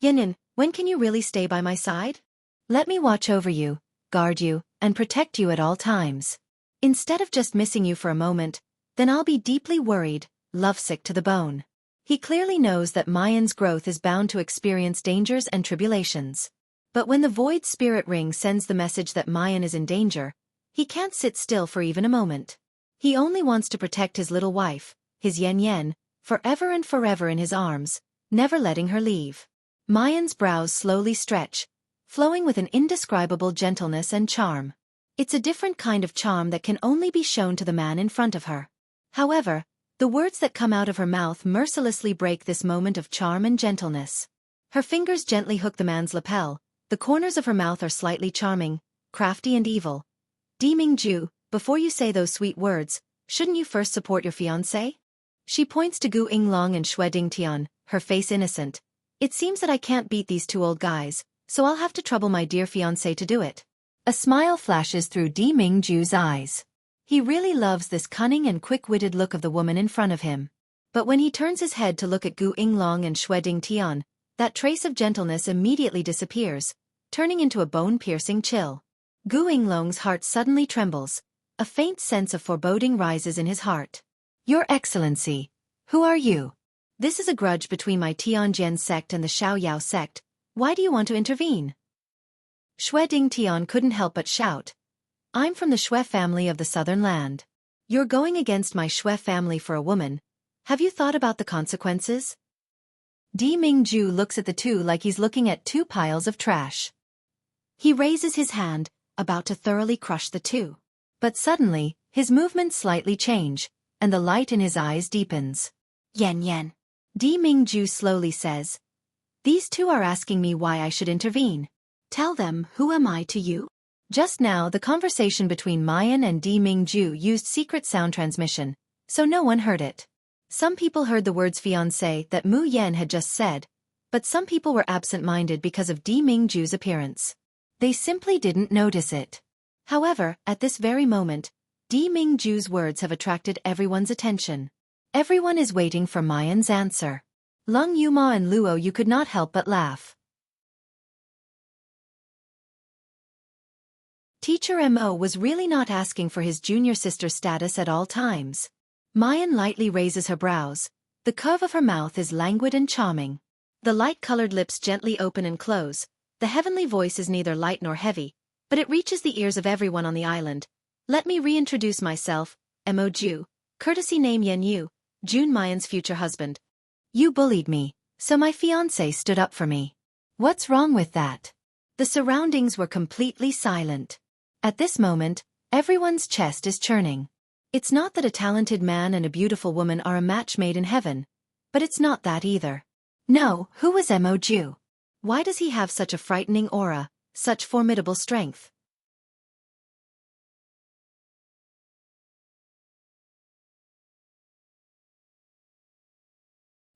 "Yenin, when can you really stay by my side? Let me watch over you, guard you, and protect you at all times. Instead of just missing you for a moment, then I'll be deeply worried, lovesick to the bone." He clearly knows that Mayan's growth is bound to experience dangers and tribulations. But when the void spirit ring sends the message that Mayan is in danger, he can't sit still for even a moment. He only wants to protect his little wife, his Yen Yen, forever and forever in his arms, never letting her leave. Mayan's brows slowly stretch, flowing with an indescribable gentleness and charm. It's a different kind of charm that can only be shown to the man in front of her. However, the words that come out of her mouth mercilessly break this moment of charm and gentleness. Her fingers gently hook the man's lapel, the corners of her mouth are slightly charming, crafty and evil. "Di Mingju, before you say those sweet words, shouldn't you first support your fiancé?" She points to Gu Yinglong and Xue Dingtian, her face innocent. "It seems that I can't beat these two old guys, so I'll have to trouble my dear fiancé to do it." A smile flashes through Di Mingju's eyes. He really loves this cunning and quick-witted look of the woman in front of him. But when he turns his head to look at Gu Yinglong and Xue Dingtian, that trace of gentleness immediately disappears, turning into a bone-piercing chill. Gu Yinglong's heart suddenly trembles. A faint sense of foreboding rises in his heart. "Your Excellency, who are you? This is a grudge between my Tianjian sect and the Xiaoyao sect. Why do you want to intervene?" Xue Dingtian couldn't help but shout. "I'm from the Xue family of the southern land. You're going against my Xue family for a woman. Have you thought about the consequences?" Di Mingju looks at the two like he's looking at two piles of trash. He raises his hand, about to thoroughly crush the two. But suddenly, his movements slightly change, and the light in his eyes deepens. "Yen Yen," Di Mingju slowly says. "These two are asking me why I should intervene. Tell them, who am I to you?" Just now the conversation between Mayan and Di Mingju used secret sound transmission, so no one heard it. Some people heard the words fiancé that Mu Yen had just said, but some people were absent-minded because of Di Mingju's appearance. They simply didn't notice it. However, at this very moment, Di Mingju's words have attracted everyone's attention. Everyone is waiting for Mayan's answer. Lung Yuma and Luo Yu could not help but laugh. Teacher Mo was really not asking for his junior sister status at all times. Mayan lightly raises her brows. The curve of her mouth is languid and charming. The light-colored lips gently open and close. The heavenly voice is neither light nor heavy, but it reaches the ears of everyone on the island. Let me reintroduce myself, Mo Ju, courtesy name Yen Yu, June Mayan's future husband. You bullied me, so my fiancé stood up for me. What's wrong with that? The surroundings were completely silent. At this moment, everyone's chest is churning. It's not that a talented man and a beautiful woman are a match made in heaven, but it's not that either. No, who was Mo Ju? Why does he have such a frightening aura, such formidable strength?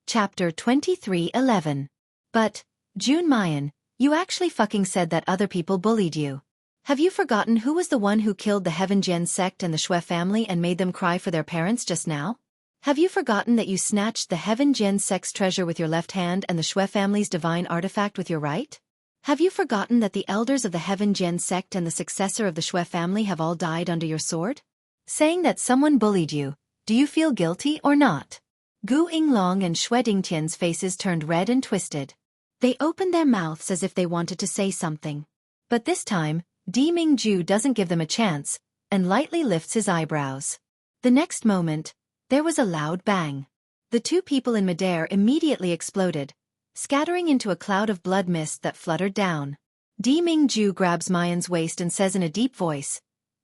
Chapter 23:11. But, June Mayan, you actually fucking said that other people bullied you. Have you forgotten who was the one who killed the Heaven Gen sect and the Shui family and made them cry for their parents just now? Have you forgotten that you snatched the Heaven Gen sect's treasure with your left hand and the Shui family's divine artifact with your right? Have you forgotten that the elders of the Heaven Gen sect and the successor of the Shui family have all died under your sword? Saying that someone bullied you, do you feel guilty or not? Gu Yinglong and Shui Dingtian's faces turned red and twisted. They opened their mouths as if they wanted to say something. But this time, Di Mingju doesn't give them a chance, and lightly lifts his eyebrows. The next moment, there was a loud bang. The two people in midair immediately exploded, scattering into a cloud of blood mist that fluttered down. Di Mingju grabs Mayan's waist and says in a deep voice,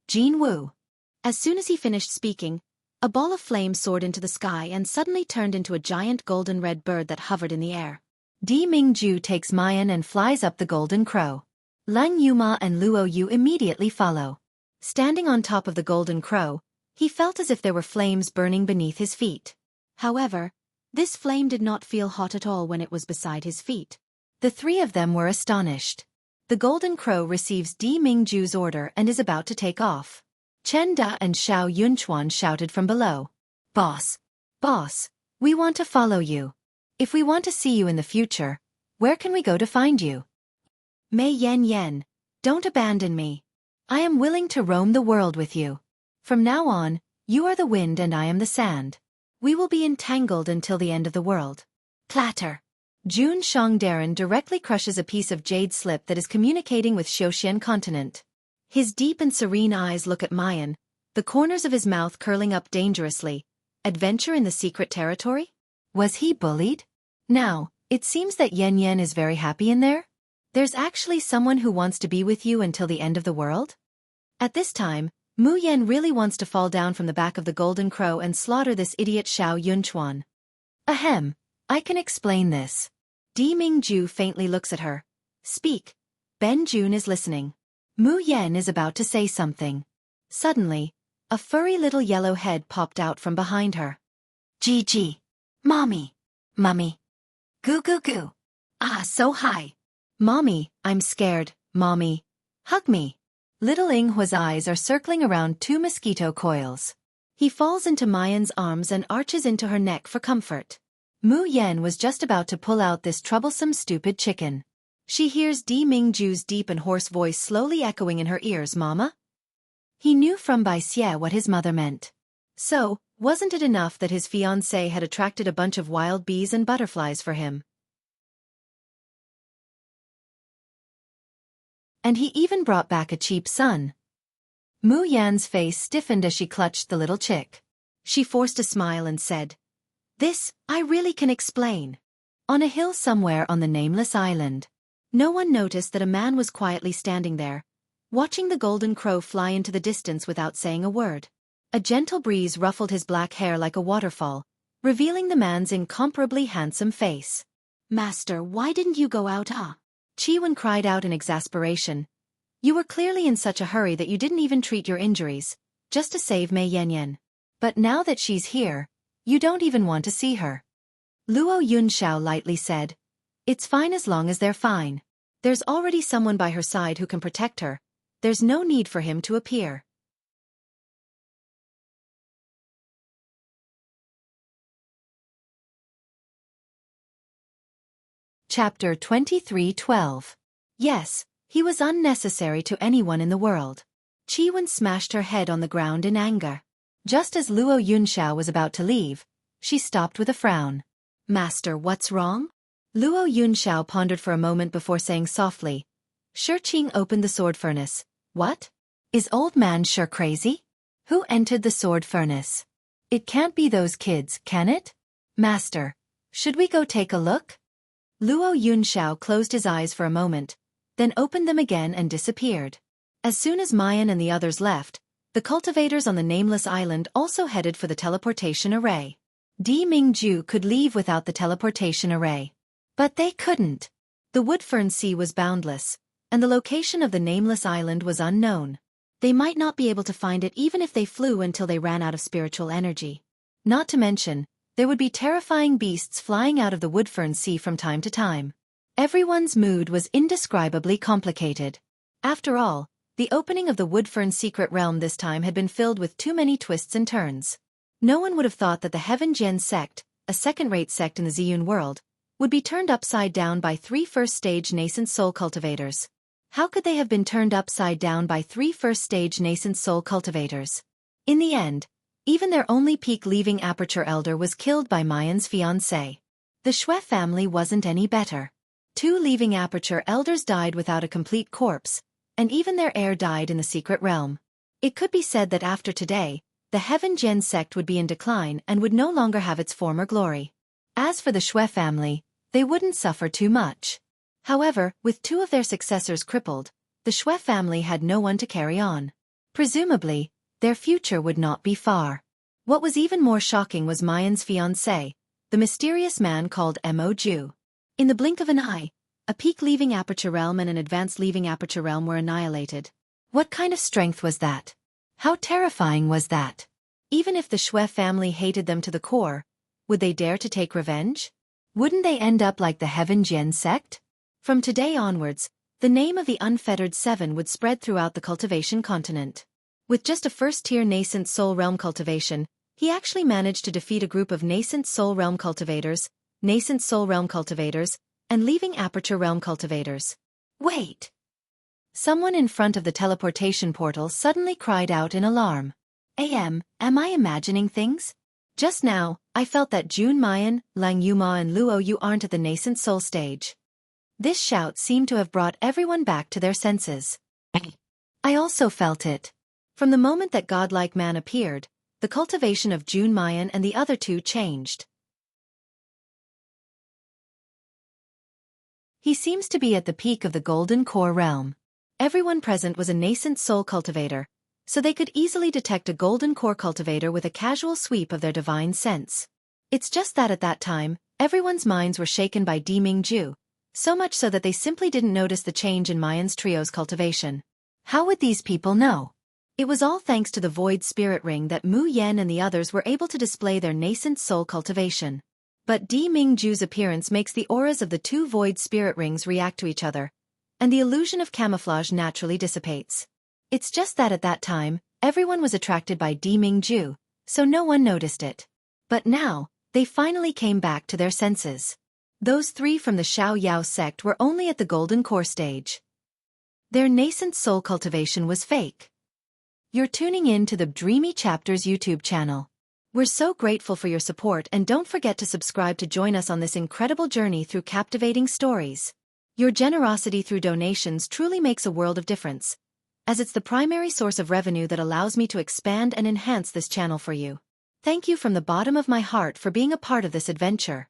Jin Wu. As soon as he finished speaking, a ball of flame soared into the sky and suddenly turned into a giant golden-red bird that hovered in the air. Di Mingju takes Mayan and flies up the golden crow. Lung Yuma and Luo Yu immediately follow. Standing on top of the golden crow, he felt as if there were flames burning beneath his feet. However, this flame did not feel hot at all when it was beside his feet. The three of them were astonished. The golden crow receives Di Mingju's order and is about to take off. Chen Da and Xiao Yunchuan shouted from below. Boss! Boss! We want to follow you. If we want to see you in the future, where can we go to find you? Mei Yan, don't abandon me. I am willing to roam the world with you. From now on, you are the wind and I am the sand. We will be entangled until the end of the world. Clatter. Jun Shangdaran directly crushes a piece of jade slip that is communicating with Xiaoxian continent. His deep and serene eyes look at Mayan, the corners of his mouth curling up dangerously. Adventure in the secret territory? Was he bullied? Now, it seems that Yan is very happy in there? There's actually someone who wants to be with you until the end of the world? At this time, Mu Yan really wants to fall down from the back of the golden crow and slaughter this idiot Xiao Yunchuan. Ahem, I can explain this. Di Mingju faintly looks at her. Speak. Ben Jun is listening. Mu Yan is about to say something. Suddenly, a furry little yellow head popped out from behind her. Gigi. Mommy. Mummy. Goo goo goo. Ah, so high. Mommy, I'm scared, Mommy. Hug me. Little Inghua's eyes are circling around two mosquito coils. He falls into Mayan's arms and arches into her neck for comfort. Mu Yan was just about to pull out this troublesome stupid chicken. She hears Di Mingju's deep and hoarse voice slowly echoing in her ears, Mama? He knew from Bai Xie what his mother meant. So, wasn't it enough that his fiancée had attracted a bunch of wild bees and butterflies for him? And he even brought back a cheap son. Mu Yan's face stiffened as she clutched the little chick. She forced a smile and said, This, I really can explain. On a hill somewhere on the nameless island, no one noticed that a man was quietly standing there, watching the golden crow fly into the distance without saying a word. A gentle breeze ruffled his black hair like a waterfall, revealing the man's incomparably handsome face. Master, why didn't you go out, Chiwen cried out in exasperation. You were clearly in such a hurry that you didn't even treat your injuries, just to save Mei Yan. But now that she's here, you don't even want to see her. Luo Yunxiao lightly said, It's fine as long as they're fine. There's already someone by her side who can protect her. There's no need for him to appear. Chapter 23:12. Yes, he was unnecessary to anyone in the world. Chi-wen smashed her head on the ground in anger. Just as Luo Yunxiao was about to leave, she stopped with a frown. Master, what's wrong? Luo Yunxiao pondered for a moment before saying softly. Shi opened the sword furnace. What? Is old man sure crazy? Who entered the sword furnace? It can't be those kids, can it? Master, should we go take a look? Luo Yunxiao closed his eyes for a moment, then opened them again and disappeared. As soon as Mayan and the others left, the cultivators on the nameless island also headed for the teleportation array. Di Mingju could leave without the teleportation array. But they couldn't. The Woodfern Sea was boundless, and the location of the nameless island was unknown. They might not be able to find it even if they flew until they ran out of spiritual energy. Not to mention, there would be terrifying beasts flying out of the Woodfern Sea from time to time. Everyone's mood was indescribably complicated. After all, the opening of the Woodfern secret realm this time had been filled with too many twists and turns. No one would have thought that the Heaven Jian sect, a second-rate sect in the Ziyun world, would be turned upside down by 3 first-stage nascent soul cultivators. How could they have been turned upside down by 3 first-stage nascent soul cultivators? In the end, even their only peak leaving aperture elder was killed by Mayan's fiancé. The Shui family wasn't any better. 2 leaving aperture elders died without a complete corpse, and even their heir died in the secret realm. It could be said that after today, the Heaven Jian sect would be in decline and would no longer have its former glory. As for the Shui family, they wouldn't suffer too much. However, with 2 of their successors crippled, the Shui family had no one to carry on. Presumably, their future would not be far. What was even more shocking was Mayan's fiancé, the mysterious man called Mo Ju. In the blink of an eye, a peak leaving aperture realm and an advanced leaving aperture realm were annihilated. What kind of strength was that? How terrifying was that? Even if the Shui family hated them to the core, would they dare to take revenge? Wouldn't they end up like the Heaven Jian sect? From today onwards, the name of the Unfettered Seven would spread throughout the cultivation continent. With just a first-tier nascent soul realm cultivation, he actually managed to defeat a group of nascent soul realm cultivators, and leaving aperture realm cultivators. Wait! Someone in front of the teleportation portal suddenly cried out in alarm. Am I imagining things? Just now, I felt that Jun Mayan, Lang Yuma and Luo Yu aren't at the nascent soul stage. This shout seemed to have brought everyone back to their senses. I also felt it. From the moment that godlike man appeared, the cultivation of Jun Mayan and the other 2 changed. He seems to be at the peak of the golden core realm. Everyone present was a nascent soul cultivator, so they could easily detect a golden core cultivator with a casual sweep of their divine sense. It's just that at that time, everyone's minds were shaken by Di Mingju, so much so that they simply didn't notice the change in Mayan's trio's cultivation. How would these people know? It was all thanks to the Void Spirit Ring that Mu Yen and the others were able to display their nascent soul cultivation. But Di Mingju's appearance makes the auras of the 2 Void Spirit Rings react to each other, and the illusion of camouflage naturally dissipates. It's just that at that time, everyone was attracted by Di Mingju, so no one noticed it. But now, they finally came back to their senses. Those 3 from the Xiao Yao sect were only at the golden core stage. Their nascent soul cultivation was fake. You're tuning in to the Dreamy Chapters YouTube channel. We're so grateful for your support, and don't forget to subscribe to join us on this incredible journey through captivating stories. Your generosity through donations truly makes a world of difference, as it's the primary source of revenue that allows me to expand and enhance this channel for you. Thank you from the bottom of my heart for being a part of this adventure.